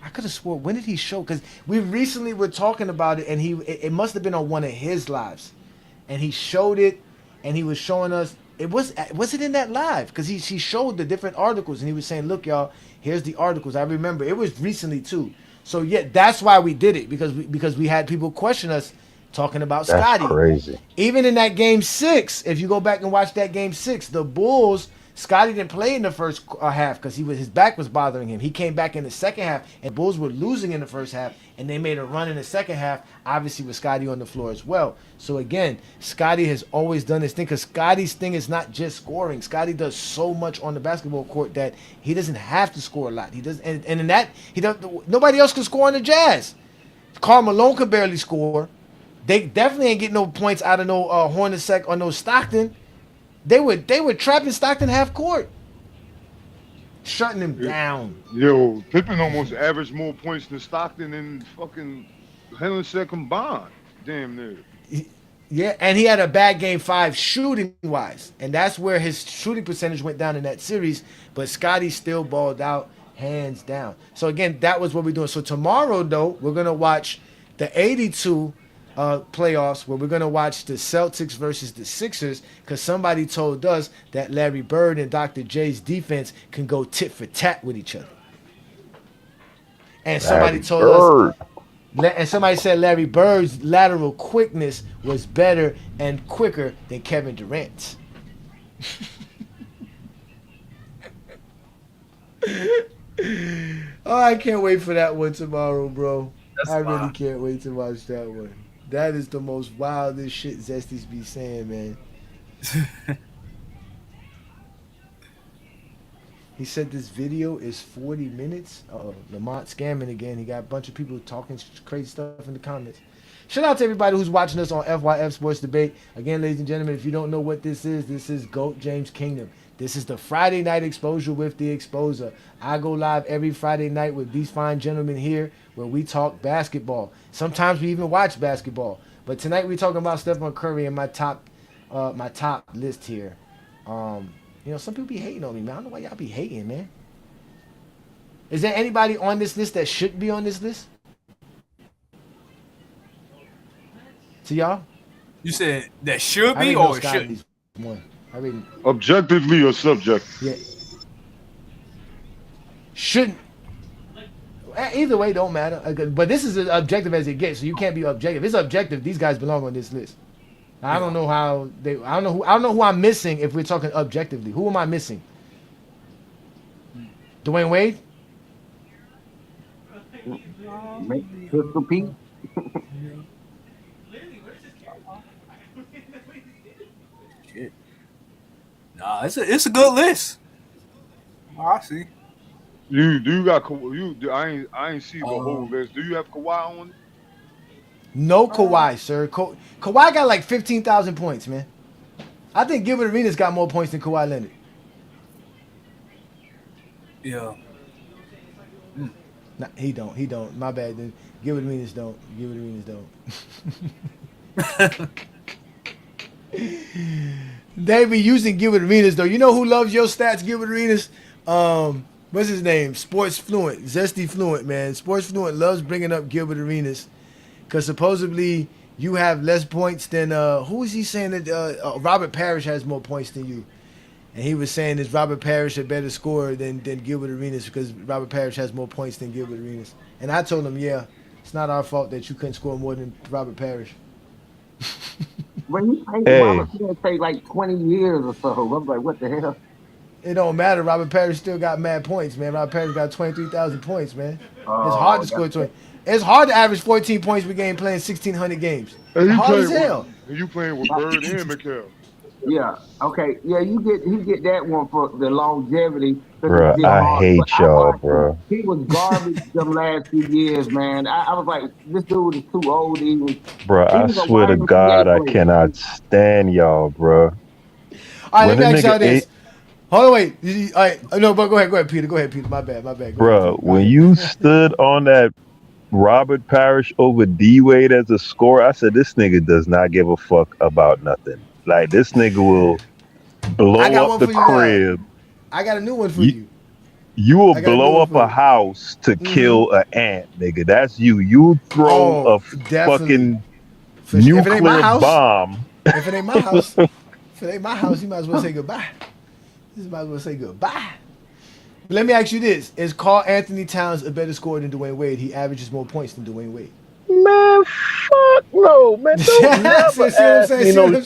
I could have swore. When did he show? Because we recently were talking about it, and it must have been on one of his lives, and he showed it, and he was showing us. Was it in that live? Because he showed the different articles, and he was saying, "Look, y'all, here's the articles." I remember it was recently too. So yeah, that's why we did it because we had people question us talking about Scottie. That's crazy. Even in that Game 6, if you go back and watch that Game 6, the Bulls. Scottie didn't play in the first half because his back was bothering him. He came back in the second half, and Bulls were losing in the first half, and they made a run in the second half, obviously with Scottie on the floor as well. So again, Scottie has always done this thing because Scottie's thing is not just scoring. Scottie does so much on the basketball court that he doesn't have to score a lot. He does, and in that he does. Nobody else can score on the Jazz. Karl Malone could barely score. They definitely ain't getting no points out of no Hornacek or no Stockton. They were trapping Stockton half court, shutting him down. Yo, Pippen almost averaged more points than Stockton and fucking Hornacek combined. Damn near. Yeah, and he had a bad Game 5 shooting wise, and that's where his shooting percentage went down in that series. But Scottie still balled out hands down. So again, that was what we're doing. So tomorrow though, we're gonna watch the 82. Playoffs where we're going to watch the Celtics versus the Sixers because somebody told us that Larry Bird and Dr. J's defense can go tit for tat with each other. And somebody somebody said Larry Bird's lateral quickness was better and quicker than Kevin Durant's. Oh, I can't wait for that one tomorrow, bro. I really can't wait to watch that one. That is the most wildest shit Zesty's be saying, man. He said this video is 40 minutes. Lamont scamming again. He got a bunch of people talking crazy stuff in the comments. Shout out to everybody who's watching us on FYF Sports Debate. Again, ladies and gentlemen, if you don't know what this is GOAT James Kingdom. This is the Friday night exposure with the exposer. I go live every Friday night with these fine gentlemen here where we talk basketball. Sometimes we even watch basketball. But tonight we're talking about Stephen Curry and my top list here. Some people be hating on me, man. I don't know why y'all be hating, man. Is there anybody on this list that shouldn't be on this list? To y'all? You said that should be or shouldn't? Objectively or subjective? Yeah. Shouldn't. Either way, don't matter. But this is as objective as it gets, so you can't be objective. If it's objective, these guys belong on this list. I don't know how they. I don't know who I'm missing. If we're talking objectively, who am I missing? Dwayne Wade. Pistol Pete. Shit. Nah, it's a good list. Oh, I see. You got I ain't see the whole list. Do you have Kawhi on it? No Kawhi, sir. Kawhi got like 15,000 points, man. I think Gilbert Arenas got more points than Kawhi Leonard. Yeah. Nah, he don't. He don't. My bad. Then Gilbert Arenas don't. Gilbert Arenas don't. They be using Gilbert Arenas though. You know who loves your stats, Gilbert Arenas? What's his name? Sports Fluent, Zesty Fluent, man. Sports Fluent loves bringing up Gilbert Arenas because supposedly you have less points than who is he saying that Robert Parrish has more points than you? And he was saying is Robert Parrish a better scorer than Gilbert Arenas because Robert Parrish has more points than Gilbert Arenas. And I told him, yeah, it's not our fault that you couldn't score more than Robert Parrish. When he played, Robert Parrish played like 20 years or so. I'm like, what the hell? It don't matter. Robert Parrish still got mad points, man. Robert Parrish got 23,000 points, man. It's hard to score 20. It's hard to average 14 points per game playing 1,600 games. And It's hard as hell. You playing with Bird and Mikal. Yeah. Okay. Yeah, he get that one for the longevity. Bro, I hate y'all, bro. He was garbage them last few years, man. I was like, this dude is too old even. Bro, I swear to God, I cannot stand y'all, bro. All right, let me ask y'all this. Hold on, wait. All right, no, but go ahead, Peter. Go ahead, Peter. My bad. Bro, when you stood on that Robert Parrish over D Wade as a scorer, I said this nigga does not give a fuck about nothing. Like this nigga will blow up the crib. I got a new one for you. You will blow up a house to kill an ant, nigga. That's you. You throw a fucking nuclear bomb. If it ain't my house, you might as well say goodbye. You might as well say goodbye. But let me ask you this: is Karl Anthony Towns a better scorer than Dwayne Wade? He averages more points than Dwayne Wade. Man, fuck no, man. Don't never ask me no.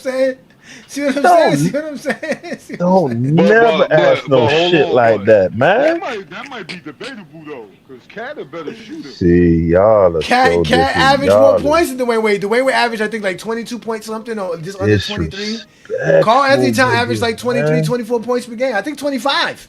See what I'm saying? Don't never ask no shit like that, man. That might be debatable though, because Cat a better shooter. See, y'all are so Cat averaged more points than Dwayne Wade. Dwayne Wade averaged, I think, like 22 points something, or just under 23. Karl Anthony Towns averaged like 23, 24 points per game. I think 25.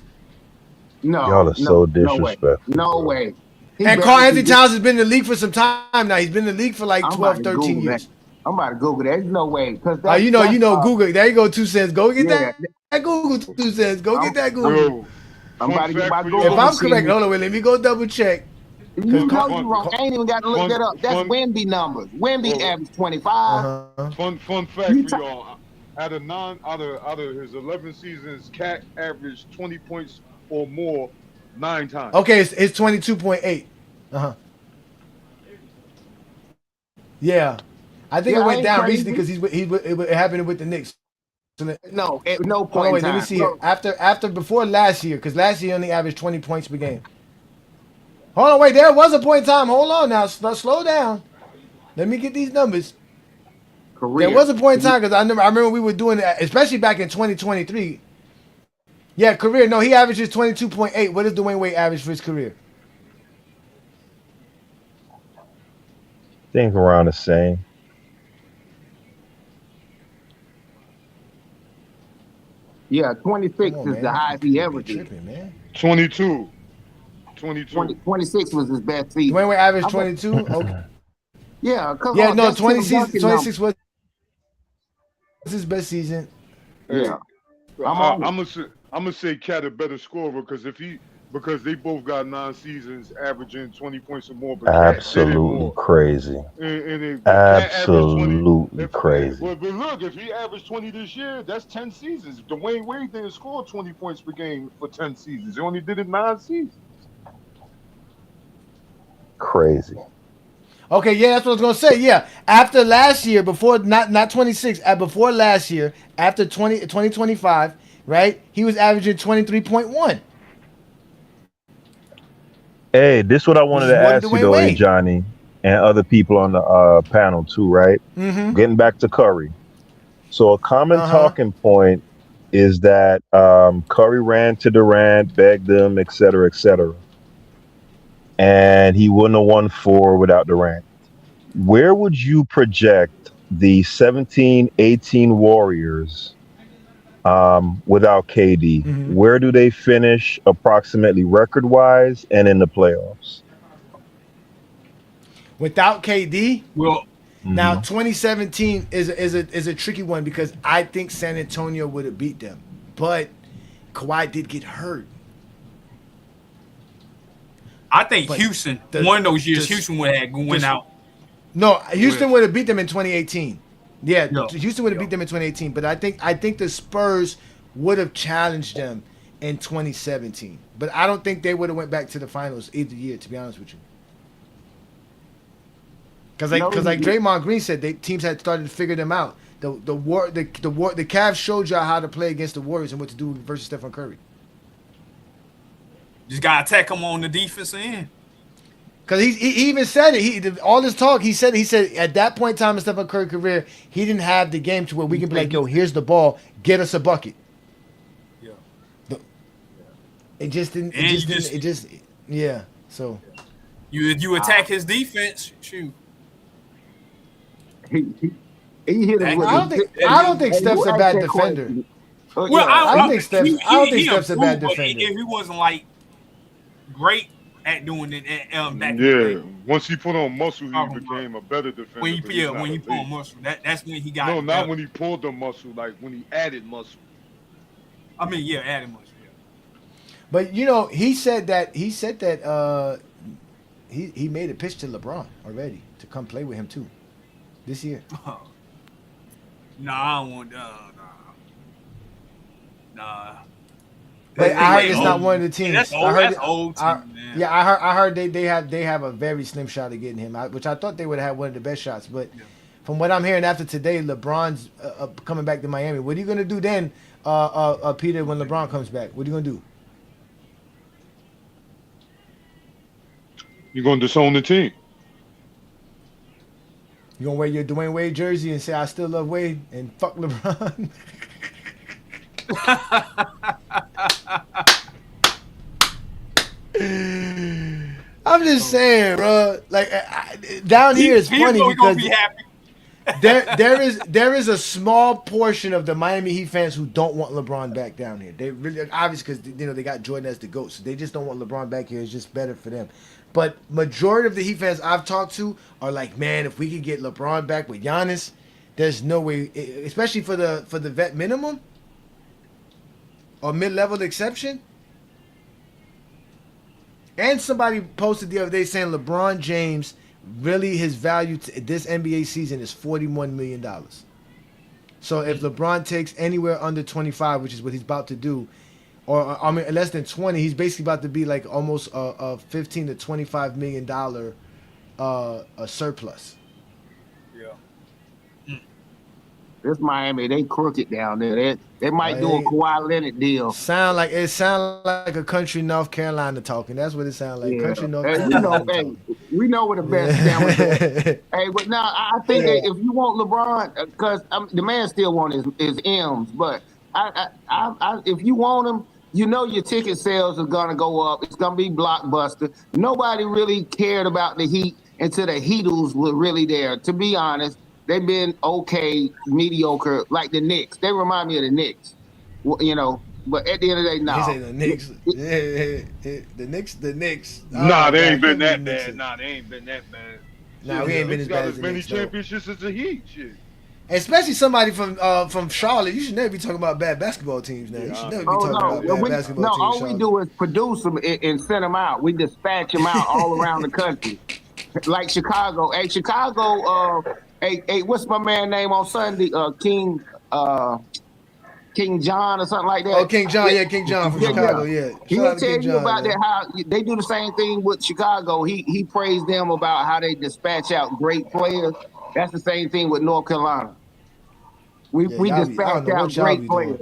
No, y'all are so disrespectful. No way. And Karl Anthony Towns has been in the league for some time now. He's been in the league for like 12, 13 years. I'm about to Google that. There's no way. You know, Google. There you go, 2 cents. Go get that Google 2 cents. Go get that Google. I'm about to get my Google. If I'm correct, hold on, wait, let me go double check. You know you wrong. I ain't even got to look that up. That's Wemby numbers. Wemby averaged 25. Fun fact for y'all. Out of his 11 seasons, Cat averaged 20 points or more 9 times. Okay, it's 22.8. Yeah. I think it went down recently because it happened with the Knicks. No, at no point. Wait, let me see it. Before last year, because last year he only averaged 20 points per game. Hold on, wait. There was a point in time. Hold on now. Slow down. Let me get these numbers. There was a point in time because I remember we were doing it, especially back in 2023. Yeah, career. No, he averages 22.8. What does Dwayne Wade average for his career? Think around the same. Yeah, 26 is the highest he ever did. 22. 26 was his best season. Dwayne Wade averaged 22? Okay. Yeah, yeah, no, 26 was his best season. Yeah. I'm gonna say Cat a better scorer because they both got 9 seasons averaging 20 points or more. But absolutely crazy. Absolutely crazy. But look, if he averaged 20 this year, that's 10 seasons. Dwayne Wade didn't score 20 points per game for 10 seasons. He only did it 9 seasons. Crazy. Okay, yeah, that's what I was gonna say. Yeah, after last year, before not 26, before last year, after 2025, right? He was averaging 23.1. Hey, this is what I wanted to ask you though, Ajani, and other people on the panel too, right? Mm-hmm. Getting back to Curry. So a common talking point is that Curry ran to Durant, begged him, et cetera, and he wouldn't have won four without Durant. Where would you project the 17-18 Warriors without KD? Where do they finish approximately record wise and in the playoffs? Without KD, Well, now Mhm. 2017 is a tricky one because I think San Antonio would have beat them, but Kawhi did get hurt. I think But Houston, the one of those years, the Houston would have went the out no, Houston with. would have beat them in 2018. Yeah, Yeah, Houston would have yeah. beat them in 2018. But I think the Spurs would have challenged them in 2017. But I don't think they would have went back to the finals either year. To be honest with you, No, because like Draymond Green said, teams had started to figure them out. The Cavs showed y'all how to play against the Warriors and what to do versus Stephen Curry. Just gotta attack them on the defense end. Because he even said it. All this talk, he said at that point in time in Stephen Curry's career, he didn't have the game to where we can be like, yo, here's the ball, get us a bucket. Yeah. It just didn't. It And just you didn't. just It just. Yeah. So. you attack his defense, shoot. he, he, he hit him That, with I don't the. think. I don't think Hey, Steph's who a asked bad that defender. question? well, Yeah, I don't think Steph's. I don't think he Steph's a bad improved, but defender. he wasn't like great at doing it back in the day. Yeah, once he put on muscle, he Talking about became a better when defender, he but he's not when he put elite. on muscle, that's when he No, got not better. when he pulled the muscle, like when he added muscle. I mean, yeah, adding muscle. Yeah. But he said that he made a pitch to LeBron already to come play with him too this year. Nah, I don't want. Nah. But I heard it's not Old. one of the Yeah, teams. that's old. I heard That's old team, man. yeah, I heard they have a very slim shot of getting him, which I thought they would have one of the best shots. But from what I'm hearing after today, LeBron's coming back to Miami. What are you gonna do then, Peter, when LeBron comes back? What are you gonna do? You're gonna disown the team. You gonna wear your Dwayne Wade jersey and say I still love Wade and fuck LeBron? I'm just saying, bro. Like down here, it's funny People gonna because be happy. there is a small portion of the Miami Heat fans who don't want LeBron back down here. They really obviously because they got Jordan as the GOAT, so they just don't want LeBron back here. It's just better for them. But majority of the Heat fans I've talked to are like, man, if we could get LeBron back with Giannis, there's no way, especially for the vet minimum or mid-level exception. And somebody posted the other day saying LeBron James really his value to this NBA season is $41 million. So if LeBron takes anywhere under 25, which is what he's about to do, or I mean less than 20, he's basically about to be like almost a 15 to 25 million dollar a surplus. Yeah. This Miami, they crooked down there. They might do a Kawhi Leonard deal. Sound like a country North Carolina talking. That's what it sounds like. Yeah. Country North Hey, Carolina hey, talking. we know where the best sandwich is. Hey, but now I think that if you want LeBron, because the man still want his M's, but if you want him, your ticket sales are gonna go up. It's gonna be blockbuster. Nobody really cared about the Heat until the Heatles were really there. To be honest, they've been okay, mediocre, like the Knicks. They remind me of the Knicks, But at the end of the day, no. He say the Knicks. The Knicks. Nah, Oh, they God, ain't been couldn't be that the Knicks. bad. Nah, they ain't been that bad. Nah, Shit, we ain't been Knicks as got bad as as the many Knicks, though. championships as the Heat. Shit. Especially somebody from Charlotte. You should never be talking about bad basketball teams now. You should never be talking about bad basketball teams. All we do is produce them and send them out. We dispatch them out all around the country, like Chicago. Hey, Chicago. Hey, what's my man name on Sunday? King John or something like that. Oh, King John, yeah, King John from Chicago, yeah. Shout He'll out to tell King you John, about man. that, how they do the same thing with Chicago. He praised them about how they dispatch out great players. That's the same thing with North Carolina. We I dispatch don't know out what y'all great be players. doing.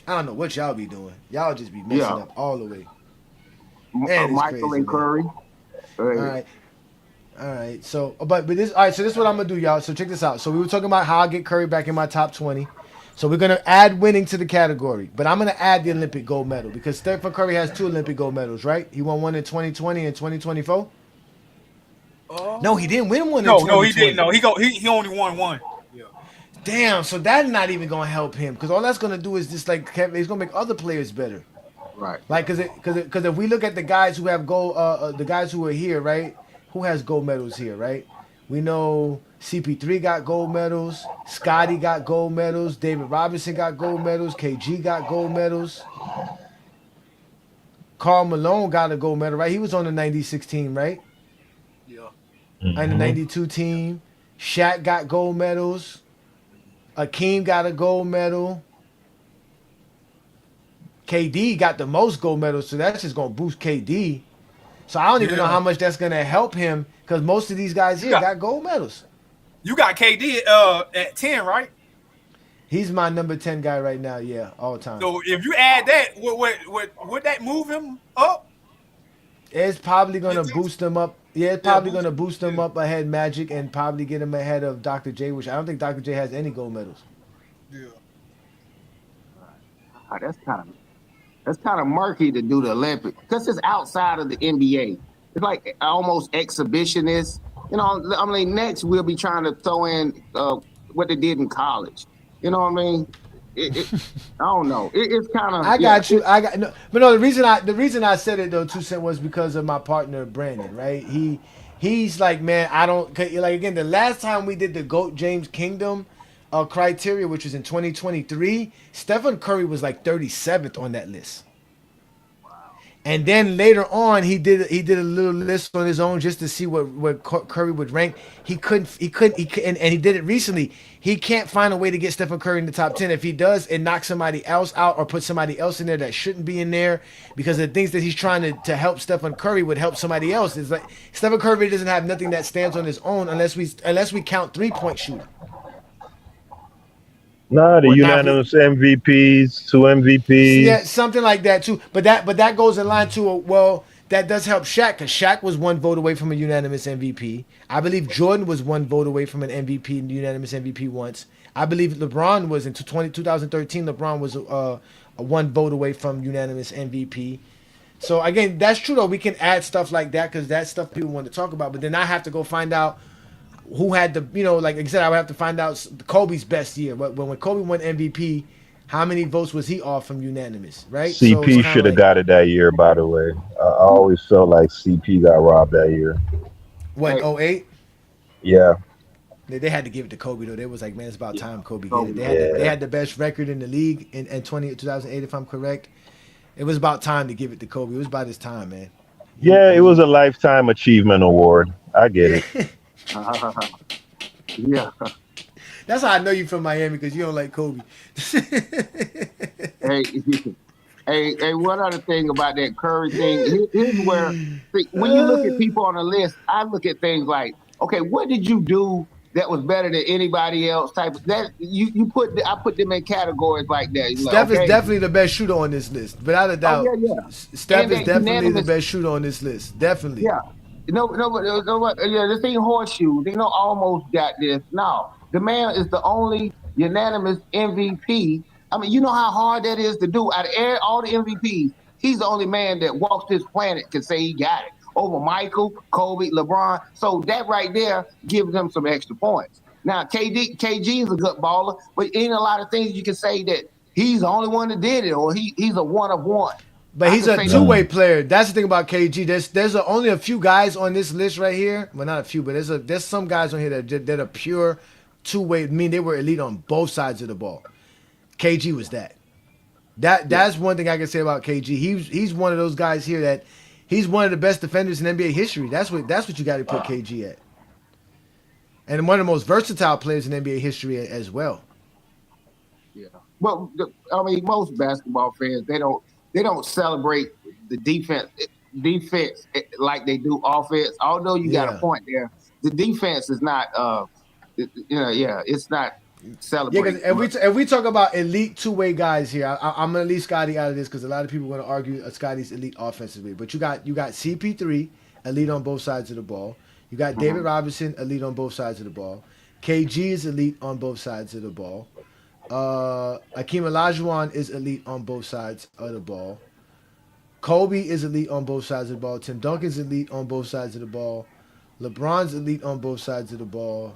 I don't know what y'all be doing. Y'all just be messing up all the way. Man, it's Michael crazy, and man. Curry. All right. All right. So, but this. All right. So this is what I'm gonna do, y'all. So check this out. So we were talking about how I get Curry back in my top 20. So we're gonna add winning to the category, but I'm gonna add the Olympic gold medal because Stephen Curry has 2 Olympic gold medals, right? He won one in 2020 and 2024. No, he didn't win one in No, he didn't. 2020. No, he only won one. Yeah. Damn. So that's not even gonna help him because all that's gonna do is just like he's gonna make other players better. Right. Like, cause if we look at the guys who have gold, the guys who are here, right? Who has gold medals here, right? We know CP3 got gold medals, Scotty got gold medals, David Robinson got gold medals, KG got gold medals, Karl Malone got a gold medal, right? He was on the '96 team, right? Yeah. And the '92 team. Shaq got gold medals. Akeem got a gold medal. KD got the most gold medals, so that's just gonna boost KD. So I don't even know how much that's gonna help him because most of these guys here got gold medals. You got KD at 10, right? He's my number 10 guy right now, yeah, all time. So if you add that, would that move him up? It's probably gonna boost him up. Yeah, it's probably gonna boost him up ahead Magic and probably get him ahead of Dr. J, which I don't think Dr. J has any gold medals. Yeah. That's kind of murky to do the Olympics because it's outside of the NBA. It's like almost exhibitionist. You know, I mean, next we'll be trying to throw in what they did in college. You know what I mean? I don't know. It's kind of. I got you. I got no, but no. The reason I said it though, 2 Cent, was because of my partner Brandon. Right? He's like, man, I don't like. Again, the last time we did the GOAT James Kingdom criteria, which was in 2023, Stephen Curry was like 37th on that list. And then later on, he did a little list on his own just to see what Curry would rank. He couldn't, and he did it recently. He can't find a way to get Stephen Curry in the top 10. If he does, it knocks somebody else out or put somebody else in there that shouldn't be in there because the things that he's trying to help Stephen Curry would help somebody else. It's like Stephen Curry doesn't have nothing that stands on his own unless we count 3-point shooting. Nah, the unanimous MVPs, 2 MVPs. Yeah, something like that too. But that goes in line to that does help Shaq because Shaq was 1 vote away from a unanimous MVP. I believe Jordan was 1 vote away from an MVP and unanimous MVP once. I believe LeBron was in 2013. LeBron was a 1 vote away from unanimous MVP. So again, that's true though. We can add stuff like that because that's stuff people want to talk about. But then I have to go find out who had the, like I said, I would have to find out Kobe's best year. When Kobe won MVP, how many votes was he off from unanimous, right? CP should have got it that year, by the way. I always felt like CP got robbed that year. What, 08? Yeah. They had to give it to Kobe, though. They was like, man, it's about time Kobe get it. They had the best record in the league in 2008, if I'm correct. It was about time to give it to Kobe. It was about his time, man. Yeah, it was a Lifetime Achievement Award. I get it. Yeah. That's how I know you from Miami because you don't like Kobe. Hey, one other thing about that Curry thing, here's where, when you look at people on the list, I look at things like, okay, what did you do that was better than anybody else? I put them in categories like that. Steph is definitely the best shooter on this list, without a doubt. Oh, yeah. Steph is definitely the best shooter on this list, definitely. Yeah. This ain't horseshoe. They almost got this. No, the man is the only unanimous MVP. I mean, you know how hard that is to do. Out of all the MVPs, he's the only man that walks this planet can say he got it over Michael, Kobe, LeBron. So that right there gives them some extra points. Now, KG is a good baller, but ain't a lot of things you can say that he's the only one that did it, or he's a one of one. But he's a two-way player. That's the thing about KG. There's only a few guys on this list right here. Well, not a few, but there's some guys on here that are pure two-way. I mean, they were elite on both sides of the ball. KG was that. That's one thing I can say about KG. He's one of those guys here that he's one of the best defenders in NBA history. That's what you got to put KG at. And one of the most versatile players in NBA history as well. Yeah. Well, most basketball fans, they don't celebrate the defense like they do offense. Although you got a point there, the defense is not. It's not celebrated. Yeah, because if we talk about elite two-way guys here, I'm gonna leave Scotty out of this because a lot of people are gonna argue Scotty's elite offensively. But you got CP3 elite on both sides of the ball. You got David Robinson, elite on both sides of the ball. KG is elite on both sides of the ball. Akeem Olajuwon is elite on both sides of the ball. Kobe is elite on both sides of the ball. Tim Duncan's elite on both sides of the ball. LeBron's elite on both sides of the ball.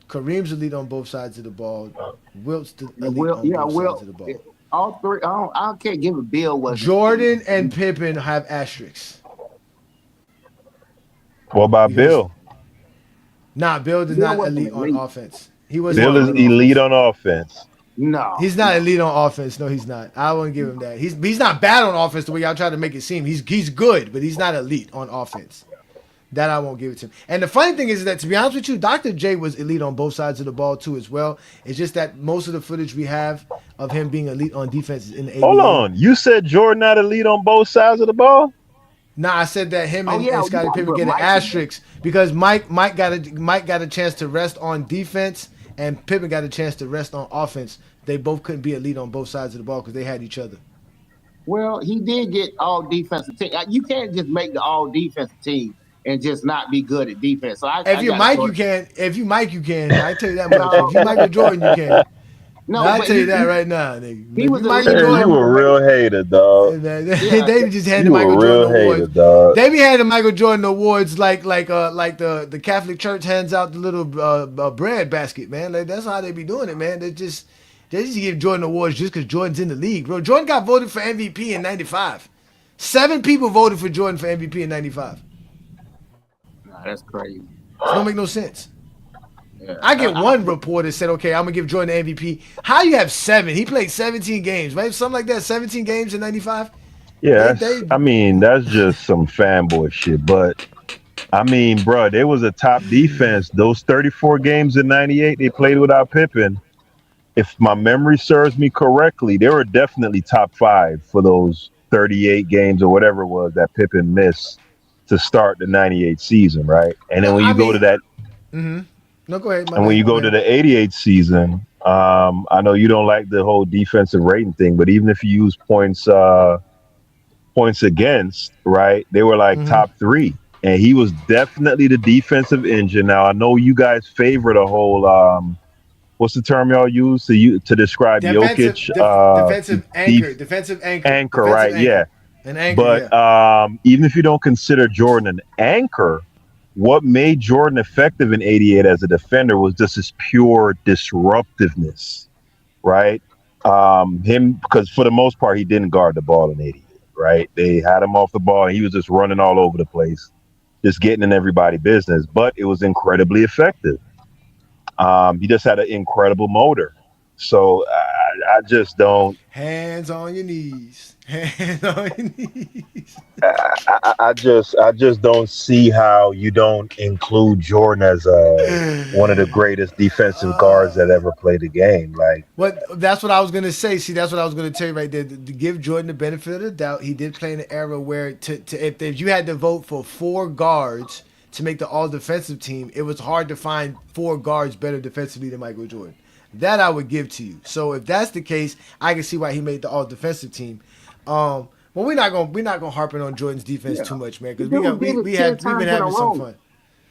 Kareem's elite on both sides of the ball. Wilt's elite on both sides of the ball. All three. I can't give a Bill was Jordan and Pippen have asterisks. What about Bill? Nah, Bill is not elite on offense. He was Bill is elite on offense. No, he's not elite on offense. No, he's not. I wouldn't give him that. He's not bad on offense the way y'all try to make it seem. He's good, but he's not elite on offense. That I won't give it to him. And the funny thing is that, to be honest with you, Dr. J was elite on both sides of the ball too as well. It's just that most of the footage we have of him being elite on defense is in the ABA. Hold on, you said Jordan not elite on both sides of the ball? Nah, I said that him and Scottie Pippen get an asterisk because Mike got a chance to rest on defense and Pippen got a chance to rest on offense. They both couldn't be elite on both sides of the ball because they had each other. Well, he did get all defensive team. You can't just make the all defensive team and just not be good at defense. So if you Mike, you can. If you Mike, you can. I tell you that much. If you Michael Jordan, you can. No, I tell you that right now, nigga. He was Michael Jordan. You a real hater, dog. They just had the Michael Jordan awards. Dog. They be handing Michael Jordan awards like the Catholic Church hands out the little bread basket, man. Like, that's how they be doing it, man. They just give Jordan awards just because Jordan's in the league, bro. Jordan got voted for MVP in '95. 7 people voted for Jordan for MVP in '95. Nah, that's crazy. It don't make no sense. Yeah. I get one reporter said, okay, I'm going to give Jordan the MVP. How you have 7? He played 17 games, right? Something like that, 17 games in 95? Yeah, that's just some fanboy shit. But, I mean, bro, there was a top defense. Those 34 games in 98, they played without Pippen. If my memory serves me correctly, they were definitely top 5 for those 38 games or whatever it was that Pippen missed to start the 98 season, right? And then when you go to that... Mm-hmm. No, go ahead. And when you go to the 88 season, I know you don't like the whole defensive rating thing, but even if you use points against, right, they were like top 3. And he was definitely the defensive engine. Now, I know you guys favor the whole, what's the term y'all use to describe Jokic? Defensive anchor, right, yeah. An anchor, but even if you don't consider Jordan an anchor, what made Jordan effective in 88 as a defender was just his pure disruptiveness, right? Because for the most part, he didn't guard the ball in 88, right? They had him off the ball, and he was just running all over the place, just getting in everybody's business. But it was incredibly effective. He just had an incredible motor. So I just don't. Hands on your knees. Hands on your knees. I just don't see how you don't include Jordan as one of the greatest defensive guards that ever played the game. Like, that's what I was gonna say. See, that's what I was gonna tell you right there. To give Jordan the benefit of the doubt, he did play in an era where if you had to vote for 4 guards to make the all-defensive team, it was hard to find 4 guards better defensively than Michael Jordan. That I would give to you. So if that's the case, I can see why he made the all-defensive team. Well, we're not gonna harp on Jordan's defense too much, man, because we've been having some fun.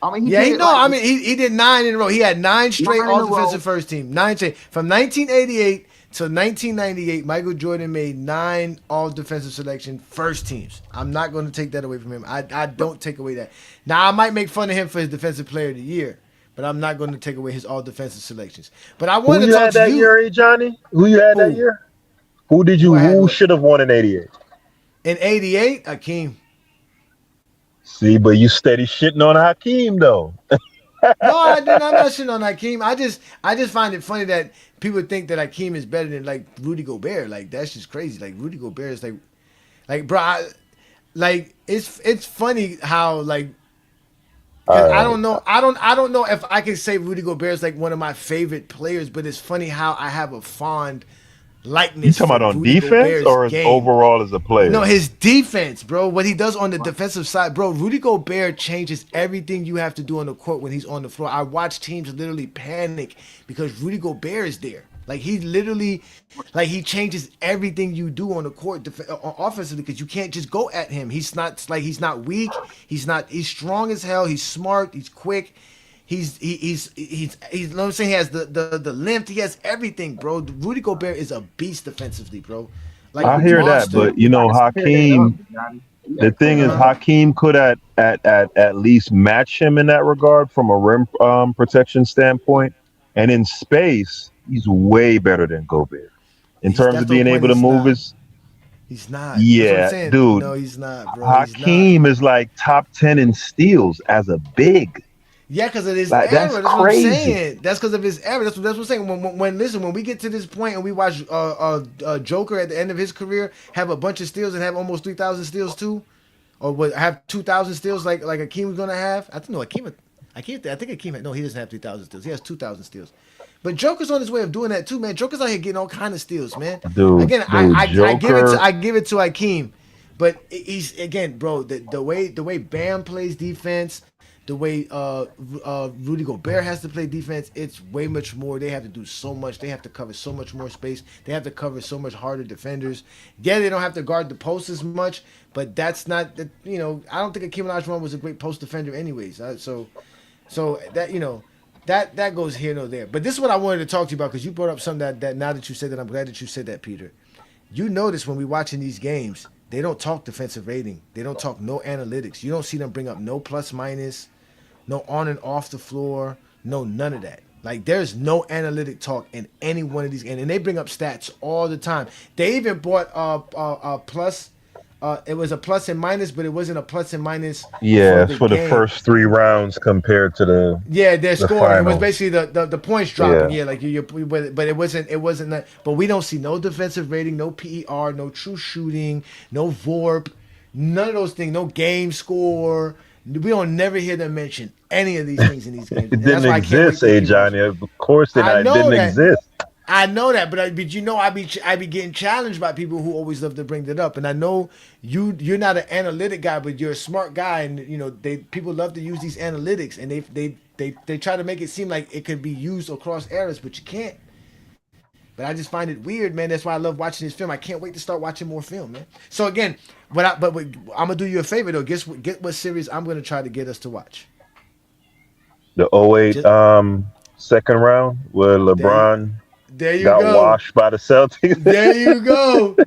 I mean, he did 9 in a row. He had 9 straight all-defensive first team. 9 straight from 1988 to 1998. Michael Jordan made 9 all-defensive selection first teams. I'm not going to take that away from him. I don't take away that. Now I might make fun of him for his defensive player of the year, but I'm not going to take away his all-defensive selections. But I wanted to talk to you. Who you had that year, Johnny? Who you had that year? Who should have won in 88? In 88, Akeem. See, but you steady shitting on Hakeem, though. No, I didn't. I'm not shitting on Hakeem. I just find it funny that people think that Hakeem is better than like Rudy Gobert. Like, that's just crazy. Like, Rudy Gobert is like bro, it's funny how like. I don't know. I don't know if I can say Rudy Gobert is like one of my favorite players, but it's funny how I have a fond likeness. You talking about on Rudy defense Gobert's or game. overall as a player? No, his defense, bro. What he does on the defensive side, bro. Rudy Gobert changes everything you have to do on the court when he's on the floor. I watch teams literally panic because Rudy Gobert is there. Like he literally, like he changes everything you do on the court offensively because you can't just go at him. He's not weak. He's strong as hell. He's smart. He's quick. You know what I'm saying? He has the length. He has everything, bro. Rudy Gobert is a beast defensively, bro. Like I a hear that, monster. but you know, Hakeem. The thing is, Hakeem could at least match him in that regard from a rim protection standpoint, and in space, he's way better than Gobert in terms That's of the whole being point. able to He's move not. his. He's not. That's what I'm Yeah, saying. dude, No, he's not, bro. He's not. Hakeem is like top 10 in steals as a big. Yeah, because of his Like that's era. That's what I'm crazy. saying. That's because of his era. That's what I'm saying. When we get to this point and we watch Joker at the end of his career have a bunch of steals and have almost 3,000 steals too, or what have 2,000 steals like Akeem was gonna have. I think no, Akeem. I think Akeem. No, he doesn't have 3,000 steals. He has 2,000 steals. But Joker's on his way of doing that too, man. Joker's out here getting all kind of steals, man. Dude, Again, dude, I give it to Joker. Akeem, but he's again, bro. The way Bam plays defense, the way Rudy Gobert has to play defense, it's way much more. They have to do so much. They have to cover so much more space. They have to cover so much harder defenders. Yeah, they don't have to guard the post as much, but that's not the I don't think Akeem Olajuwon was a great post defender, anyways. So that that goes here no there. But this is what I wanted to talk to you about because you brought up something that now that you said that, I'm glad that you said that, Peter. You notice when we watching these games, they don't talk defensive rating. They don't talk no analytics. You don't see them bring up no plus minus, no on and off the floor, no none of that. Like there's no analytic talk in any one of these games, and they bring up stats all the time. They even brought plus. It was a plus and minus, but it wasn't a plus and minus for Yeah, the for the game. first 3 rounds compared to the Yeah, their the scoring. It was finals. basically the points dropping. Yeah. Yeah, like but it wasn't that. But we don't see no defensive rating, no PER, no true shooting, no VORP, none of those things. No game score. We don't never hear them mention any of these things in these games, It and that's didn't why I can't wait exist, to keep watching. Johnny. Of course, I it know didn't that. exist. I know that, but I be getting challenged by people who always love to bring that up, and I know you're not an analytic guy, but you're a smart guy, and people love to use these analytics, and they try to make it seem like it could be used across eras, but you can't. But I just find it weird, man. That's why I love watching this film. I can't wait to start watching more film, man. So again, I'm gonna do you a favor though. Get what series I'm gonna try to get us to watch. The '08 Just second round where there you LeBron there you got go. washed by the Celtics. There you go.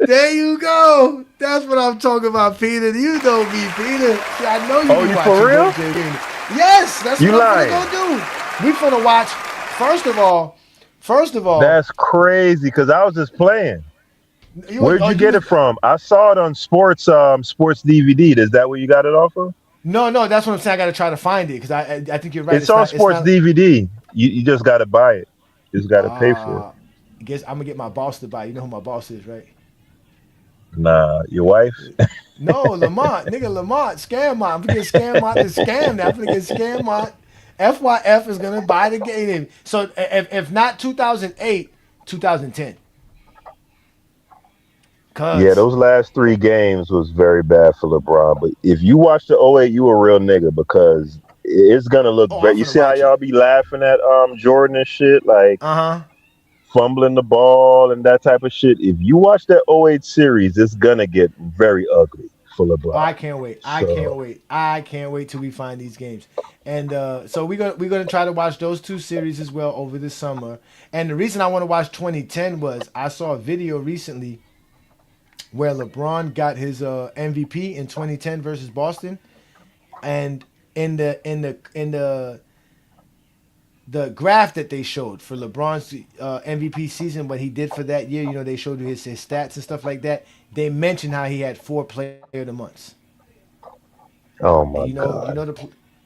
There you go. That's what I'm talking about, Peter. You know me, Peter. See, I know you Oh, be you watching for real? those games. Yes, that's You what I'm lying? gonna go do. We finna watch. First of all, That's crazy because I was just playing. Where'd you you get was it from? I saw it on sports DVD. Is that where you got it off of? no. That's what I'm saying. I gotta try to find it because I think you're right. It's It's on not. It's sports not. DVD. You just got to buy it. You just got to pay for it. I guess I'm gonna get my boss to buy. You know who my boss is, right? Nah, your wife. No, Lamont, nigga, Lamont, Scammont. I'm gonna get Scammont to scam now. I'm gonna get Scammont. FYF is gonna buy the game. So if not 2008, 2010. Yeah, Cause those last 3 games was very bad for LeBron. But if you watch the '08, you a real nigga because it's gonna look oh, I'm great. You finna see how watch it. y'all be laughing at Jordan and shit, like Uh huh. fumbling the ball and that type of shit. If you watch that '08 series, it's gonna get very ugly for Oh, I LeBron. can't wait. I can't So wait. I can't wait till we find these games. And so we're gonna try to watch those two series as well over this summer. And the reason I want to watch 2010 was I saw a video recently where LeBron got his MVP in 2010 versus Boston, and in the graph that they showed for LeBron's MVP season, what he did for that year, they showed you his stats and stuff like that. They mentioned how he had 4 player of the months, oh and my god,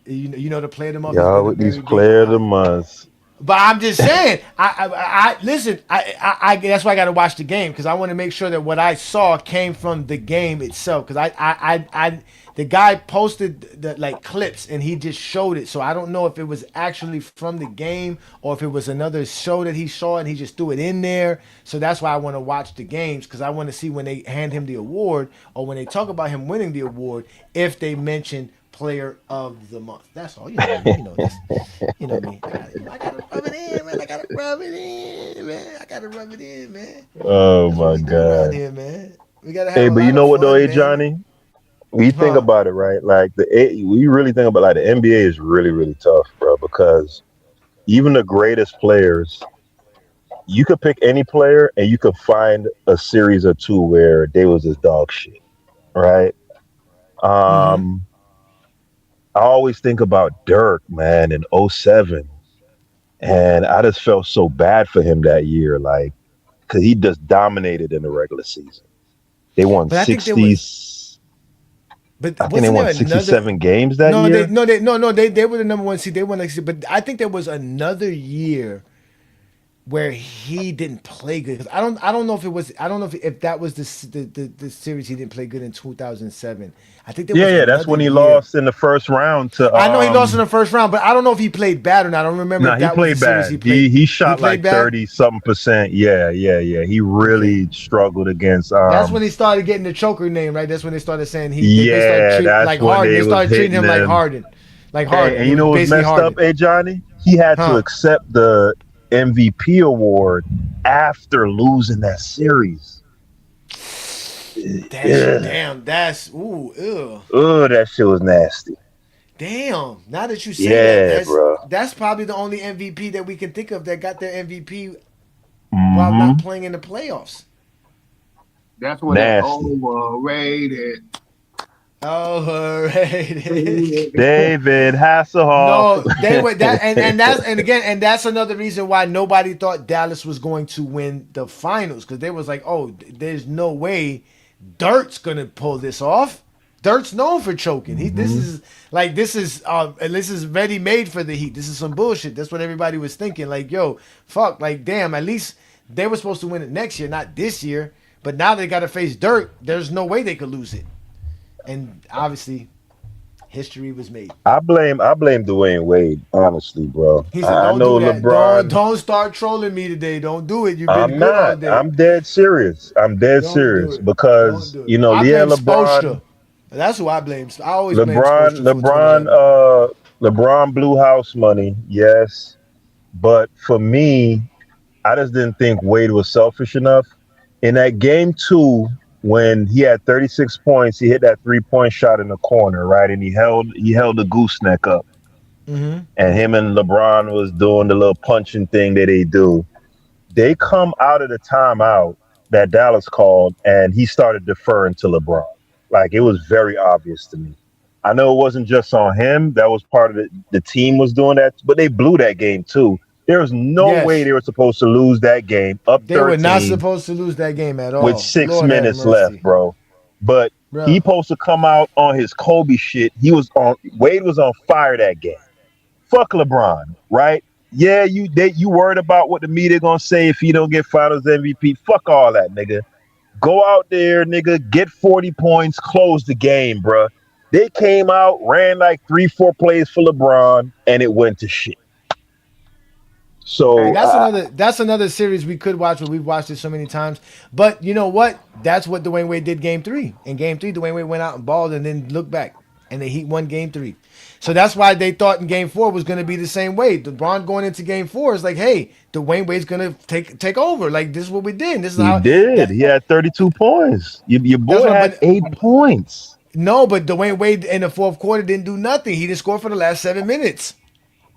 the player of the month is y'all gonna with these very big. player of the months. But I'm just saying, I listen. That's why I got to watch the game because I want to make sure that what I saw came from the game itself. Because the guy posted the like clips and he just showed it, so I don't know if it was actually from the game or if it was another show that he saw and he just threw it in there. So that's why I want to watch the games because I want to see when they hand him the award or when they talk about him winning the award if they mention player of the month. That's all. You know me. You know this. You know me. I gotta rub it in, man. I gotta rub it in, man. I gotta rub it in, man. Oh That's what my we do around god. here, man. We gotta have Hey, a but you lot know of what though, fun, hey man. Johnny? We think Huh? about it, right? Like we really think about like the NBA is really, really tough, bro, because even the greatest players, you could pick any player and you could find a series or two where they was just dog shit, right? Mm-hmm. Um, I always think about Dirk, man, in '07, and I just felt so bad for him that year, like, because he just dominated in the regular season. They won But I think there was. 60, But I think they wasn't there won another? 67 games that No, year. they were the number one seed. They won like, but I think there was another year where he didn't play good. 'Cause I don't know if it was, I don't know if that was the series he didn't play good in 2007. I think there Yeah, was yeah, that's another when he year. lost in the first round to I know he lost in the first round, but I don't know if he played bad or not. I don't remember nah, if he that was the played series bad. he played. He He shot played like bad. 30 something percent. Yeah, yeah, yeah. He Okay, really struggled against that's when he started getting the choker name, right? That's when they started saying they started yeah, treat that's like when Harden. they They was started treating hitting him like him. Harden, like Hey, Harden. and He you was know what's basically messed up, Harden, hey Johnny? He had to huh? accept the MVP award after losing that series. That's Yeah. damn. That's ooh, ew. Oh, that shit was nasty. Damn. Now that you say that, Yeah, bro. that's probably the only MVP that we can think of that got their MVP while not Mm-hmm. playing in the playoffs. That's when that Nasty. overrated. Overrated. David Hasselhoff. No, they were that, and again, and that's another reason why nobody thought Dallas was going to win the finals because they was like, oh, there's no way Dirt's gonna pull this off. Dirt's known for choking. This hmm is like this is ready made for the Heat. This is some bullshit. That's what everybody was thinking. Like, yo, fuck, like, damn. At least they were supposed to win it next year, not this year. But now they got to face Dirt. There's no way they could lose it. And obviously, history was made. I blame Dwayne Wade, honestly, bro. He said, I "Don't know do that. Don't LeBron. don't start trolling me today. Don't do it. You've been I'm good all not. day. I'm dead serious. I'm dead Don't do serious it. Don't because do it." you know, I yeah, blame LeBron, Spoelstra. That's who I blame. I always blame LeBron, Spoelstra for LeBron, 2011. LeBron blew house money, yes, but for me, I just didn't think Wade was selfish enough. In that game two, when he had 36 points, he hit that 3-point shot in the corner, right? And he held the gooseneck up. Mm-hmm. And him and LeBron was doing the little punching thing that they do. They come out of the timeout that Dallas called, and he started deferring to LeBron. Like it was very obvious to me. I know it wasn't just on him. That was part of the team was doing that, but they blew that game too. There was no way Yes, they were supposed to lose that game up they were not 13 supposed to lose that game at with all. six Lord have minutes left, mercy, bro. But he bro. supposed to come out on his Kobe shit. Wade was on fire that game. Fuck LeBron, right? Yeah, you worried about what the media gonna say if he don't get Finals MVP. Fuck all that, nigga. Go out there, nigga. Get 40 points. Close the game, bruh. They came out, ran like 3, 4 plays for LeBron, and it went to shit. Hey, So that's another series we could watch, but we've watched it so many times. But you know what? That's what Dwayne Wade did game three. In game three, Dwayne Wade went out and balled and then looked back. And the Heat won game three. So that's why they thought in game four was gonna be the same way. LeBron going into game four is like, hey, Dwayne Wade's gonna take over. Like this is what we did. This is he how did. that He had 32 points. Your that's boy what had but 8 points. no, but Dwayne Wade in the fourth quarter didn't do nothing. He didn't score for the last 7 minutes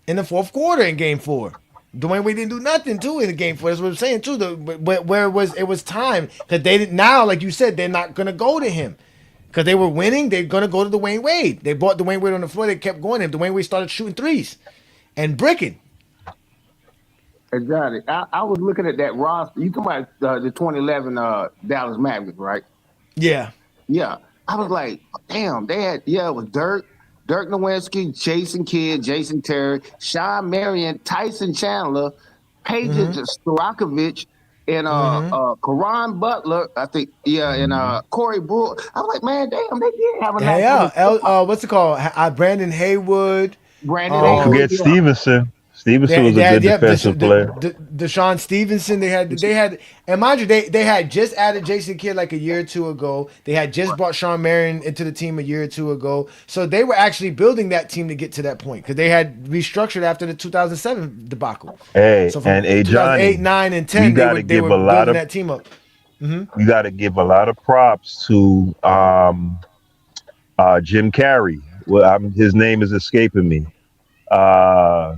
in the fourth quarter in game four. Dwayne Wade didn't do nothing too in the game four. That's what I'm saying too. Where it was time because they didn't now, like you said, they're not gonna go to him because they were winning. They're gonna go to Dwayne Wade. They brought Dwayne Wade on the floor. They kept going to him. Dwayne Wade started shooting threes and bricking. Exactly. I was looking at that roster. You talking about the 2011 Dallas Mavericks, right? Yeah. Yeah. I was like, damn, they had, it was Dirk Nowitzki, Jason Kidd, Jason Terry, Sean Marion, Tyson Chandler, Paige Mm-hmm. Storakovich, and Mm-hmm. Karan Butler, I think, yeah, and Corey Brewer. I was like, man, damn, they did have a nice Hey, little yeah. squad. What's it called? Brandon Haywood. Brandon Don't Haywood, forget Um, yeah. Stevenson. Stevenson was a good defensive player. Deshaun Stevenson. They had, and mind you, they had just added Jason Kidd like a year or two ago. They had just brought Sean Marion into the team a year or two ago. So they were actually building that team to get to that point because they had restructured after the 2007 debacle. Hey, So from and hey, 2008, Johnny, 9, and we 10, got to they give were a lot building of that team up. we got to give a lot of props to Jim Carrey. Well, his name is escaping me. Uh,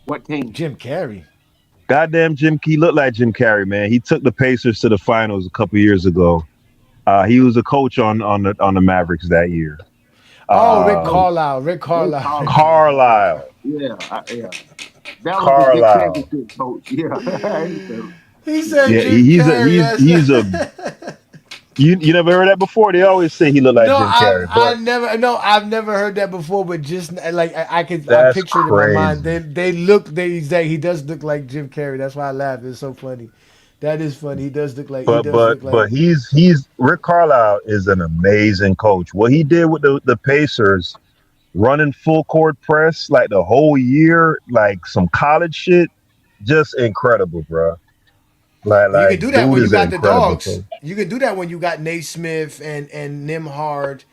What team? Jim Carrey. Goddamn, He looked like Jim Carrey, man. He took the Pacers to the finals a couple years ago. He was a coach on the Mavericks that year. Oh, Rick Uh, Carlisle. Rick They Carlisle. call Rick him. Carlisle. Carlisle. Yeah, yeah. That was a good Carlisle. championship coach. Yeah. He said Yeah, Jim he's a Carrey. he's a you never heard that before? They always say he looked like No, Jim Carrey, but I've never heard that before. But just like I that's picture it in my mind. crazy. He does look like Jim Carrey. That's why I laugh. It's so funny. That is funny. He But does but look like. but he's Rick Carlisle is an amazing coach. What he did with the Pacers, running full court press like the whole year, like some college shit, just incredible, bro. Like Well, you can do like that dude when you is an got the incredible dogs. coach. You can do that when you got Naismith and Nimhard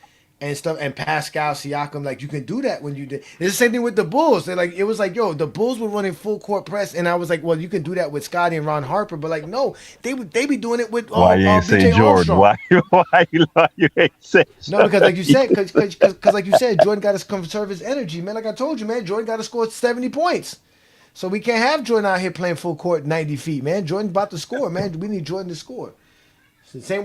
and stuff and Pascal Siakam. Like you can do that when you did. It's the same thing with the Bulls. They like it was like yo, the Bulls were running full court press, and I was like, well, you can do that with Scotty and Ron Harper, but like no, they be doing it with Why you ain't say BJ Jordan? Armstrong. Why you ain't say No, because like you said, Jordan? because like you said, Jordan got to conserve his energy, man. Like I told you, man, Jordan got to score 70 points. So we can't have Jordan out here playing full court 90 feet, man. Jordan's about to score, man. We need Jordan to score. So same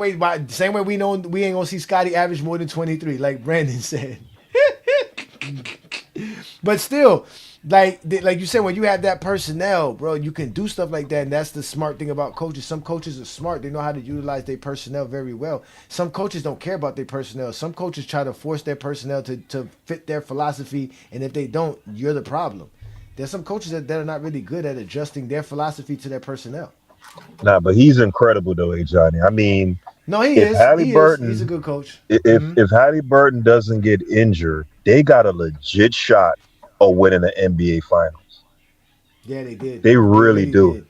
way we know we ain't gonna see Scotty average more than 23, like Brandon said. But still, like you said, when you have that personnel, bro, you can do stuff like that, and that's the smart thing about coaches. Some coaches are smart; they know how to utilize their personnel very well. Some coaches don't care about their personnel. Some coaches try to force their personnel to fit their philosophy, and if they don't, you're the problem. There's some coaches that are not really good at adjusting their philosophy to their personnel. Nah, but he's incredible though, Johnny. I mean, No, he if is. He is. He's a Halliburton good coach. if Halliburton doesn't get injured, they got a legit shot of winning the NBA Finals. Yeah, they did. They They really really do. did.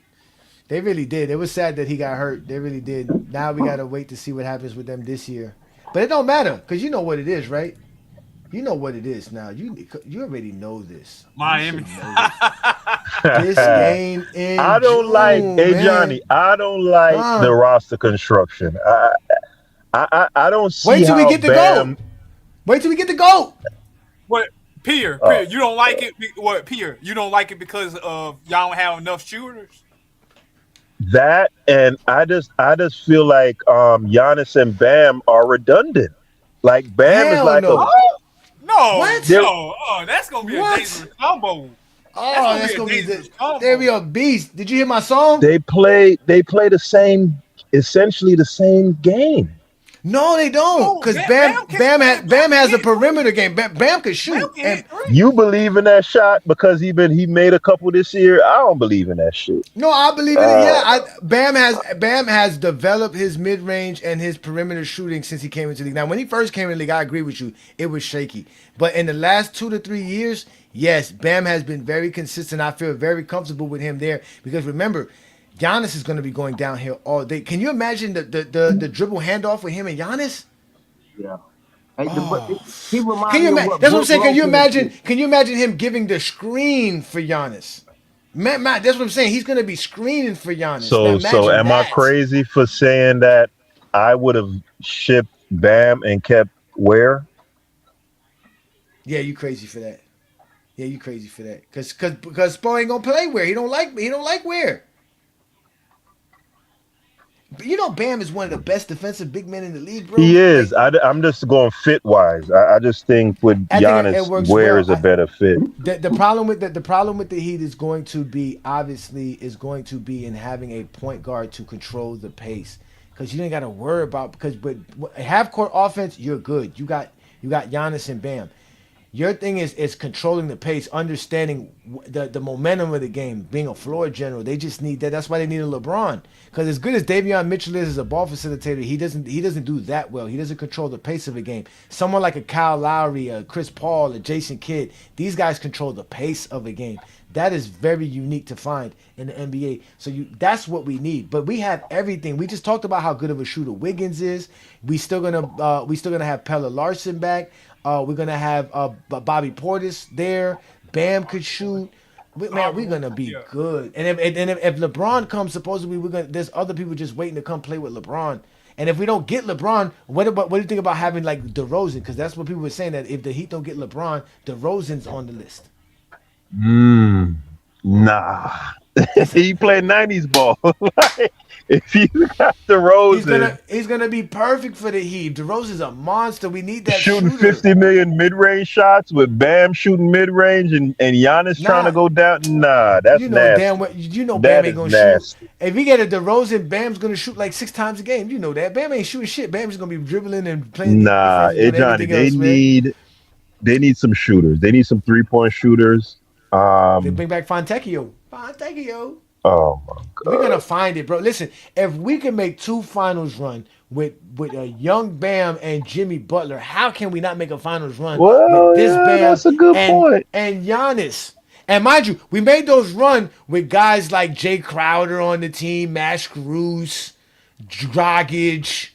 They really did. It was sad that he got hurt. They really did. Now we gotta wait to see what happens with them this year. But it don't matter because you know what it is, right? You know what it is now. You already know this. You Miami. should know this. This game I in don't like, June, hey man. Johnny, I don't like the Huh? roster construction. I don't see Wait till we how get the goat. Bam. Wait till we get the goat. What Pierre, Uh, you don't like it? What Pierre? You don't like it because of y'all don't have enough shooters? that and I just feel like Giannis and Bam are redundant. Like Bam is Hell like a no. No, What? they're no. That's gonna be a What? dangerous combo. That's Oh, gonna be that's a gonna be dangerous there be combo. a beast. Did you hear my song? they play the same, essentially the same game. No, they don't. No, Cause Bam can Bam Bam can has a hit perimeter three. game. Bam can Bam shoot, can and hit three. You believe in that shot because he made a couple this year. I don't believe in that shit. no, I believe in it. Uh, Yeah, Bam has developed his mid range and his perimeter shooting since he came into the league. Now, when he first came in the league, I agree with you, it was shaky. But in the last 2 to 3 years, yes, Bam has been very consistent. I feel very comfortable with him there because remember, Giannis is going to be going downhill all day. Can you imagine the dribble handoff with him and Giannis? Yeah. Hey, Oh, he can remind you me of imagine? what That's what I'm Brooke saying. Lopez did. Can you imagine him giving the screen for Giannis? That's what I'm saying. He's going to be screening for Giannis. Now so imagine am I that. crazy for saying that I would have shipped Bam and kept Ware? Yeah, you crazy for that. Yeah, you crazy for that. Because Spo ain't gonna play where he don't like where. But you know, Bam is one of the best defensive big men in the league, He bro. is. Like I'm just going fit wise. I just think with I think it Giannis, works Ware well. is a better fit. The problem with the problem with the Heat is going to be obviously is going to be in having a point guard to control the pace because you ain't got to worry about because but half court offense you're good. You got Giannis and Bam. Your thing is controlling the pace, understanding the momentum of the game, being a floor general. They just need that. That's why they need a LeBron. Because as good as Davion Mitchell is as a ball facilitator, he doesn't do that well. He doesn't control the pace of a game. Someone like a Kyle Lowry, a Chris Paul, a Jason Kidd, these guys control the pace of a game. That is very unique to find in the NBA. So that's what we need. But we have everything. We just talked about how good of a shooter Wiggins is. We still gonna have Pella Larson back. We're gonna have Bobby Portis there. Bam could shoot. We're gonna be good. And if LeBron comes, supposedly there's other people just waiting to come play with LeBron. And if we don't get LeBron, what do you think about having like DeRozan? Because that's what people were saying, that if the Heat don't get LeBron, DeRozan's on the list. Nah. He played 90s ball. Like, if you got DeRozan, He's gonna be perfect for the Heat. DeRozan's a monster. We need that shooting shooter. 50 million mid-range shots with Bam shooting mid-range and Giannis trying to go down, nah, that's You know damn nasty. well. You know That Bam ain't is gonna nasty. shoot. If we get a DeRozan, Bam's gonna shoot like 6 times a game. You know that. Bam ain't shooting shit. Bam's gonna be dribbling and playing Nah, defense and doing Johnny, everything else, man. they need some shooters. They need some 3-point shooters. They bring back Fontecchio. Fontecchio. Oh my We're God. gonna find it, bro. Listen, if we can make 2 finals run with a young Bam and Jimmy Butler, how can we not make a finals run with Well, this yeah, Bam that's a good and point. and Giannis? And mind you, we made those run with guys like Jay Crowder on the team, Max Cruz, Dragic.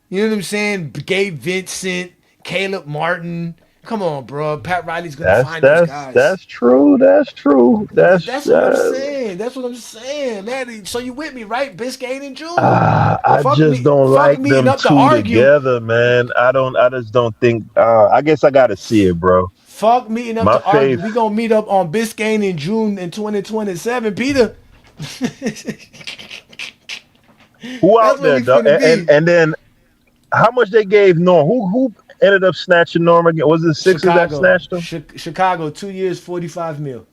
You know what I'm saying? Gabe Vincent, Caleb Martin. Come on, bro. Pat Riley's gonna That's find those that's guys. that's true. That's true. That's what I'm saying. That's what I'm saying, man. So you with me, right? Biscayne and June. I just don't Fuck like meeting them up to two argue. together, man. I just don't think. I guess I gotta see it, bro. Fuck meeting up My to argue. faith. We gonna meet up on Biscayne in June in 2027, Peter. Who That's out where there, we dog? finna be. And then how much they gave Norm? Who ended up snatching Norm again? Was it the Sixers that Chicago. snatched him? Chicago, 2 years, 45 mil.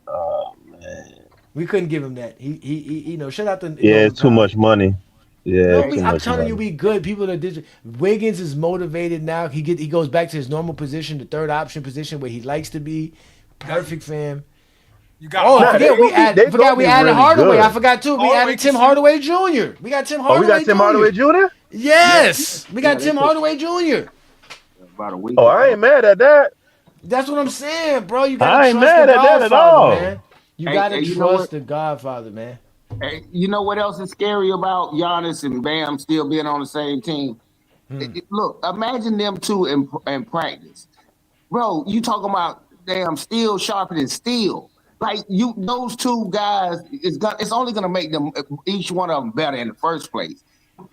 Oh man. We couldn't give him that. Shout out to Yeah, Norman it's too Powell. much money. Yeah, No, it's too I'm much telling you, money. we good. People are digital. Wiggins is motivated now. He goes back to his normal position, the third option position where he likes to be. Perfect for him. You got Oh, I Nah, Harden. they forgot gonna we be added really Hardaway. I good. forgot too. We Hardaway added can Tim shoot. Hardaway Jr. We got Tim Oh, we got Hardaway Tim Jr. Hardaway Jr. Yes, we got Yeah, Tim they Hardaway Jr. about a week Oh, I ago. ain't mad at that. That's what I'm saying, bro. You gotta I ain't trust the mad at that at Godfather, all. man. You Hey, gotta hey, you know what? trust the Godfather, man. Hey, you know what else is scary about Giannis and Bam still being on the same team? Look, imagine them two in practice. Bro, you talking about damn steel sharper than steel. Like those two guys, it's only gonna make them each one of them better in the first place.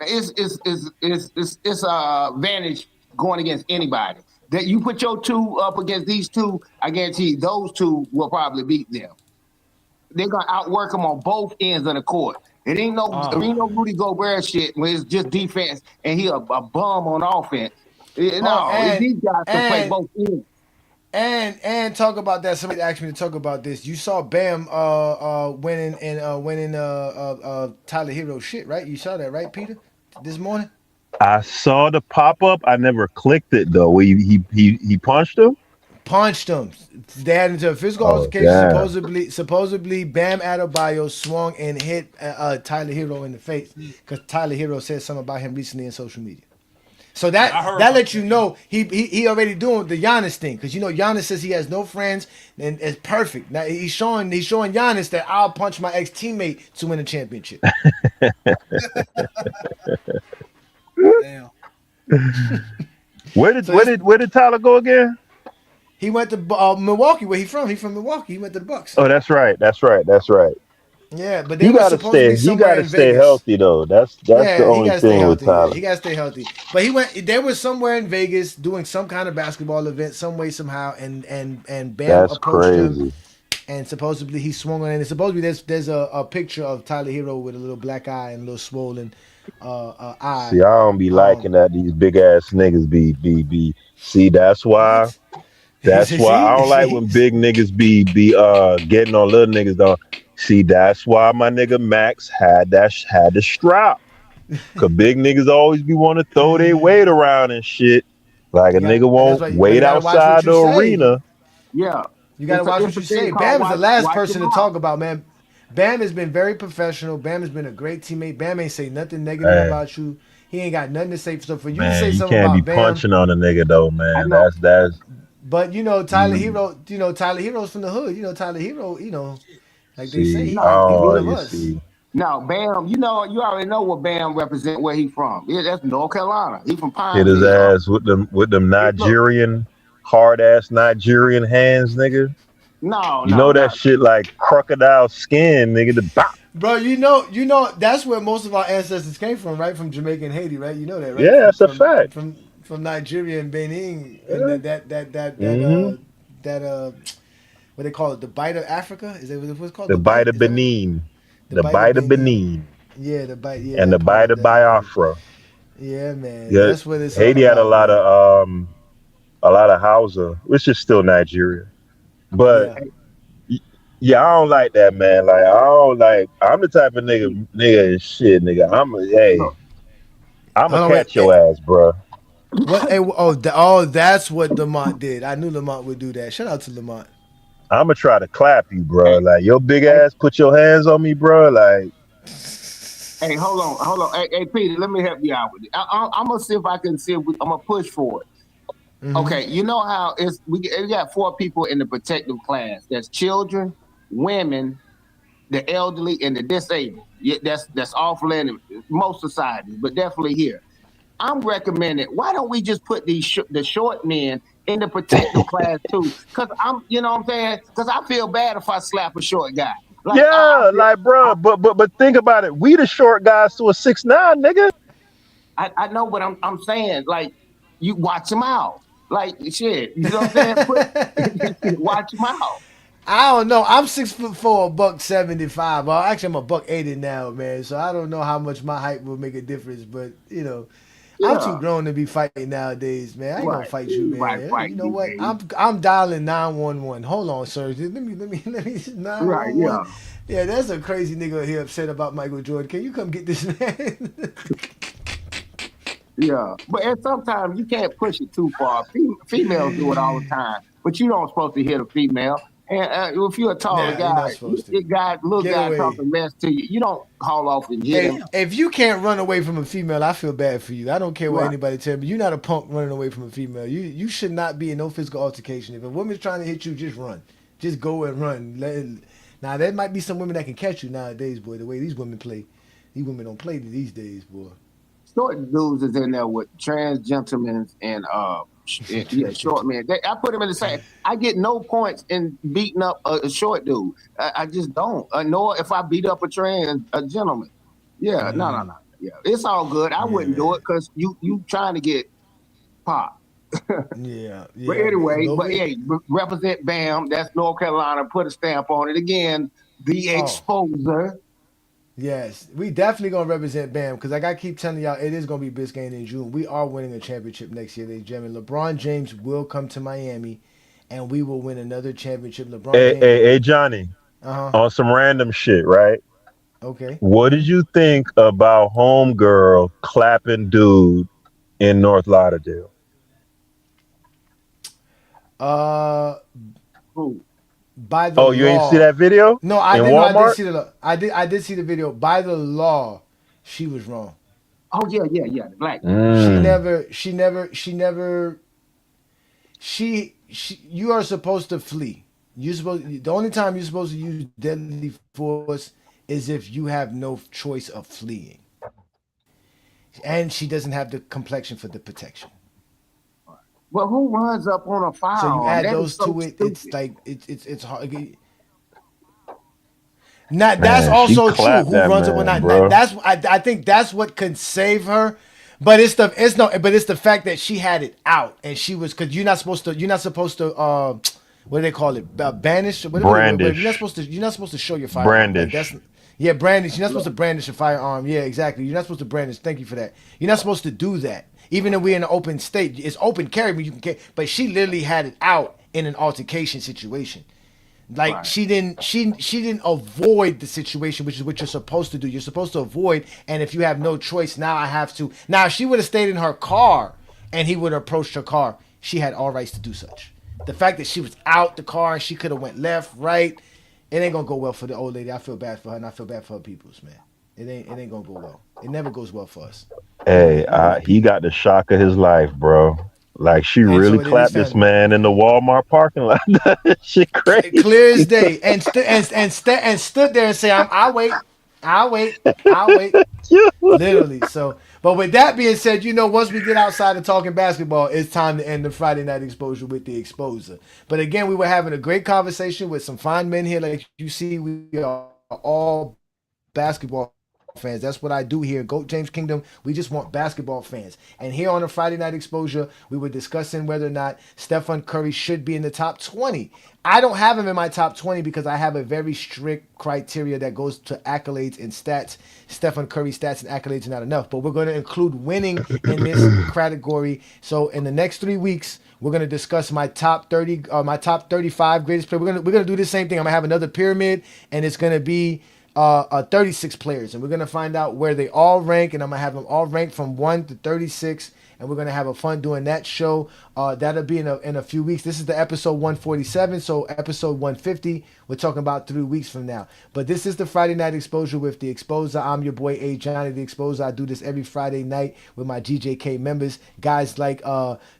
It's a advantage going against anybody. That you put your two up against these two, I guarantee those two will probably beat them. They're gonna outwork them on both ends of the court. It ain't no Rudy Gobert shit where it's just defense and he a bum on offense. Oh, No, these guys can play and both ends. and talk about that. Somebody asked me to talk about this. You saw Bam winning Tyler Hero shit, right? You saw that, right, Peter? This morning? I saw the pop up. I never clicked it though. Where he punched him. Punched him. They had into a physical Oh altercation. damn. Supposedly, Bam Adebayo swung and hit Tyler Hero in the face because Tyler Hero said something about him recently in social media. So I heard that about lets that. you know he already doing the Giannis thing, because Giannis says he has no friends and it's perfect. Now he's showing Giannis that I'll punch my ex teammate to win a championship. Damn. Where did So where this, did where did Tyler go again? he went to Milwaukee. Where he from? He from Milwaukee. He went to the Bucks. Oh, that's right. That's right. That's right. Yeah, but they He were gotta supposed to be stay. He somewhere gotta in stay Vegas. healthy though. That's the Yeah, he only gotta stay thing with healthy. Yeah, Tyler. he gotta stay healthy. But they were somewhere in Vegas doing some kind of basketball event, some way, somehow, and Bam That's approached him, crazy. and supposedly he swung on it. And supposedly there's a picture of Tyler Hero with a little black eye and a little swollen eye. See, I don't be liking that these big ass niggas be. See, that's why. What? That's why I See, don't like when big niggas be getting on little niggas though. See, that's why my nigga Max had the strap. Cause big niggas always be want to throw their weight around and shit. Like a You got, nigga and that's won't why. But you wait gotta watch what outside you the say. arena. Yeah, You gotta watch what it's a you thing say. called Bam is the last watch your person to mouth. talk about, man. Bam has been very professional. Bam has been a great teammate. Bam ain't say nothing negative Hey, about you. He ain't got nothing to say. So for you to man, say you something can't be about Bam, punching on a nigga though, I man. know. That's but Tyler you Hero, Tyler Hero's from the hood. Tyler Hero, like they say, see. No, he one Oh, of you us. see. no, Bam. You already know what Bam represent. Where he from? Yeah, that's North Carolina. He from Hit his Pineville. ass with them Look, Nigerian hard ass Nigerian hands, nigga. no, You know no, that no. shit like crocodile skin, nigga. The bop. Bro, that's where most of our ancestors came from, right? From Jamaica and Haiti, right? You know that, right? Yeah, that's a fact. From Nigeria and Benin and Yeah. Mm-hmm. that what they call it, the bite of Africa? Is that what it's called? The The bite bite? of Is that what Benin, the the bite of bite of Benin? Benin, Yeah, the bite. Yeah, and the that part bite of of the Africa. Biafra. Yeah, man, Yeah, that's what it's all Haiti had about, man. a lot of Hausa, which is still Nigeria. But Yeah. y- yeah, I don't like that, man. Like I don't like. I'm the type of nigga is shit, nigga. Hey, Look, I'ma Hold on, wait. catch your ass, bro. What? Oh, that's what Lamont did. I knew Lamont would do that. Shout out to Lamont. I'ma try to clap you, bro. hey, Like your big hey, ass, put your hands on me, bro. Like, hey, hold on. Hey, Peter, let me help you out with it. I'm gonna see if I can see. I'm gonna push for it. Mm-hmm. Okay, you know how we got four people in the protective class. That's children, women, the elderly, and the disabled. Yeah, that's awful in most societies, but definitely here. I'm recommending. Why don't we just put the short men in the protective class too? Because you know what I'm saying? Because I feel bad if I slap a short guy. Like yeah, like, bro. But think about it. We the short guys to a 6'9", nigga. I know, but I'm saying like you watch them out. Like shit, you know what I'm saying? Put watch them out. I don't know. I'm 6'4", $175. Well, actually, I'm a $180 now, man. So I don't know how much my height will make a difference. But I'm too Yeah, grown to be fighting nowadays, man. I ain't gonna right. fight you, Everybody man. You fighting know these what? days. I'm dialing 911. Hold on, sir. Let me Right, 911. yeah. Yeah, that's a crazy nigga here upset about Michael Jordan. Can you come get this man? Yeah, but and sometimes you can't push it too far. Females do it all the time, but you don't supposed to hit a female. And if you're a taller Nah, guy, you're not supposed to. little Get guy away. talking mess to you, you don't haul off and hit him. If you can't run away from a female, I feel bad for you. I don't care what Right, anybody tells me. You're not a punk running away from a female. You should not be in no physical altercation. If a woman's trying to hit you, just run. Just go and run. Now there might be some women that can catch you nowadays, boy. The way these women play, these women don't play these days, boy. short dudes is in there with trans gentlemen and yeah, short men. I put them in the same. I get no points in beating up a short dude. I just don't. Nor if I beat up a gentleman. Yeah, no. Yeah, it's all good. I Yeah, wouldn't do man. it because you trying to get popped. Yeah, But yeah. anyway, But but we. hey, represent Bam. That's North Carolina. Put a stamp on it again. The Oh, exposer. yes, we definitely gonna represent Bam because like I keep telling y'all, it is gonna be Biscayne in June. We are winning a championship next year, ladies and gentlemen. LeBron James will come to Miami, and we will win another championship. LeBron James will. Hey, Johnny. Uh huh. On some random shit, right? Okay. What did you think about Homegirl clapping dude in North Lauderdale? Uh, Who? by the Oh, you ain't see law. that video No, I in didn't know. I did Walmart? see the. I did see the video. By the law, she was wrong. Oh yeah. The black girl. She Mm. never. She never. She never. You are supposed to flee. You supposed. The only time you're supposed to use deadly force is if you have no choice of fleeing, and she doesn't have the complexion for the protection. Well, who runs up on a So you firearm? add That is those so to it. It's stupid. like it's hard. Not that's Man, she also true. clapped Who that runs it? Well, man, not bro. that's I think that's what can save her. But it's the fact that she had it out and she was because you're not supposed to what do they call it banish whatever the word but Brandish. you're not supposed to show your firearm like that's Brandish. yeah brandish you're not supposed Look, to brandish a firearm yeah exactly you're not supposed to brandish thank you for that you're not supposed to do that even if we're in an open state it's open carry but you can carry but she literally had it out in an altercation situation like right. she didn't avoid the situation, which is what you're supposed to do. You're supposed to avoid, and if you have no choice, now I have to. Now, if she would have stayed in her car and he would have approached her car, she had all rights to do such. The fact that she was out the car and she could have went left, right, it ain't gonna go well for the old lady. I feel bad for her, and I feel bad for her peoples, man. It ain't gonna go well. It never goes well for us. Hey, he got the shock of his life, bro. Like she And really so it is clapped this family. man in the Walmart parking lot. That shit crazy. Clear as day, and stood there and say, I'll wait. Literally. So, but with that being said, once we get outside of talking basketball, it's time to end the Friday night exposure with the exposer. But again, we were having a great conversation with some fine men here. Like you see, we are all basketball fans. That's what I do here. GOAT James Kingdom. We just want basketball fans. And here on the Friday night exposure, we were discussing whether or not Stephen Curry should be in the top 20. I don't have him in my top 20 because I have a very strict criteria that goes to accolades and stats. Stephen Curry stats and accolades are not enough, but we're going to include winning in this category. So in the next 3 weeks, we're going to discuss my top 30, my top 35 greatest players. We're going to do the same thing. I'm going to have another pyramid, and it's going to be 36 players, and we're going to find out where they all rank, and I'm going to have them all ranked from 1 to 36, and we're going to have a fun doing that show. That'll be in a few weeks. This is the episode 147, so episode 150, we're talking about 3 weeks from now. But this is the Friday Night Exposure with the Exposer. I'm your boy, Ajani, the Exposer. I do this every Friday night with my GJK members, guys like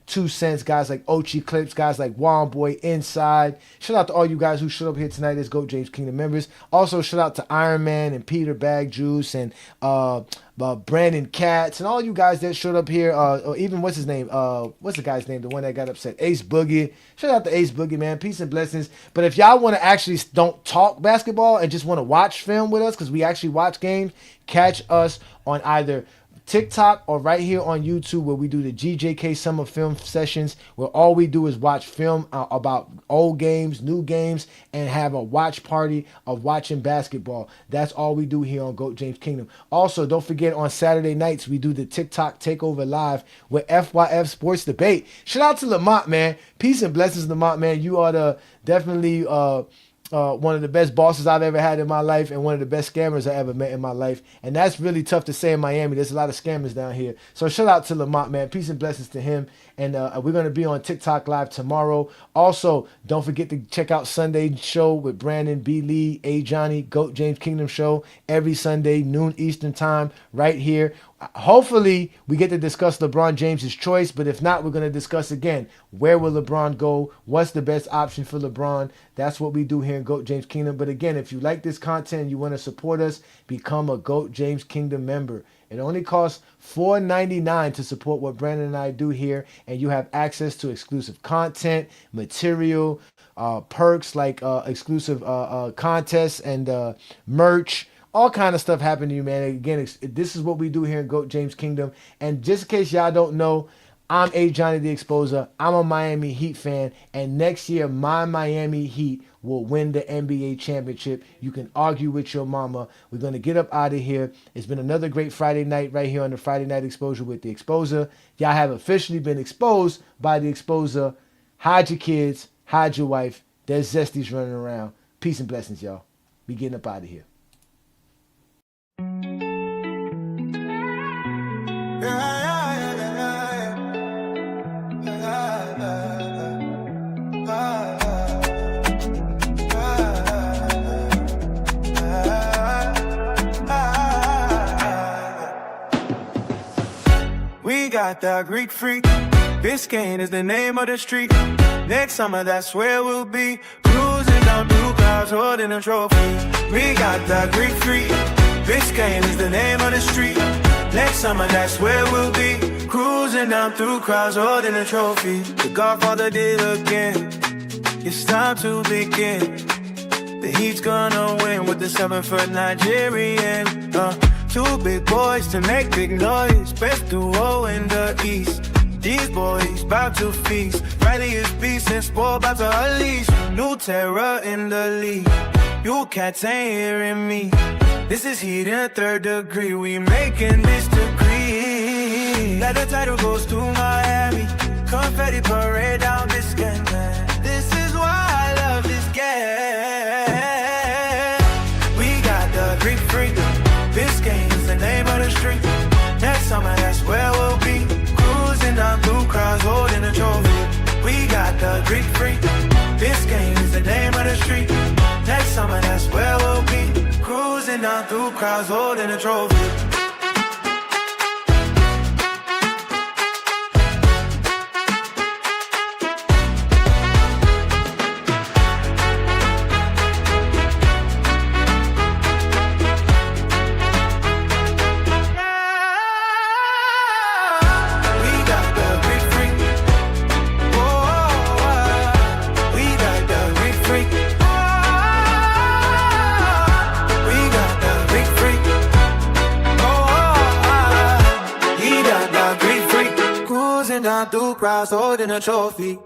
2 Cents, guys like Ochi Clips, guys like Juan Boy Inside. Shout out to all you guys who showed up here tonight as GOAT James Kingdom members. Also, shout out to Iron Man and Peter Bag Juice and Brandon Katz and all you guys that showed up here. Or even what's his name? What's the guy's name? The one that got upset, Ace Boogie. Shout out to Ace Boogie, man. Peace and blessings. But if y'all want to actually don't talk basketball and just want to watch film with us, because we actually watch games, catch us on either TikTok or right here on YouTube, where we do the GJK Summer Film Sessions, where all we do is watch film about old games, new games, and have a watch party of watching basketball. That's all we do here on GOAT James Kingdom. Also, don't forget on Saturday nights, we do the TikTok Takeover Live with FYF Sports Debate. Shout out to Lamont, man. Peace and blessings, Lamont, man. You are definitely one of the best bosses I've ever had in my life, and one of the best scammers I ever met in my life. And that's really tough to say in Miami. There's a lot of scammers down here. So shout out to Lamont, man. Peace and blessings to him. And we're going to be on TikTok Live tomorrow. Also, don't forget to check out Sunday's show with Brandon B. Lee, Ajani, GOAT James Kingdom show every Sunday, noon Eastern time, right here. Hopefully, we get to discuss LeBron James's choice, but if not, we're going to discuss again, where will LeBron go? What's the best option for LeBron? That's what we do here in GOAT James Kingdom. But again, if you like this content and you want to support us, become a GOAT James Kingdom member. It only costs $4.99 to support what Brandon and I do here, and you have access to exclusive content, material, perks like exclusive contests and merch. All kind of stuff happening to you, man. Again, this is what we do here in GOAT James Kingdom. And just in case y'all don't know, I'm Ajani the Exposer. I'm a Miami Heat fan. And next year, my Miami Heat will win the NBA championship. You can argue with your mama. We're going to get up out of here. It's been another great Friday night right here on the Friday Night Exposure with the Exposer. Y'all have officially been exposed by the Exposer. Hide your kids. Hide your wife. There's zesties running around. Peace and blessings, y'all. We getting up out of here. We got the Greek freak. Biscayne is the name of the street. Next summer, that's where we'll be. Cruising down through clouds, holding a trophy. We got the Greek freak. Biscayne is the name of the street. Next summer, that's where we'll be. Cruising down through crowds, holding a trophy. The Godfather did again. It's time to begin. The Heat's gonna win with the 7-foot Nigerian. Two big boys to make big noise. Best duo in the East. These boys bout to feast. Riley is beast and sport about to unleash. New terror in the league. You cats ain't hearing me. This is Heat in 3rd degree. We making this degree. Let the title goes to Miami. Confetti parade down Biscayne. This is why I love this game. We got the Greek freak. Biscayne is the name of the street. Next summer, that's where we'll be. Cruising down through down through crowds holding a trophy.